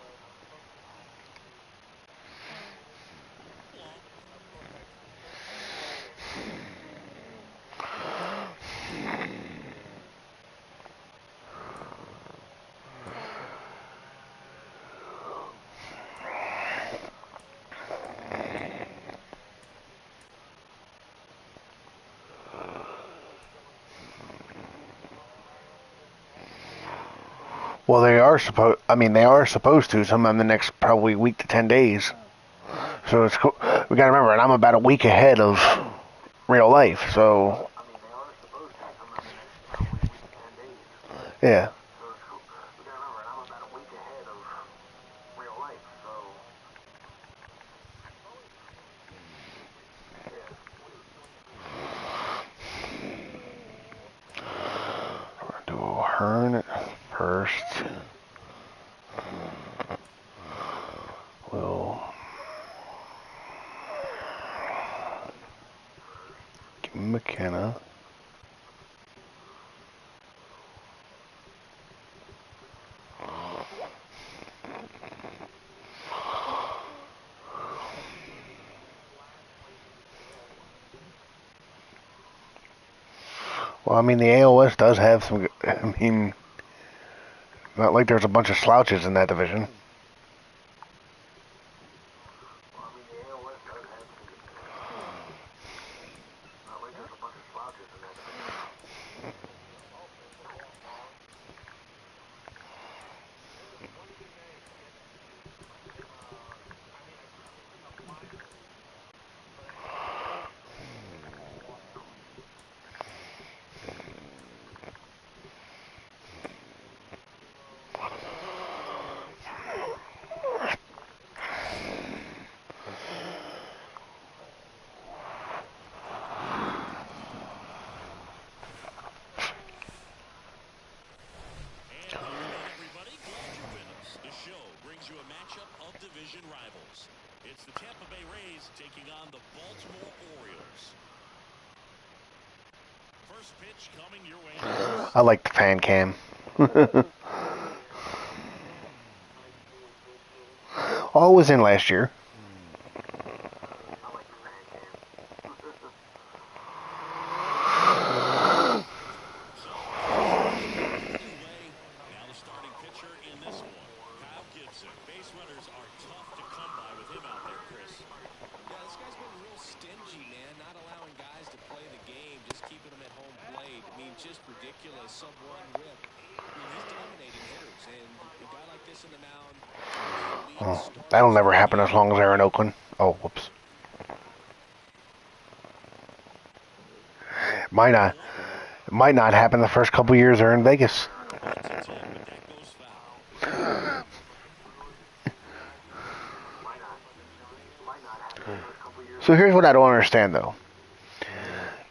Well, they are supposed. I mean, they are supposed to sometime in the next probably week to 10 days. So it's cool. We got to remember, and I'm about a week ahead of real life. So yeah. Do Hearn at first. We'll give McKenna. Well, I mean, the AOS does have some. I mean, not like there's a bunch of slouches in that division. You a matchup of division rivals. It's the Tampa Bay Rays taking on the Baltimore Orioles. First pitch coming your way. I like the fan cam. All was in last year. Oh, that'll never happen as long as they're in Oakland. Oh, whoops. Might not happen the first couple years they're in Vegas. So here's what I don't understand, though.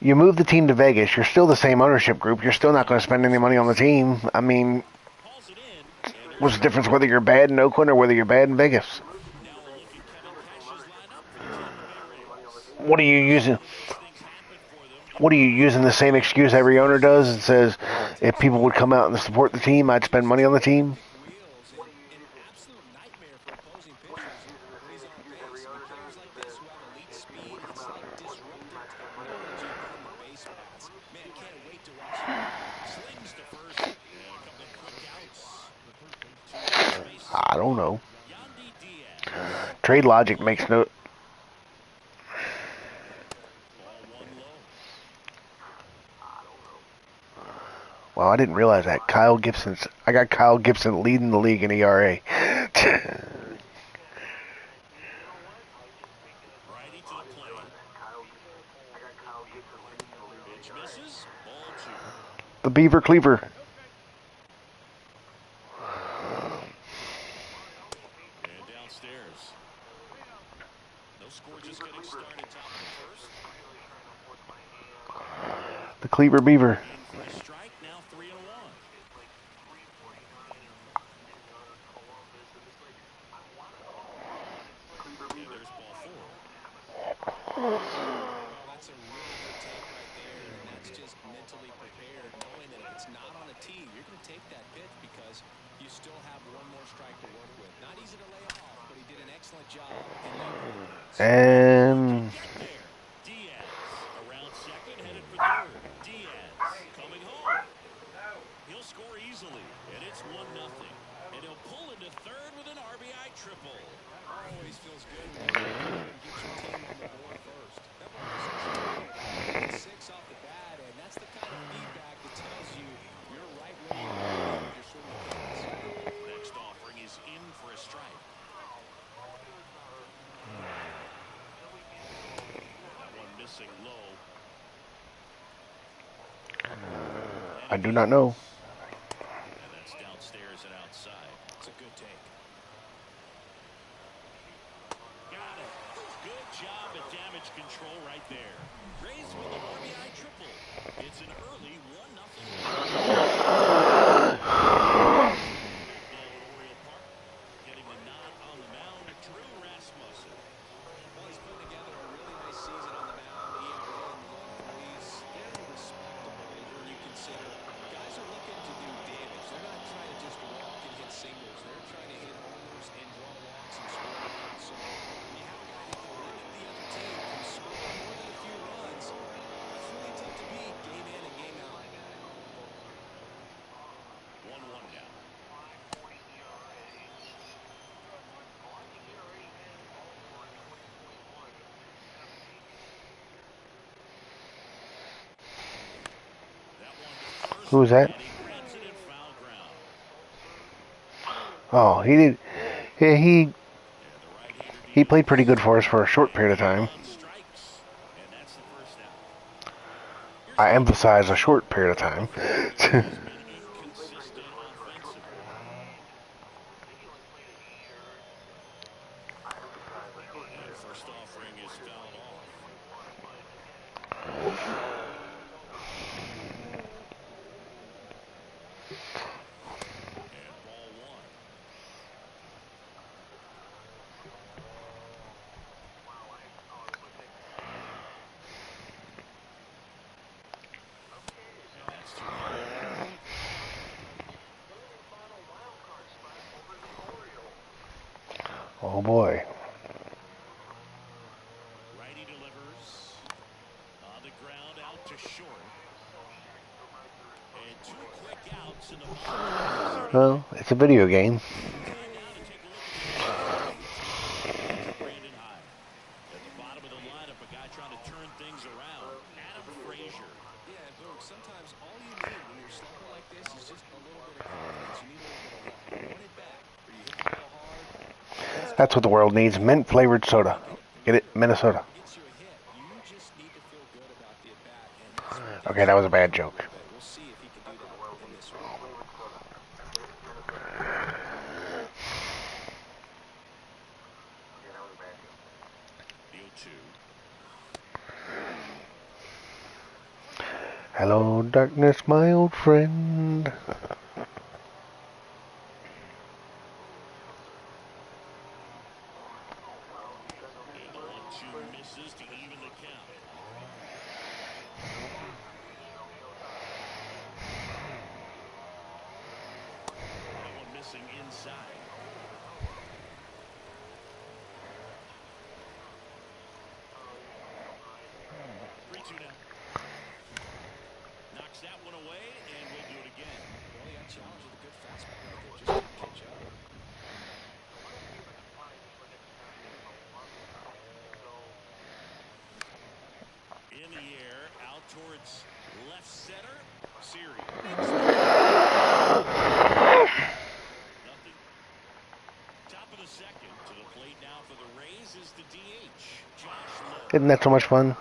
You move the team to Vegas, you're still the same ownership group. You're still not going to spend any money on the team. I mean, what's the difference whether you're bad in Oakland or whether you're bad in Vegas? What are you using? What are you using the same excuse every owner does and says, if people would come out and support the team, I'd spend money on the team? I don't know. Trade logic makes no... Well, I didn't realize that. I got Kyle Gibson leading the league in ERA. The Beaver Cleaver. The Cleaver Beaver. That's a really good take right there, and that's just mentally prepared, knowing that if it's not on a tee, you're going to take that pitch because you still have one more strike to work with. Not easy to lay off, but he did an excellent job in that performance. And... Diaz around second, headed for third. Diaz coming home. He'll score easily, and it's 1-0. And he'll pull into third with an RBI triple. Always feels good when you get there and get your team on the board first. That ball was 6 off the bat, and that's the kind of feedback that tells you you're right where you want to be with your swing mechanics. Next offering is in for a strike. That one missing low. I do not know. And that's downstairs and outside. It's a good take. Got it. Good job at damage control right there. Rays with an RBI triple. It's an early 1-0. Oriole Park. Getting the nod on the mound, Drew Rasmussen. Well, he's putting together a really nice season on the mound. ERA in the low threes. Very respectable when you consider guys are looking to do damage. They're not trying to just walk and hit singles. They're trying to hit homers and draw walks and score runs. So when you have a guy that can limit the other team from scoring more than a few runs, it's really tough to beat game in and game out. 1-1 now. Who was that? Oh, he did. Yeah, he played pretty good for us for a short period of time. I emphasize a short period of time. First offering is fouled off. And ball one. And that's 2 Oh boy. Righty delivers on the ground out to short. And 2 quick outs in the bottom. Well, it's a video game. Brandon High. At the bottom of the lineup, a guy trying to turn things around. Adam Frazier. Yeah, and Boog, sometimes all you need when you're slumping like this is just a little bit of confidence. You need a little bit of luck. Run it back, or you hit the ball hard. That's what the world needs. Mint flavored soda. Get it? Minnesota. Gets you a hit. You just need to feel good about the at-bat, and that's what Okay, that was a bad joke. we'll see if he can do that in this one. The 0-2. Hello, darkness, my old friend. And the 1-2 misses to even the count. That one missing inside. 3-2 now. Knocks that one away, and we'll do it again. Well, he got challenged with a good fastball right there. Just couldn't catch up. In the air, out towards left center. Siri. Nothing. Top of the second. To the plate now for the Rays is the DH, Josh Lowe. Isn't that so much fun?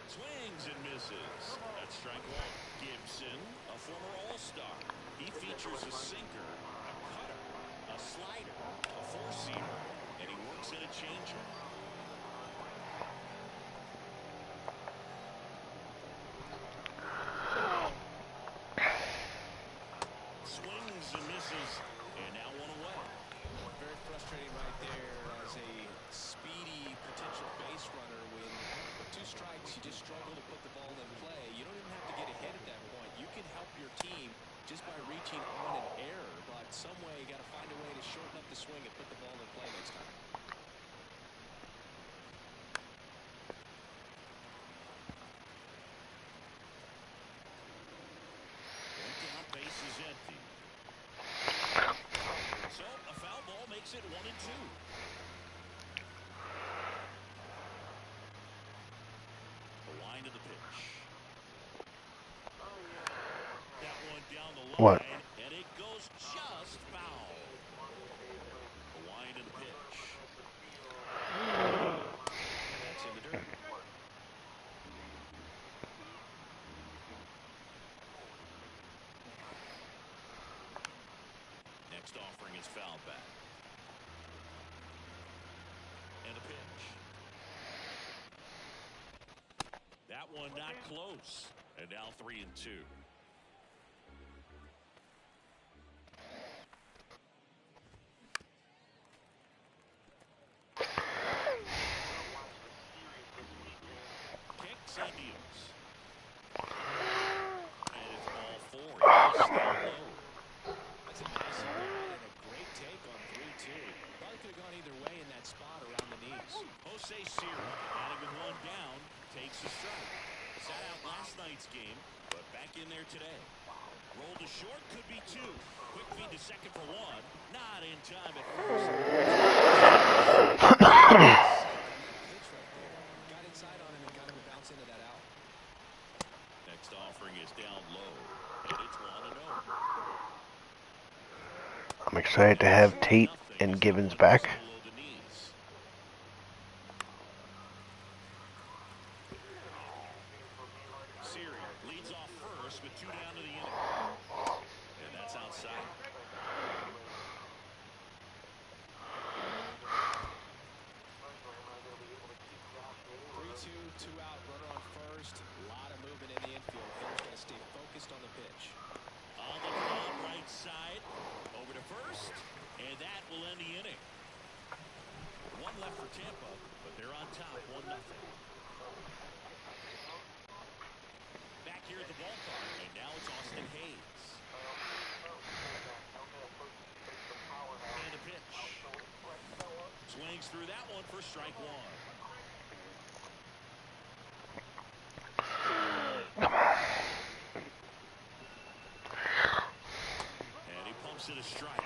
Swings and misses. That's strike one. Gibson, a former All-Star. He features a sinker, a cutter, a slider, a four-seamer, and he works in a changer. Swings and misses, and now one away. Very frustrating right there as a speedy potential base runner. When two strikes, you just struggle to put the ball in play. You don't even have to get ahead at that point. You can help your team just by reaching on an error, but some way you got to find a way to shorten up the swing and put the ball in play next time. One down, base is empty. So a foul ball makes it 1-2. The line of the pitch. That one down the line. What? And it goes just foul. The line of the pitch. That's in the dirt. Next offering is foul back. And a pitch. That one not close. And now 3-2. Kicks and deals. And it's ball four. He's still low. That's a nice line and a great take on 3-2. Probably could have gone either way in that spot around the knees. Jose Siri, batting with one down, takes a strike. Sat out last night's game, but back in there today. Roll to short, could be two. Quick feed to second for one. Not in time at first. Pitch right there. Got inside on him and got him to bounce into that out. Next offering is down low, and it's 1-0. I'm excited to have Tate and Gibbons back. Below the knees. Siri leads off first with two down to the inning. And that's outside. 3-2, two out, runner on first. A lot of movement in the infield. Hitter's got to stay focused on the pitch. On the ground, right side, over to first, and that will end the inning. One left for Tampa, but they're on top, 1-0. Back here at the ballpark, and now it's Austin Hayes. And a pitch. Swings through that one for strike one. And he pumps it a strike.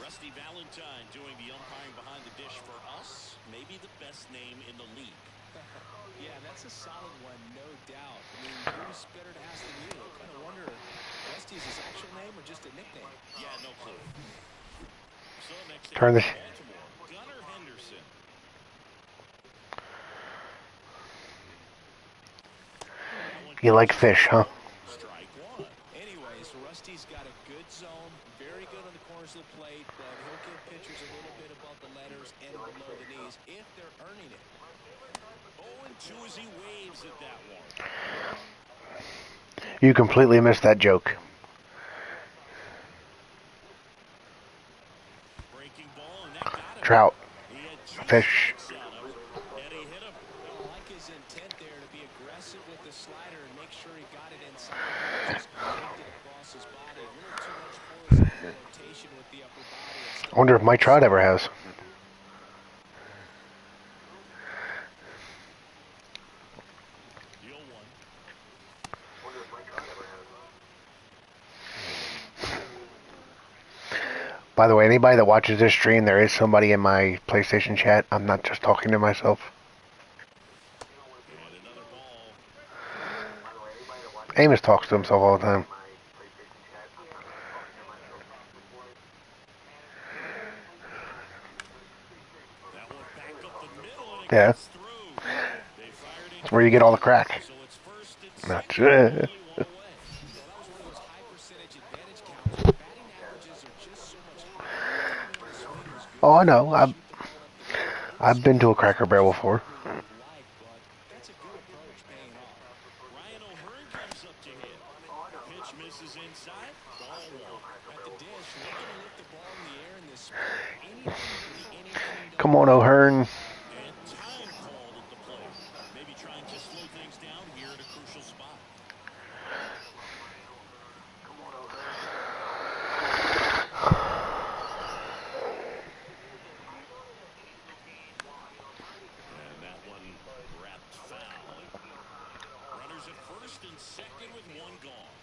Rusty Valentine doing the umpiring behind the dish for us. Maybe the best name in the league. Yeah, that's a solid one, no doubt. I mean, who's better to ask than you? I kind of wonder, Rusty is his actual name or just a nickname? Yeah, no clue. So next Turn this. Baltimore, Gunnar Henderson. You like fish, huh? Strike one. Anyways, Rusty's got a good zone, very good on the corners of the plate, but he'll give pitchers a little bit above the letters and below the knees if they're earning it. 0-2 2 as he waves at that one. You completely missed that joke. Breaking ball, and that got him. Trout. He had 2 Fish. strikes on him, and he hit him. I like his intent there to be aggressive with the slider and make sure he got it inside. Just yanked it across his body. A little too much force in the rotation with the upper body. I wonder if Mike Trout ever has. Deal 1. By the way, anybody that watches this stream, there is somebody in my PlayStation chat. I'm not just talking to myself. And another ball. Amos talks to himself all the time. That one back up the middle, and it Yeah. gets through. They fired it. That's where you get all the crack. So it's first and That's second. it. Only one away. Well, that was one of those high percentage advantage counts. Batting averages are just so much higher. The swing was good. Oh, I know. Shoot the ball up the middle. I've been to a Cracker Barrel before. But that's a good approach paying off. Ryan O'Hearn comes up to hit. Pitch misses inside. Ball 1. At the dish, looking to lift the ball in the air in this spot. Anything to the inning. Come on, O'Hearn. And time called at the plate. Maybe trying to slow things down here at a crucial spot. And that one wrapped foul. Runners at first and second with one gone.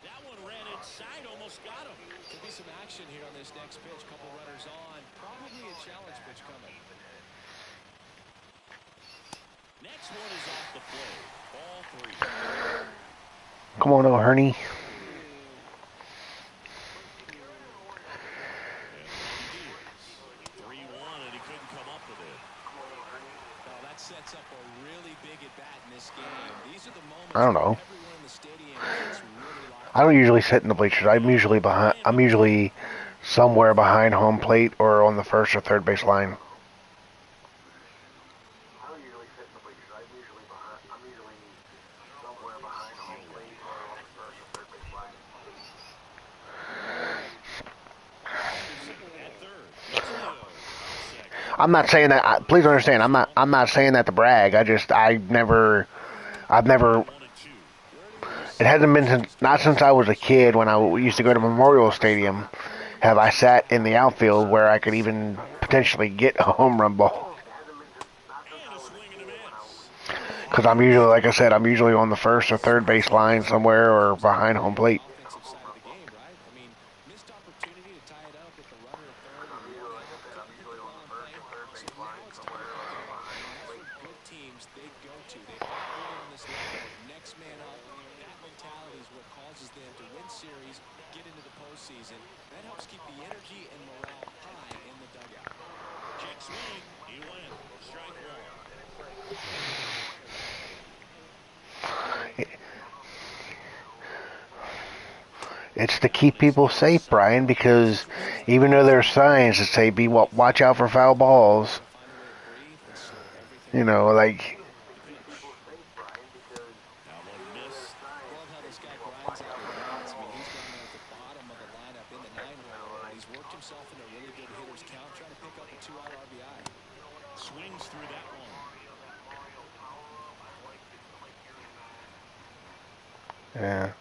That one ran inside, almost got him. Could be some action here on this next pitch. Couple runners on. Probably a challenge pitch coming. Next one is off the plate. Ball 3. Come on, O'Hearny. 3-1, and he couldn't come up with it. Well, that sets up a really big at bat in this game. These are the moments I don't know. where everyone in the stadium gets really locked. I don't usually sit in the bleachers. I'm usually somewhere behind home plate or on the first or third base line. I'm not saying that. Please understand. I'm not saying that to brag. I've never. It hasn't been not since I was a kid when I used to go to Memorial Stadium have I sat in the outfield where I could even potentially get a home run ball. Because I'm usually, like I said, I'm usually on the first or third base line somewhere or behind home plate. Offensive side of the game, right? I mean, missed opportunity to tie it up with the runner at third and one out. Couldn't hit the ball in play. So now it's time to pick it up. And that's what good teams they go to. They operate on this level. Next man up. That mentality is what causes them to win series, get into the postseason. That helps keep the energy and morale high in the dugout. Check swing. He went. Strike 1. It's to keep people safe, Brian, because even though there's signs that say watch out for foul balls, you know, like Now one missed. Love how this guy grinds out at bats. I mean, he's down there at the bottom of the lineup in the 9-hole, and he's worked himself into a really good hitter's count, trying to pick up a 2-out RBI. Swings through that one. yeah.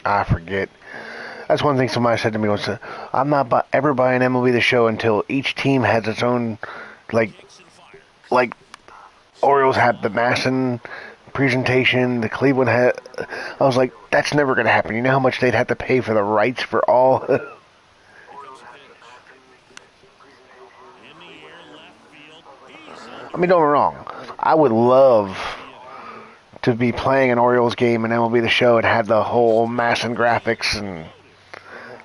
I forget. That's one thing somebody said to me once. I'm not ever buying MLB The Show until each team has its own, like Orioles had the Masson presentation, the Cleveland had. I was like, that's never going to happen. You know how much they'd have to pay for the rights for all? In the air, left field. He's on. I mean, don't get me wrong. I would love to be playing an Orioles game in MLB The Show and have the whole Masson graphics and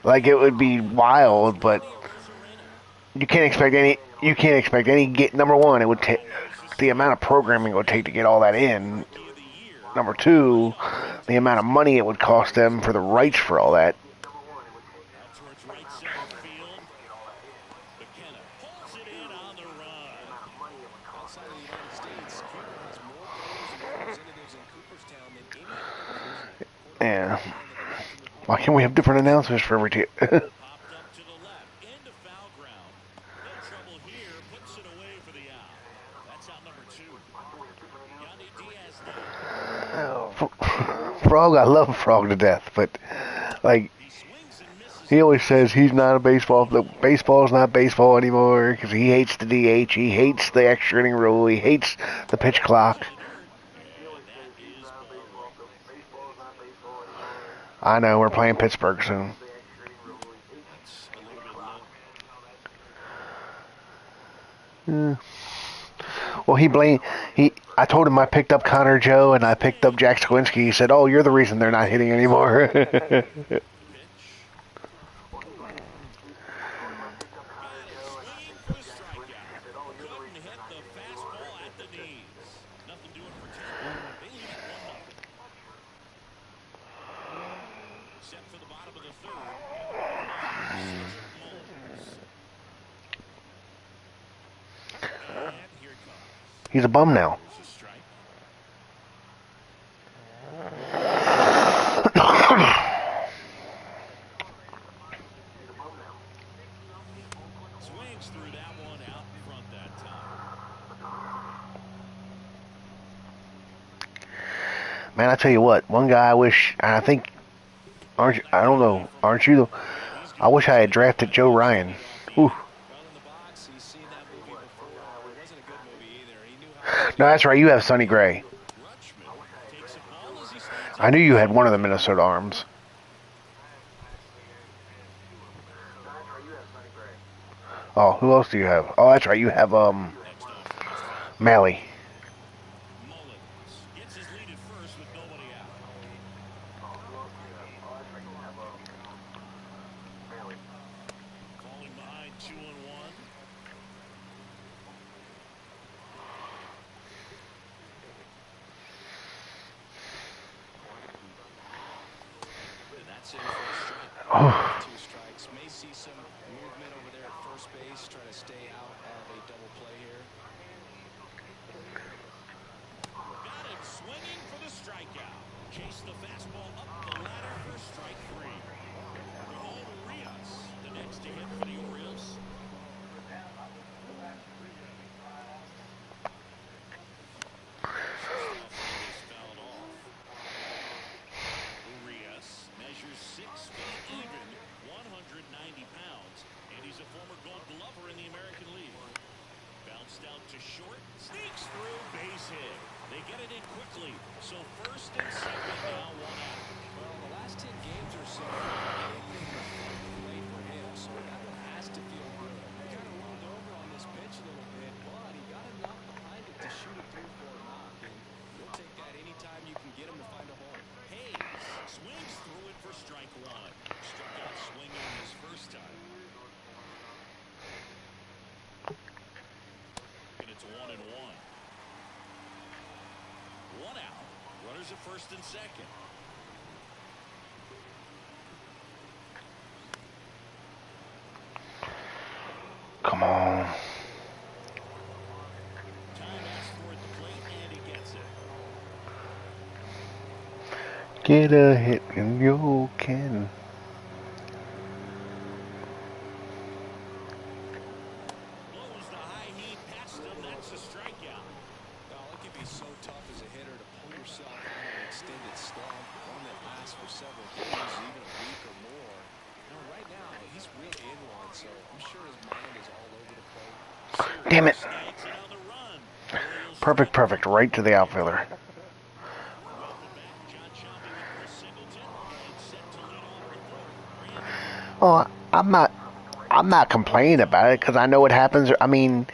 like it would be wild, but you can't expect any. Number one, it would take the amount of programming it would take to get all that in. Number two, the amount of money it would cost them for the rights for all that. Yeah. Why can't we have different announcers for every team? Popped up to the left, into foul ground. No trouble here, puts it away for the out. That's out number 2. Yandy Diaz now. Frog, I love Frog to death, but like He swings and misses. he always says he's not a baseball. Baseball's not baseball anymore because he hates the DH, he hates the extra inning rule, he hates the pitch clock. I know we're playing Pittsburgh soon. Yeah. Well, I told him I picked up Connor Joe and I picked up Jack Squinski. He said, "Oh, you're the reason they're not hitting anymore." He's a bum now. Swings through that one out in front that time. Man, I tell you what, one guy I wish, and I think, I don't know, aren't you? I wish I had drafted Joe Ryan. Ooh. No, that's right, you have Sonny Gray. I knew you had one of the Minnesota arms. Oh, who else do you have? Oh, that's right, you have, Malley. Gets his lead at first with nobody out. Falling behind 2-1. And that's in for a strike. Oh. 2 strikes. May see some movement over there at first base, trying to stay out of a double play here. Got it swinging for the strikeout. Chase the fastball up the ladder for strike 3. Rios, the next to hit for the Orioles. Fouled off. Urias measures 6 feet even, 190 pounds, and he's a former Gold Glover in the American League. Bounced out to short, sneaks through, base hit. They get it in quickly, so first and second now 1 out. Well, the last 10 games or so, they've been late for him, so that one has to feel good. He kind of rolled over on this pitch a little bit, but he got enough behind it to shoot it through for a knock, and you'll take that anytime you can get him to find a hole. Hayes swings through it for strike 1. Struck out swinging his first time. And it's 1-1. 1 out. Runners at first and second. Come on. Time asked for at the plate, and he gets it. Get a hit and you can. Blows the high heat past him. That's a strikeout. Well, it can be so tough as a hitter to pull yourself out of an extended slump, one that lasts for several days, even a week or more. You know, right now, he's really in one, so I'm sure his mind is all over the plate. Damn it. Snags it on the run. Perfect. Right to the outfielder. Well, I'm not complaining about it because I know what happens. I mean,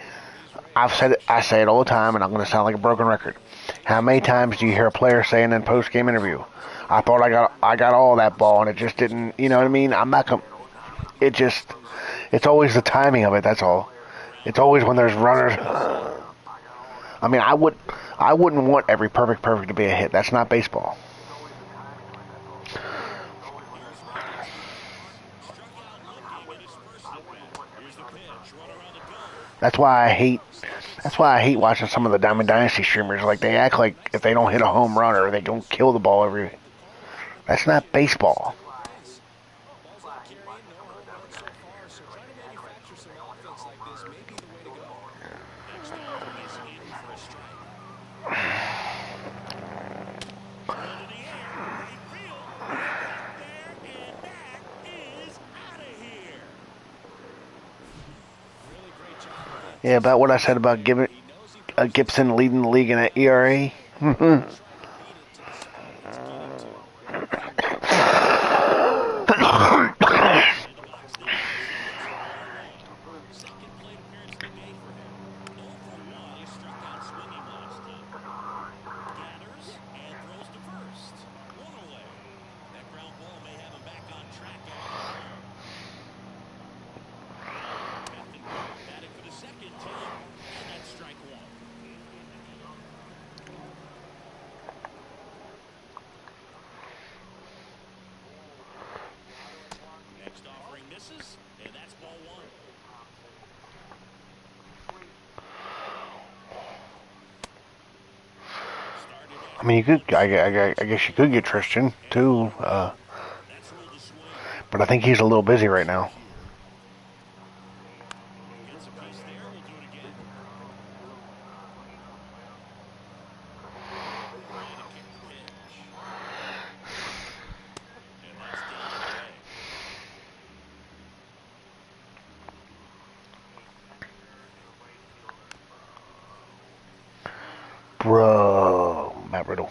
I say it all the time, and I'm going to sound like a broken record. How many times do you hear a player saying in post-game interview, "I thought I got all that ball, and it just didn't." You know what I mean? It's always the timing of it. That's all. It's always when there's runners. I mean, I wouldn't want every perfect to be a hit. That's not baseball. That's why I hate watching some of the Diamond Dynasty streamers. Like, they act like if they don't hit a home run or they don't kill the ball That's not baseball. Ball's not carrying, no home runs so far, so trying to manufacture some offense like this may be the way to go. Next offering is in for a strike. Throw to the air, right field, way back there, and that is out of here. Really great job of Yeah, about what I said anticipating about there. He knows he throws Gibson leading the league in an ERA. trying to beat it to the spot it's getting to. In the box now, so it's 0-1. Second plate appearance of the day for him. 0 for 1. He struck out swinging last time. Gathers and throws to first. One away. That ground ball may have him back on track after the ball. Bethany batting for the second time, and that's strike one. Next offering misses, and that's ball one. I mean, you could. I guess you could get Tristan too, That's ruled a swing. but I think he's a little busy right now. Gets a piece there. We'll do it again. Ready to kick the pitch. And that's down and away. Bro, Matt Riddle.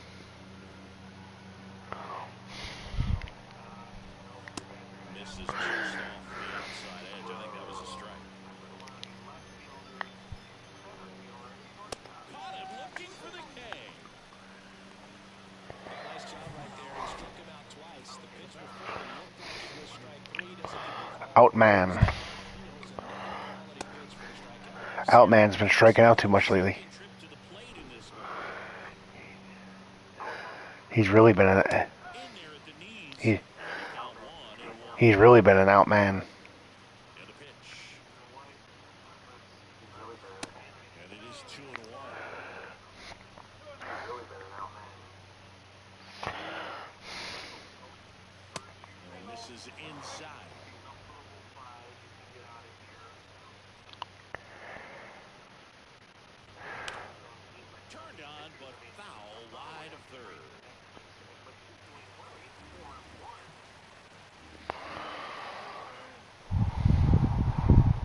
Misses just off the outside edge. I think that was a strike. Caught him looking for the K. Nice job right there. He struck him out twice. The pitch before looked like it was strike three. Doesn't get the Outman. quality pitch for the strikeout. Outman's been striking out too much lately. Trip to the plate in this one. He's really been In there at the knees. he, Count 1-1. he's really been an outman. And the pitch. And it is 2-1. And this is inside. Turned on, but foul wide of third.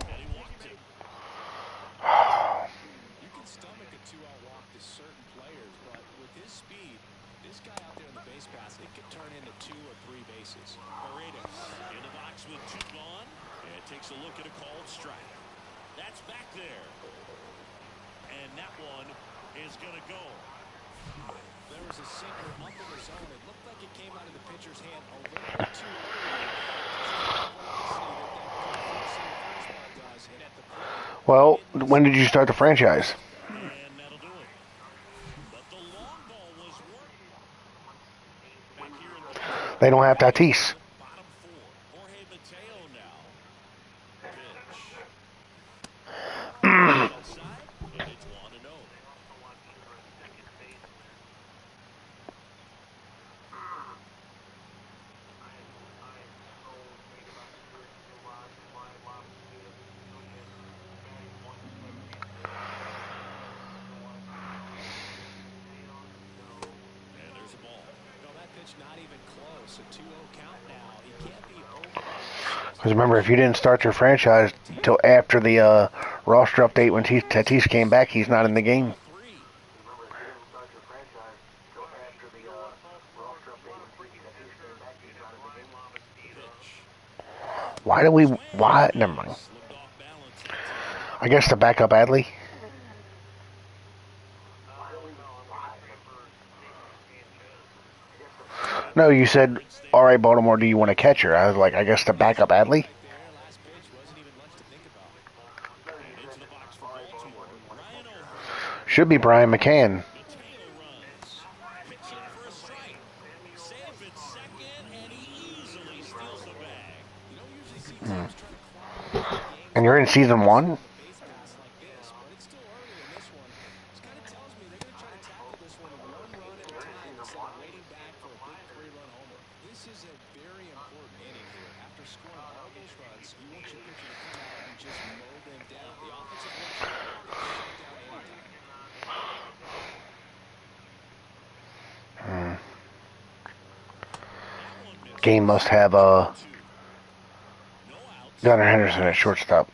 And he walked him. You can stomach a two-out walk to certain players, but with his speed, this guy out there in the base pass, it could turn into 2 or 3 bases. Paredes in the box with 2 gone. And takes a look at a called strike. That's back there. And that one is going to go. There was a sinker up in the zone. It looked like it came out of the pitcher's hand a little bit too early. Well, when did you start the franchise? And that'll do it. But the long ball was working. Back here in the They don't have Tatis. bottom 4. Jorge Mateo now. Pitch. Outside, and it's 1-0. And there's a ball. No, that pitch not even close. A 2-0 count now. He can't be over. Because remember, if you didn't start your franchise till after the roster update when Tatis came back, he's not in the game. 3. Why do we? Why? Never mind. Slipped off balance. I guess to back up Adley. No, you said, all right, Baltimore, do you want a catcher? I was like, I guess to back up Adley. Last pitch wasn't even much to think about. And into the box for Baltimore. Ryan O'Hearn. Should be Brian McCann. Mateo runs. Pitching for a strike. Safe at second, and he easily steals the bag. You don't usually see teams try to climb games And you're in season 1? base pass like this, but it's still early in this one. This kind of tells me they're going to try to tackle this one 1 run at a time instead of waiting back for a big 3-run homer. just mow them down. The offensive work shut down anytime. Game must have Gunnar Henderson at shortstop.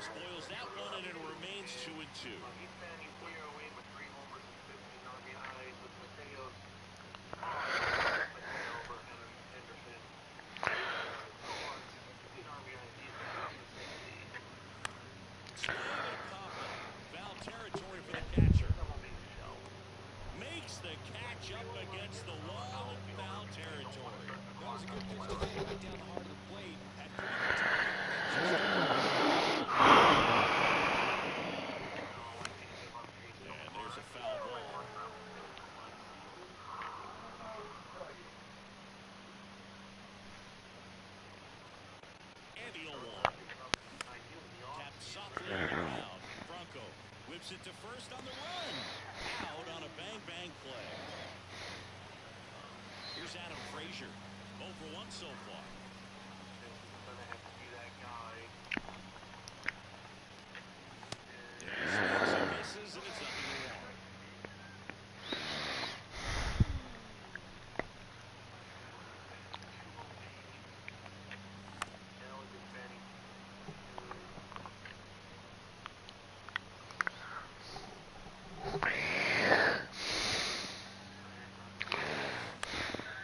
Spoils that one, and it remains 2-2. Foul territory for the catcher. Makes the catch up against the wall in foul territory. That was a good pitch today, right down the heart of the plate. Had pretty good timing. And there's a foul ball. And the 0-1. Tapped softly on the ground. Franco whips it to first on the run. Out on a bang-bang play. Here's Adam Frazier. 0 for 1 so far. Swings and misses, and it's up to the wall.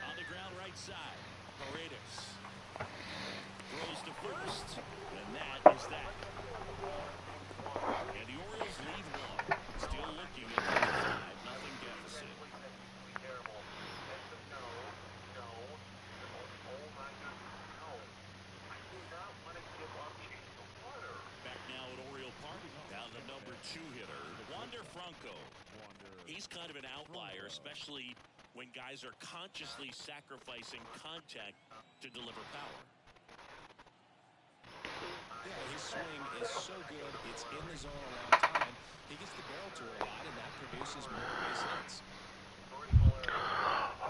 On the ground right side, Paredes throws to first, and that is that. And the Orioles lead 1, still looking at the 5-0 deficit. Back now at Oriole Park, down the number 2 hitter, Wander Franco. He's kind of an outlier, especially when guys are consciously sacrificing contact to deliver power. Yeah, his swing is so good. It's in the zone a long time. He gets the barrel to a lot, and that produces more base hits.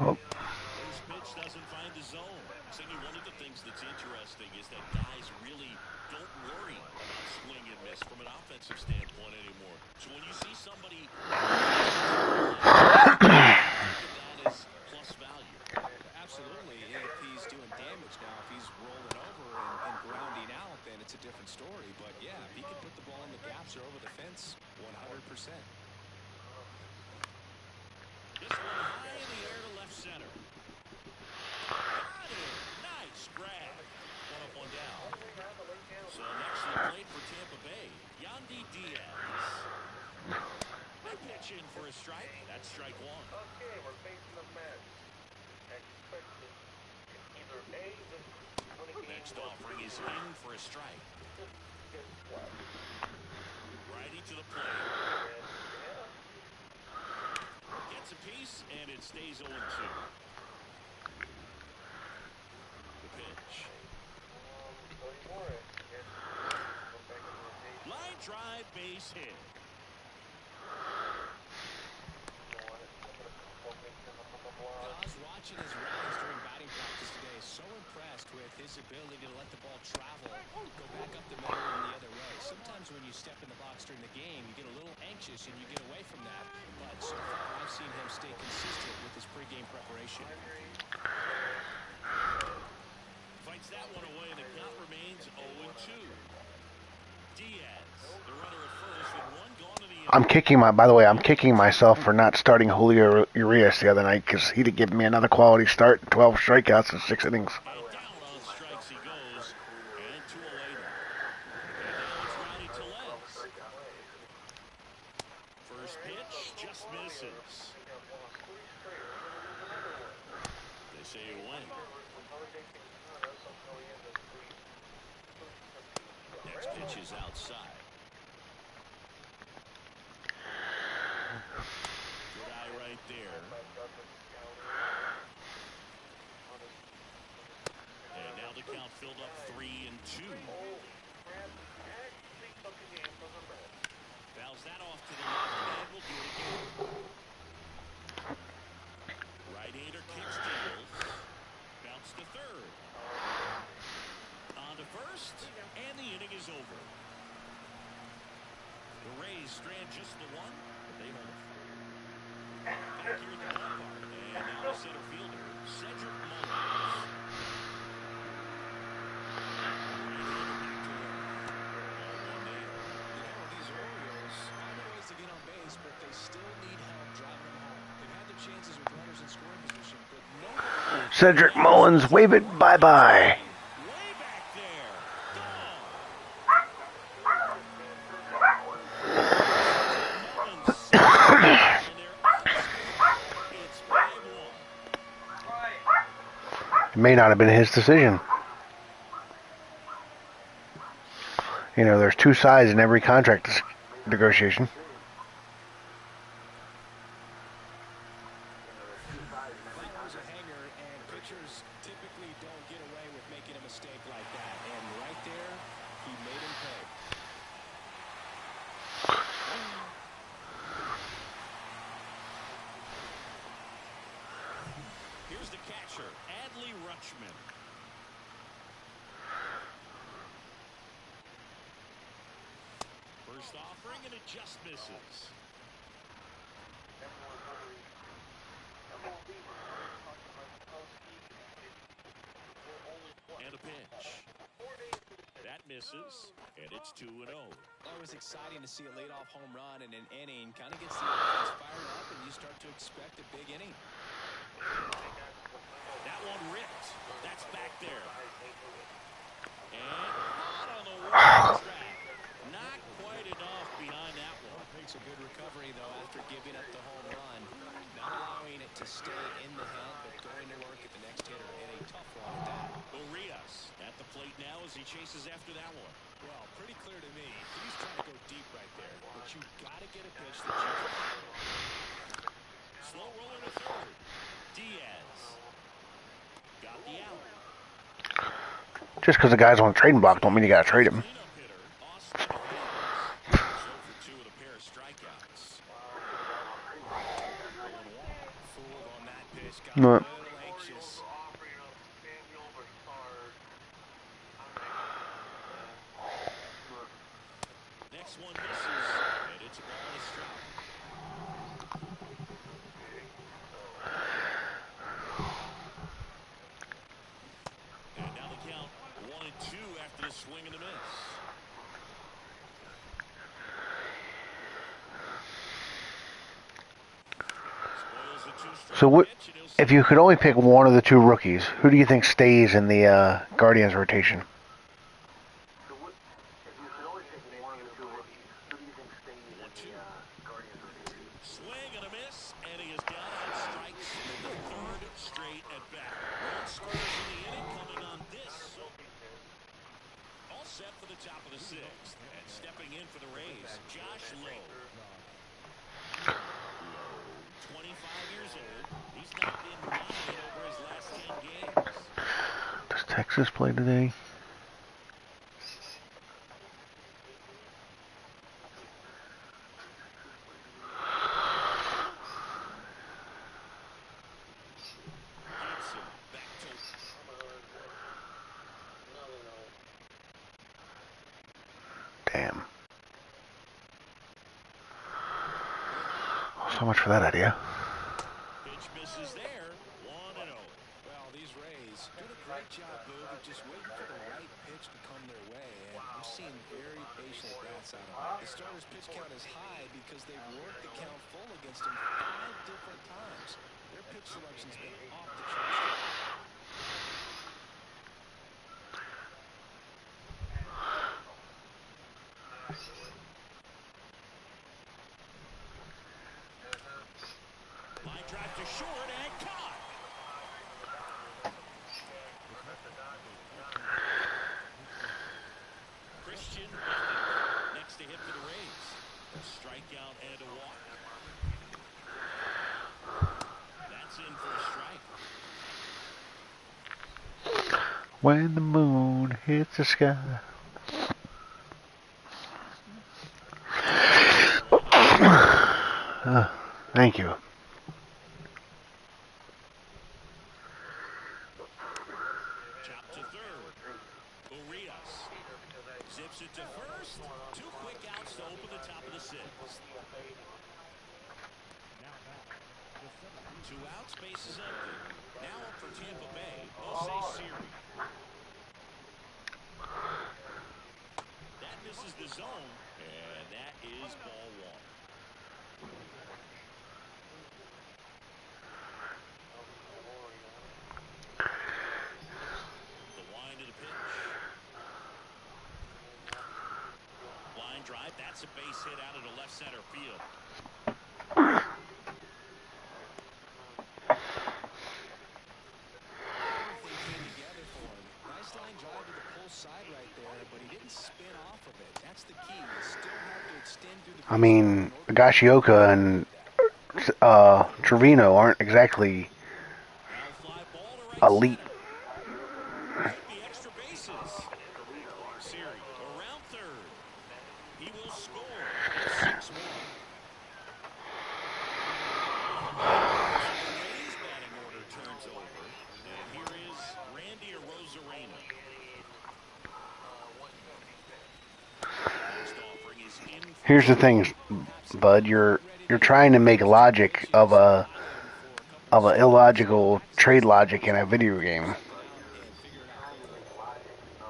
His pitch doesn't find the zone. Cindy, one of the things that's interesting is that guys really don't worry about swing and miss from an offensive standpoint anymore. So when you see somebody that is plus value. Absolutely. If he's doing damage now, if he's rolling over and grounding out, then it's a different story. But yeah, if he can put the ball in the gaps or over the fence, 100%. This one high in the air to left center. Got it. Nice grab. One up, one down. So next to the plate for Tampa Bay, Yandy Diaz. That pitch in for a strike. That's strike 1. Okay, we're facing the match. Expected either A, Next offering is in for a strike. Righty to the plate. Gets a piece, and it stays 0-2. The pitch. Line drive, base hit. I was watching his rallies during batting practice today. So impressed with his ability to let the ball travel, go back up the middle and the other way. Sometimes when you step in the box during the game, you get a little anxious and you get away from that. But so far, I've seen him stay consistent with his pregame preparation. Fights that one away, and the count remains 0-2. Diaz, the runner at first, with one gone to the end. By the way, I'm kicking myself for not starting Julio Urias the other night because he'd have given me another quality start, 12 strikeouts in 6 innings. And down on strikes he goes, and 2 away now. And now it's Rowdy Tellez. First pitch just misses. They say it went. Next pitch is outside. Good eye right there. And now the count filled up 3-2. Fouls that off to the left, and we'll do it again. Right-hander kicks deals. center fielder, Cedric Mullins. These Orioles find ways to get on base, but they still need help driving them home. They've had their chances with runners in scoring position, but nobody. Cedric Mullins, wave it bye-bye. Way back there. It may not have been his decision. You know, there's two sides in every contract negotiation. That was a hanger, and pitchers typically don't get away with making a mistake like that. And right there, he made him pay. Here's the catcher, Adley Rutschman. First offering, and it just misses. And a pitch. That misses, and it's 2-0. Always exciting to see a leadoff home run in an inning. Kind of gets the offense fired up, and you start to expect a big inning. That one ripped. That's back there. And out on the wall track. Not quite enough behind that one. Makes a good recovery, though, after giving up the home run. Not allowing it to stay in the head, but going to work at the next hitter. And a tough one at that. Urias at the plate now as he chases after that one. Well, pretty clear to me. He's trying to go deep right there. But you got to get a pitch that you can. Slow roller to third. Diaz got the out. Just because the guy's on the trading block don't mean you got to trade him. Cleanup hitter, Austin Hayes. 0 for 2 with a pair of strikeouts. Fooled on that pitch. Got No. a little anxious. Next one misses, and it's a ball and a strike. And now the count 1-2 after the swing and a miss. Spoils the two-strike So what, pitch, and he'll if you could only pick one of the two rookies, who do you think stays in the Guardians rotation? swing and a miss, and he is down on strikes in the third straight at bat. One scores in the inning coming on this. All set for the top of the sixth. And stepping in for the Rays, Josh Lowe. 25 years old. He's not been 9 over his last 10 games. Does Texas play today? Gibson back to Damn. So much for that idea. pitch misses there. 1-0. Well, these Rays doing a great job, Boog, of just waiting for the right pitch to come their way. And I'm seeing very patient bats out of them. The starter's pitch count is high because they've worked the count full against him 5 different times. Their pitch selection's been off the charts. Line drive to short and caught. Christian next to hit for the Rays. A strikeout and a walk. That's in for a strike. When the moon hits the sky. Thank you. Chop to third. Urias zips it to first. 2 quick outs to open the top of the sixth. 2 outs, bases empty. Now up for Tampa Bay, Jose Siri. That misses the zone, and that is ball 1. The wind of the pitch. Line drive, that's a base hit out into left center field. Everything came together for him. Nice line drive to the pull side right there, but he didn't spin off of it. That's the key. You still have to extend through the I mean, Gashioka and Trevino aren't exactly Now fly ball to right elite. center. Could be extra bases. Siri around third. He will score. It's 6-1. His batting order turns over. And here is Randy Arozarena. Next offering is in. Here's the thing, Bud. You're trying to make logic of a illogical trade logic in a video game.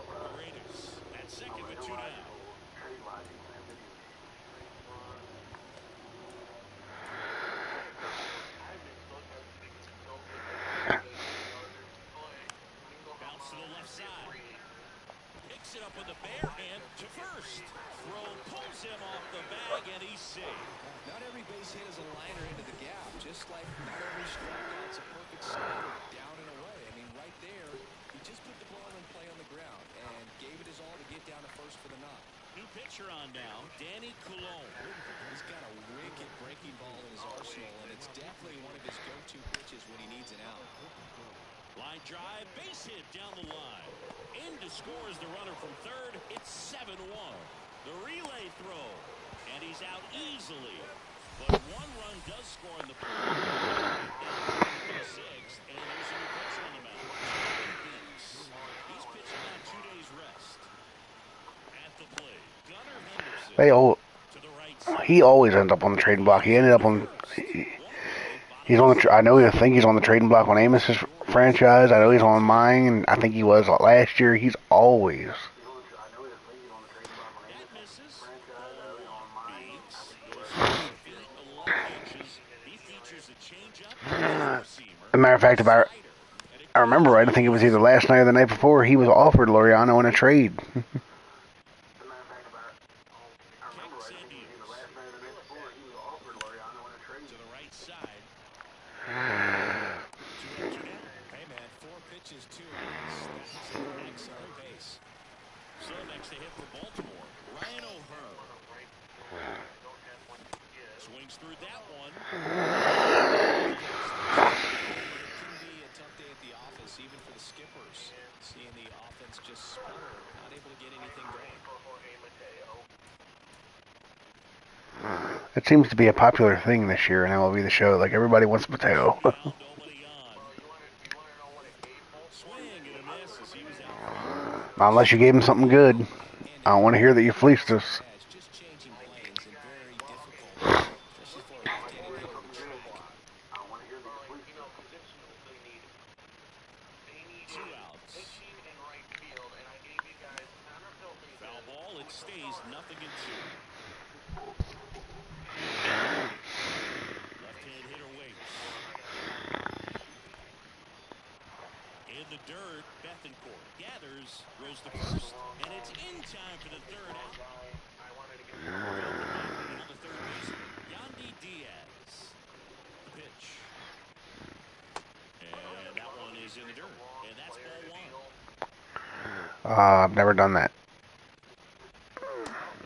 Paredes at second with 2 down. Bounce to the left side. Picks it up with a bare hand to first. Throw pulls him off the bag, and he's safe. Not every base hit is a liner into the gap, just like not every strikeout's a perfect slider down and away. I mean, right there, he just put the ball in play on the ground and gave it his all to get down to first for the knock. New pitcher on now, Danny Coulomb. He's got a wicked breaking ball in his arsenal, and it's definitely one of his go-to pitches when he needs an out. Line drive, base hit down the line. In to score is the runner from third. It's 7-1. The relay throw, and he's out easily. But 1 run does score in the fourth. Sixth, and there's a new pitcher on the mound. He's pitching on 2 days rest. At the plate, Gunnar Henderson to the right side. He always ends up on the trading block. He ended up on. He's on the. I know. I think he's on the trading block on Amos's franchise. I know he's on mine, and I think he was last year. He's always. That misses. Beats. Goes 3 feet, 11 inches. He features a changeup. As a matter of fact, if I remember right, I think it was either last night or the night before, he was offered Laureano in a trade. To the right side. Hey, man, 4 pitches, 2 outs. That's an excellent pace. So next to hit for Baltimore, Ryan O'Hearn. Swings through that one. It can be a tough day at the office, even for the skippers. Seeing the offense just sputter, not able to get anything going. It seems to be a popular thing this year in MLB The Show. Like, everybody wants Mateo. Nobody on. Swing and a miss as he was out. Unless you gave him something good. I don't want to hear that you fleeced us. It's just changing lanes and very difficult, especially for a left-handed hitter to track. 2 outs. Foul ball. It stays 0-2. Left-hand hitter waits. In the dirt, Bethencourt gathers, throws the first, and it's in time for the third out. On the third baseman, Yandy Diaz. The pitch. And that one is in the dirt, and that's ball 1. I've never done that.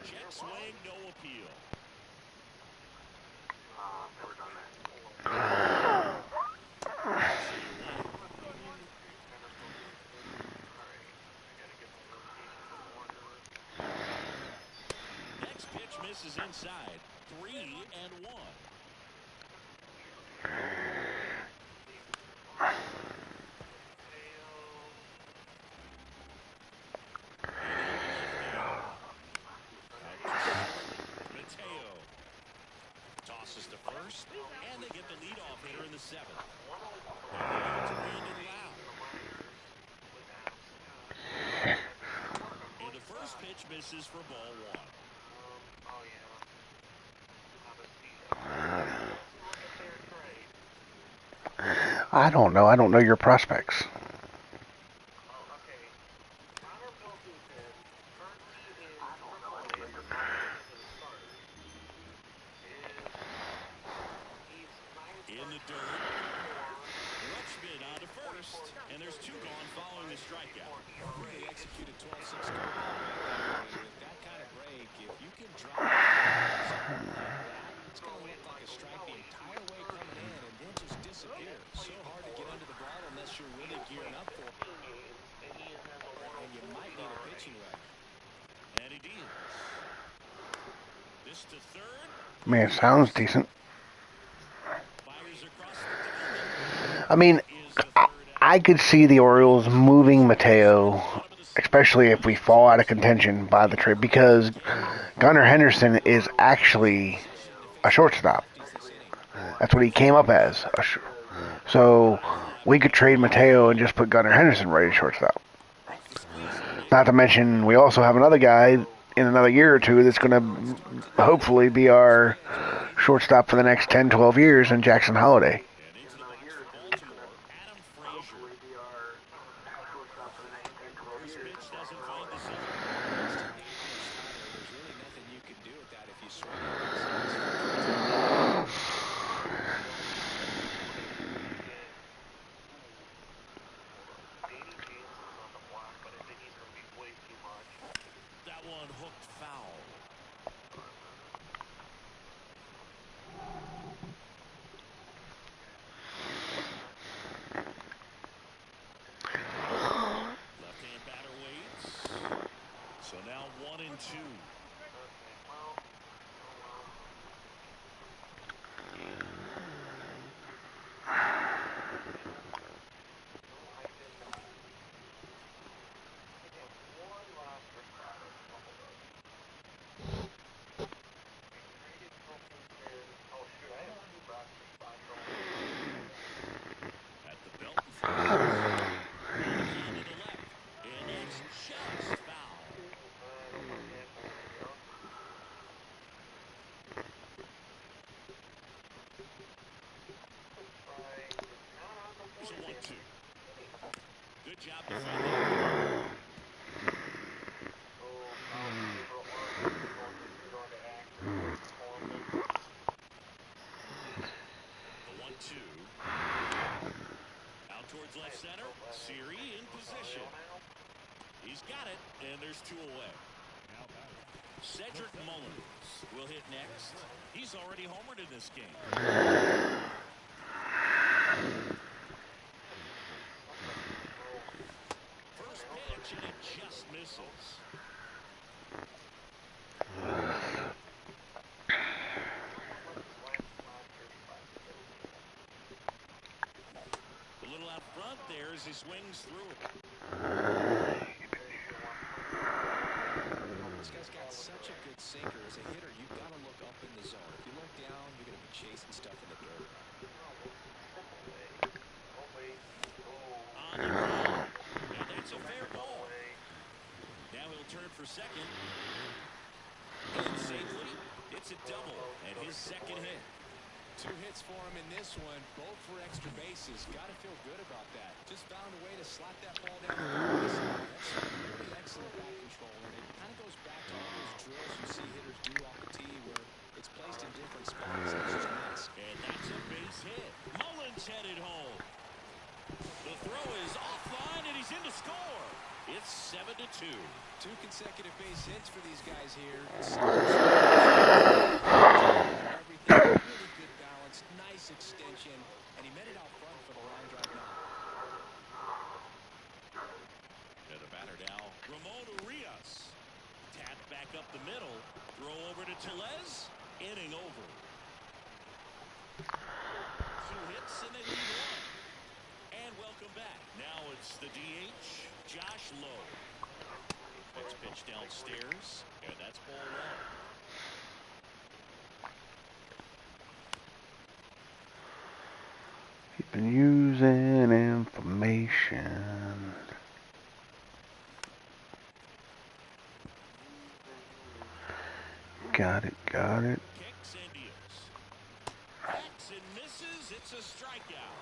Check swing, no appeal. Next pitch misses inside. 3-1. Mateo tosses to first, and they get the leadoff hitter in the 7th. misses for ball one. Oh yeah. Have a seat. Look at their trade. I don't know. I don't know your prospects. Oh, okay. Connor Pilkington currently in AAA for Dodgers as a starter. He's In the dirt. Rutschman on to first. And there's two gone following the strikeout. He executed 12-6 go ball right there. And with that kind of break, if you can drop something like that, it's going to look like a strike the entire way coming in and then just disappear. So hard to get under the ball unless you're really gearing up for it. And you might need a pitching wedge. And he deals. This to third. I mean, it sounds decent. Fires across the diamond. I mean, I could see the Orioles moving Mateo, especially if we fall out of contention by the trade, because Gunnar Henderson is actually a shortstop. That's what he came up as. So we could trade Mateo and just put Gunnar Henderson right at shortstop. Not to mention, we also have another guy in another year or two that's going to hopefully be our shortstop for the next 10, 12 years in Jackson Holliday. And into the box for Baltimore, Adam Frazier. First pitch doesn't find the zone. There's really nothing you can do with that if you swing it. That one hooked foul. Left-hand batter waits. So now 1-2. At the belt in front. To the left. And that's just foul. Here's a 1-2. Good job defending. The 1-2. Out towards left center. Siri in position. He's got it, and there's two away. Cedric Mullins will hit next. He's already homered in this game. First pitch, and it just misses. A little out front there as he swings through it. This guy's got such a good sinker. As a hitter, you've got to look up in the zone. If you look down, you're going to be chasing stuff in the dirt. On the ground. And that's a fair ball. Now he'll turn for second. And safely, it's a double. And his second hit. 2 hits for him in this one, both for extra bases. Got to feel good about that. Just found a way to slap that ball down the base. That's really excellent back control. And it kind of goes back to all those drills you see hitters do off the tee where it's placed in different spots. It's just nice. And that's a base hit. Mullins headed home. The throw is offline, and he's in to score. It's 7-2. 2 consecutive base hits for these guys here. Everything really good balance, nice extension, and he met it out front for the line drive knock. And the batter now, Ramon Urias. Tapped back up the middle. Throw over to Tellez. Inning over. 2 hits, and they lead 1. And welcome back. Now it's the DH, Josh Lowe. Next pitch downstairs, and that's ball 1. He's been using information. Got it, got it. Kicks and deals. Hacks and misses. It's a strikeout.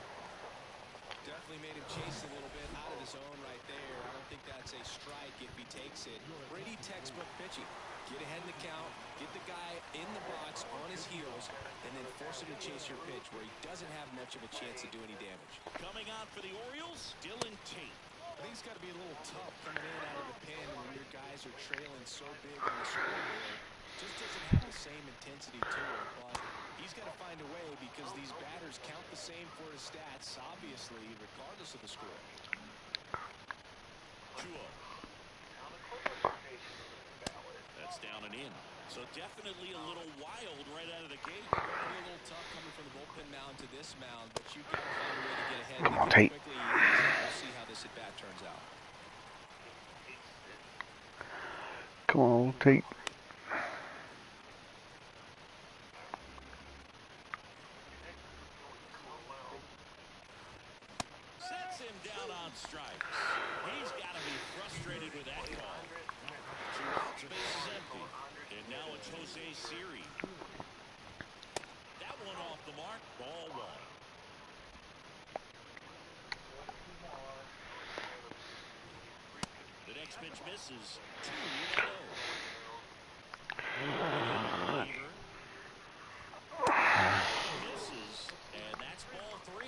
Definitely made him chase a little bit out of the zone right there. I don't think that's a strike if he takes it. Pretty textbook pitching. Get ahead in the count, get the guy in the box on his heels, and then force him to chase your pitch where he doesn't have much of a chance to do any damage. Coming out for the Orioles, Dylan Tate. I think it's got to be a little tough coming in out of the pen when your guys are trailing so big on the scoreboard. Just doesn't have the same intensity to it, but he's got to find a way because these batters count the same for his stats, obviously, regardless of the score. 2-0. That's down and in. So definitely a little wild right out of the gate. It'll be a little tough coming from the bullpen mound to this mound, but you've got to find a way to get ahead. Come on, Tate. Quickly, we'll see how this at-bat turns out. Come on, Tate. Sets him down on strikes. He's got to be frustrated with that call. 2 outs, bases empty. And now it's Jose Siri. That one off the mark. Ball 1. The next pitch misses. 2-0. Misses, and that's ball 3.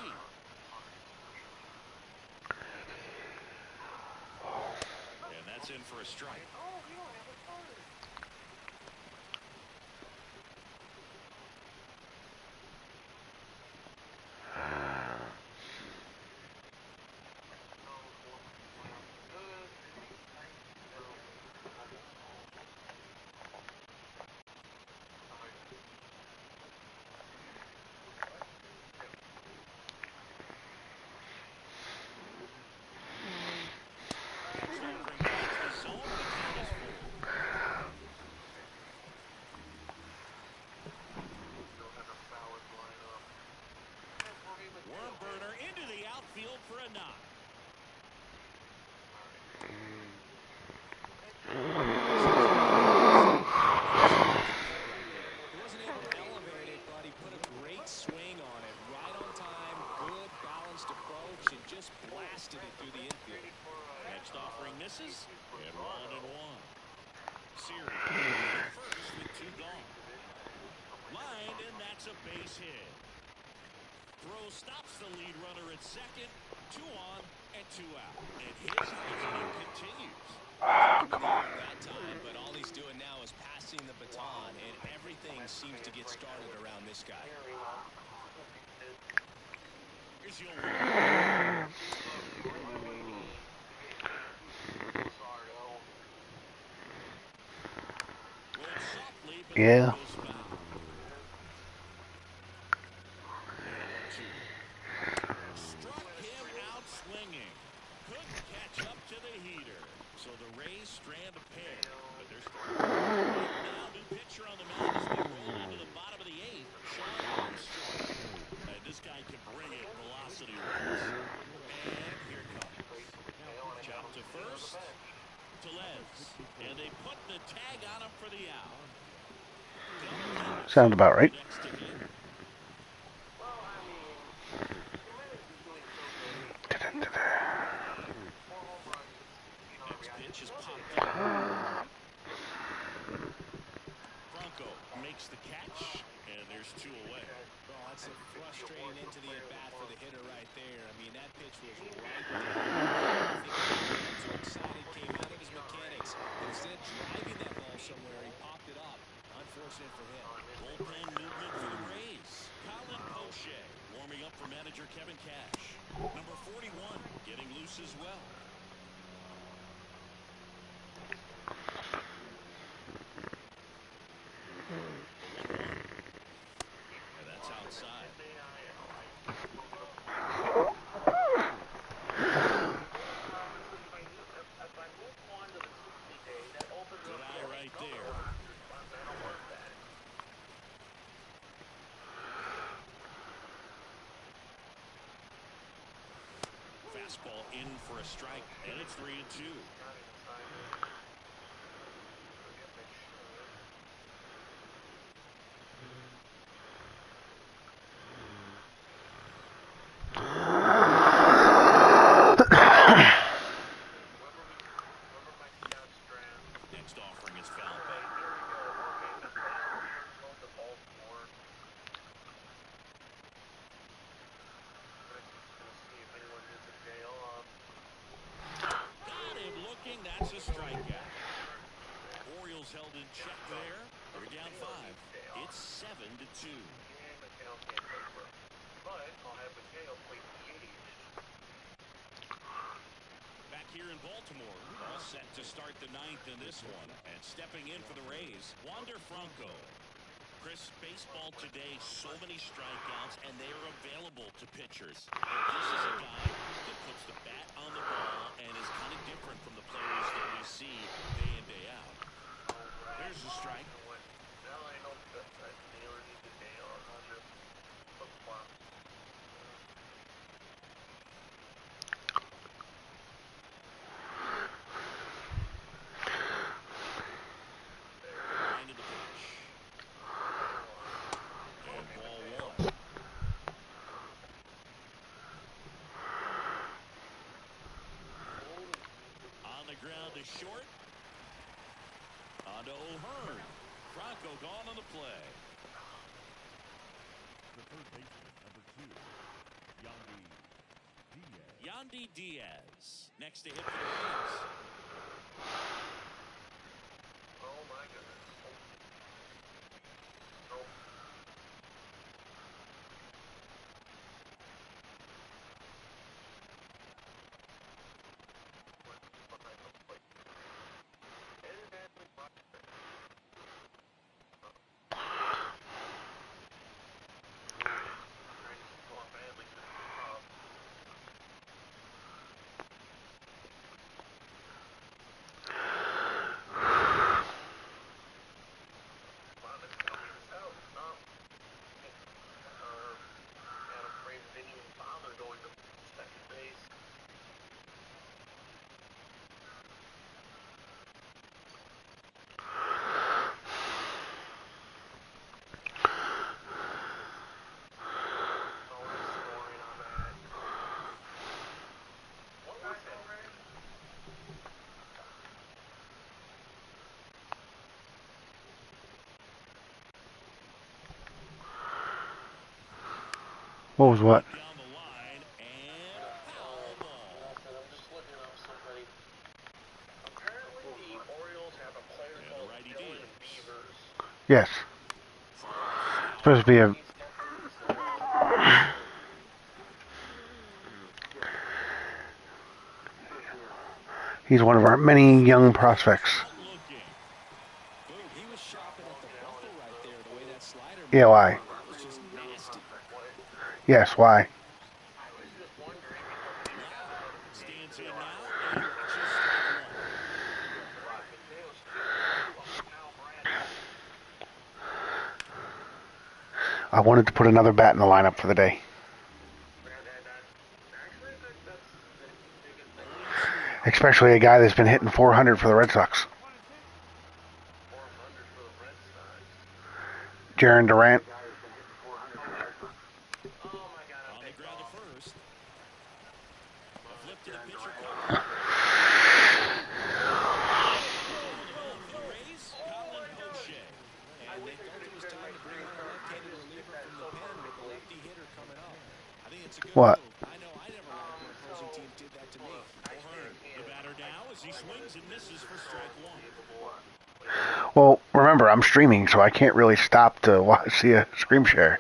And that's in for a strike. Worm burner into the outfield for a knock. He wasn't able to elevate it, but he put a great swing on it. Right on time, good balanced approach, and just blasted it through the infield. Next offering misses, and 1-1. Siri first with 2 gone. Lined, and that's a base hit. Throw stops the lead runner at second. 2 on and 2 out. And his hustle continues. That time, but all he's doing now is passing the baton, and everything seems to get started around this guy. Here's your Yeah. Struck him out swinging. Couldn't catch up to the heater. So the Rays strand a pair. But there's now new pitcher on the mound as we roll into the bottom of the 8th. Sean Armstrong. And this guy can bring it velocity-wise. And here comes. Chop to first. To Les. And they put the tag on him for the out. Sounds about right. Next pitch is popped up. Bronco makes the catch, and there's 2 away. Well, that's a frustrating into the at-bat for the hitter right there. I mean, that pitch was right there. I think he was too excited, came out of his mechanics. And instead of driving that ball somewhere, he popped it up. Unfortunate for him. Bullpen movement for the Rays. Colin Poche warming up for manager Kevin Cash. Number 41 getting loose as well. And that's outside. Good eye right there. Fastball in for a strike, and it's 3-2. is held in check there. They're down 5. It's 7-2. Back here in Baltimore, all set to start the 9th in this one. And stepping in for the Rays, Wander Franco. Chris, baseball today, so many strikeouts, and they are available to pitchers. And this is a guy that puts the bat on the ball and is kind of different from the players that we see day in, day out. There's the strike. Short. On to O'Hearn. Franco gone on the play. The third baseman, number 2, Yandy Diaz. Next to hit for the Rays. Oh my goodness. What was what? Down the line and foul ball. I'm just looking up somebody. Apparently the Orioles have a player called Dylan Beavers. Yes. Supposed to be a. He's one of our many young prospects. He was shopping at the buckle right there, the way that slider Yeah, why? was just nasty. Yes, why? Stands in now and watches strike 1. I wanted to put another bat in the lineup for the day. Especially a guy that's been hitting 400 for the Red Sox. Jaron Durant. On the ground to first. A flip to the pitcher cover. The Rays, Colin O'Shea. And they felt it was time to bring on a left-handed reliever from the pen with the lefty hitter coming up. I think it's a good What? move. I know I never liked when opposing teams did that to me. O'Hearn, the batter now as he swings and misses for strike 1. Well, remember, I'm streaming, so I can't really stop to see a screen share.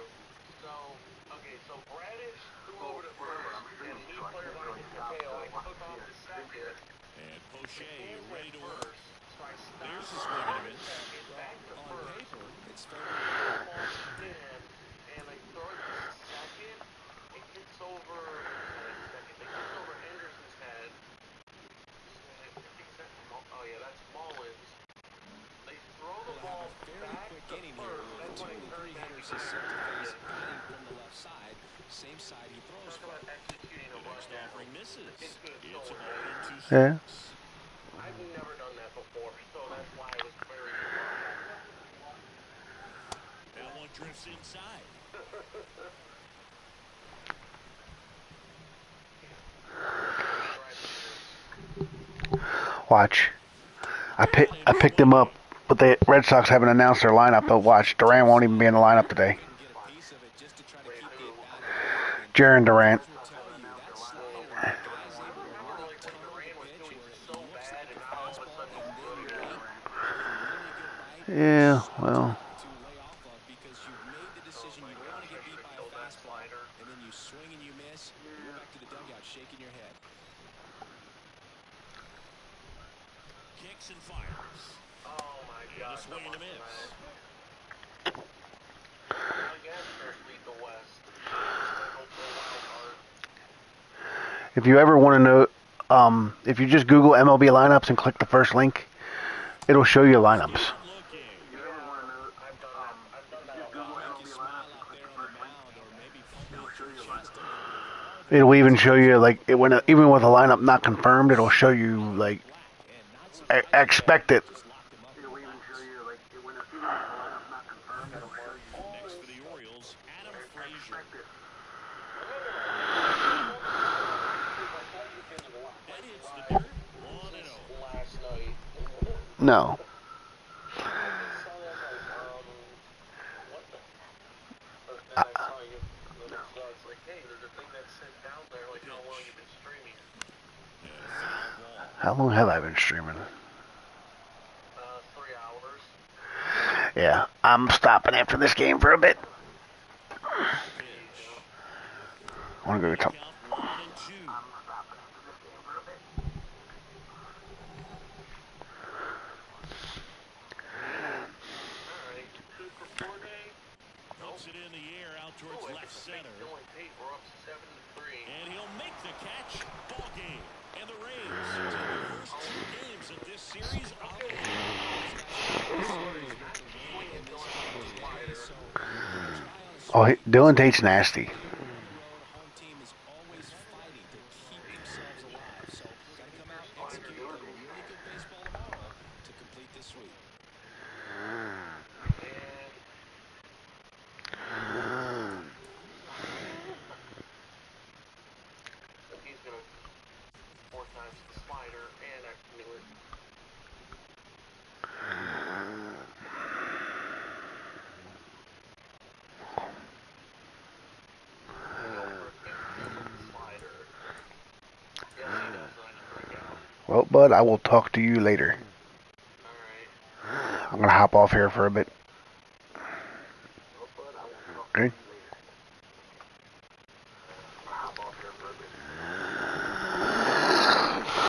So Bradish threw over to first, and he played on his Mateo. I took off the second. And Poche ready to work. There's a swing and a miss. Back to On first. paper, it's fair. And I throw it to second. It gets over. It gets over Anderson's head. Oh yeah, that's Mullins. They throw the ball Fairly back quick to inning here. first. With That's two why of the three hitters he is set to face batting from the left side. Same side he throws from. executing a The next run. offering misses. It's good. It's a ball and 2 strikes. Yeah. I've never done that before, so that's why I was very surprised. That one drifts inside. Watch. I picked him up, but the Red Sox haven't announced their lineup. But watch, Durant won't even be in the lineup today. Get a piece of it just to try to keep the at-bat. Jaron Durant. Will tell you that slider, that guy's able to really tunnel the pitch where he looks like a fastball, and then wait. Really good Yeah, well. To lay off of because you've made the decision you don't want to get beat by a fastball, and then you swing and you miss. You go back to the dugout shaking your head. Kicks and fires. Oh my And God. a swing and a miss. The Astros beat the West. Still hope for a wild card. If you ever want to know, if you just Google MLB lineups and click the first link, it'll show you lineups. Looking. I've done that a lot. Make you smile out there on the mound, or maybe pump out your chest a little bit. It'll even show you like even with a lineup not confirmed, it'll show you like expected. Next for the Orioles, Adam Frazier. That hits the dirt. 1-0. Last night. No. I saw that what the? But then I saw you. It's like, hey, there's a thing that's sent down there. Like, how long you been streaming? How long have I been streaming? 3 hours. Yeah, I'm stopping after this game for a bit. I want to go to top. Count 1-2. Alright, 2 for 4 day. Puts it in the air out towards left center. Only Pete, we're up 7-3. And he'll make the catch. Ball game. And the Rays take the first 2 games of this series on the Oh, Dylan Tate's nasty. Home team is always fighting to keep themselves alive. So, got to come out and execute a really good baseball tomorrow to complete this sweep. So he's going to 4 times the slider and actually it. Well, bud, I will talk to you later. Alright. I'm going to hop off here for a bit. Well, bud, I will talk Okay?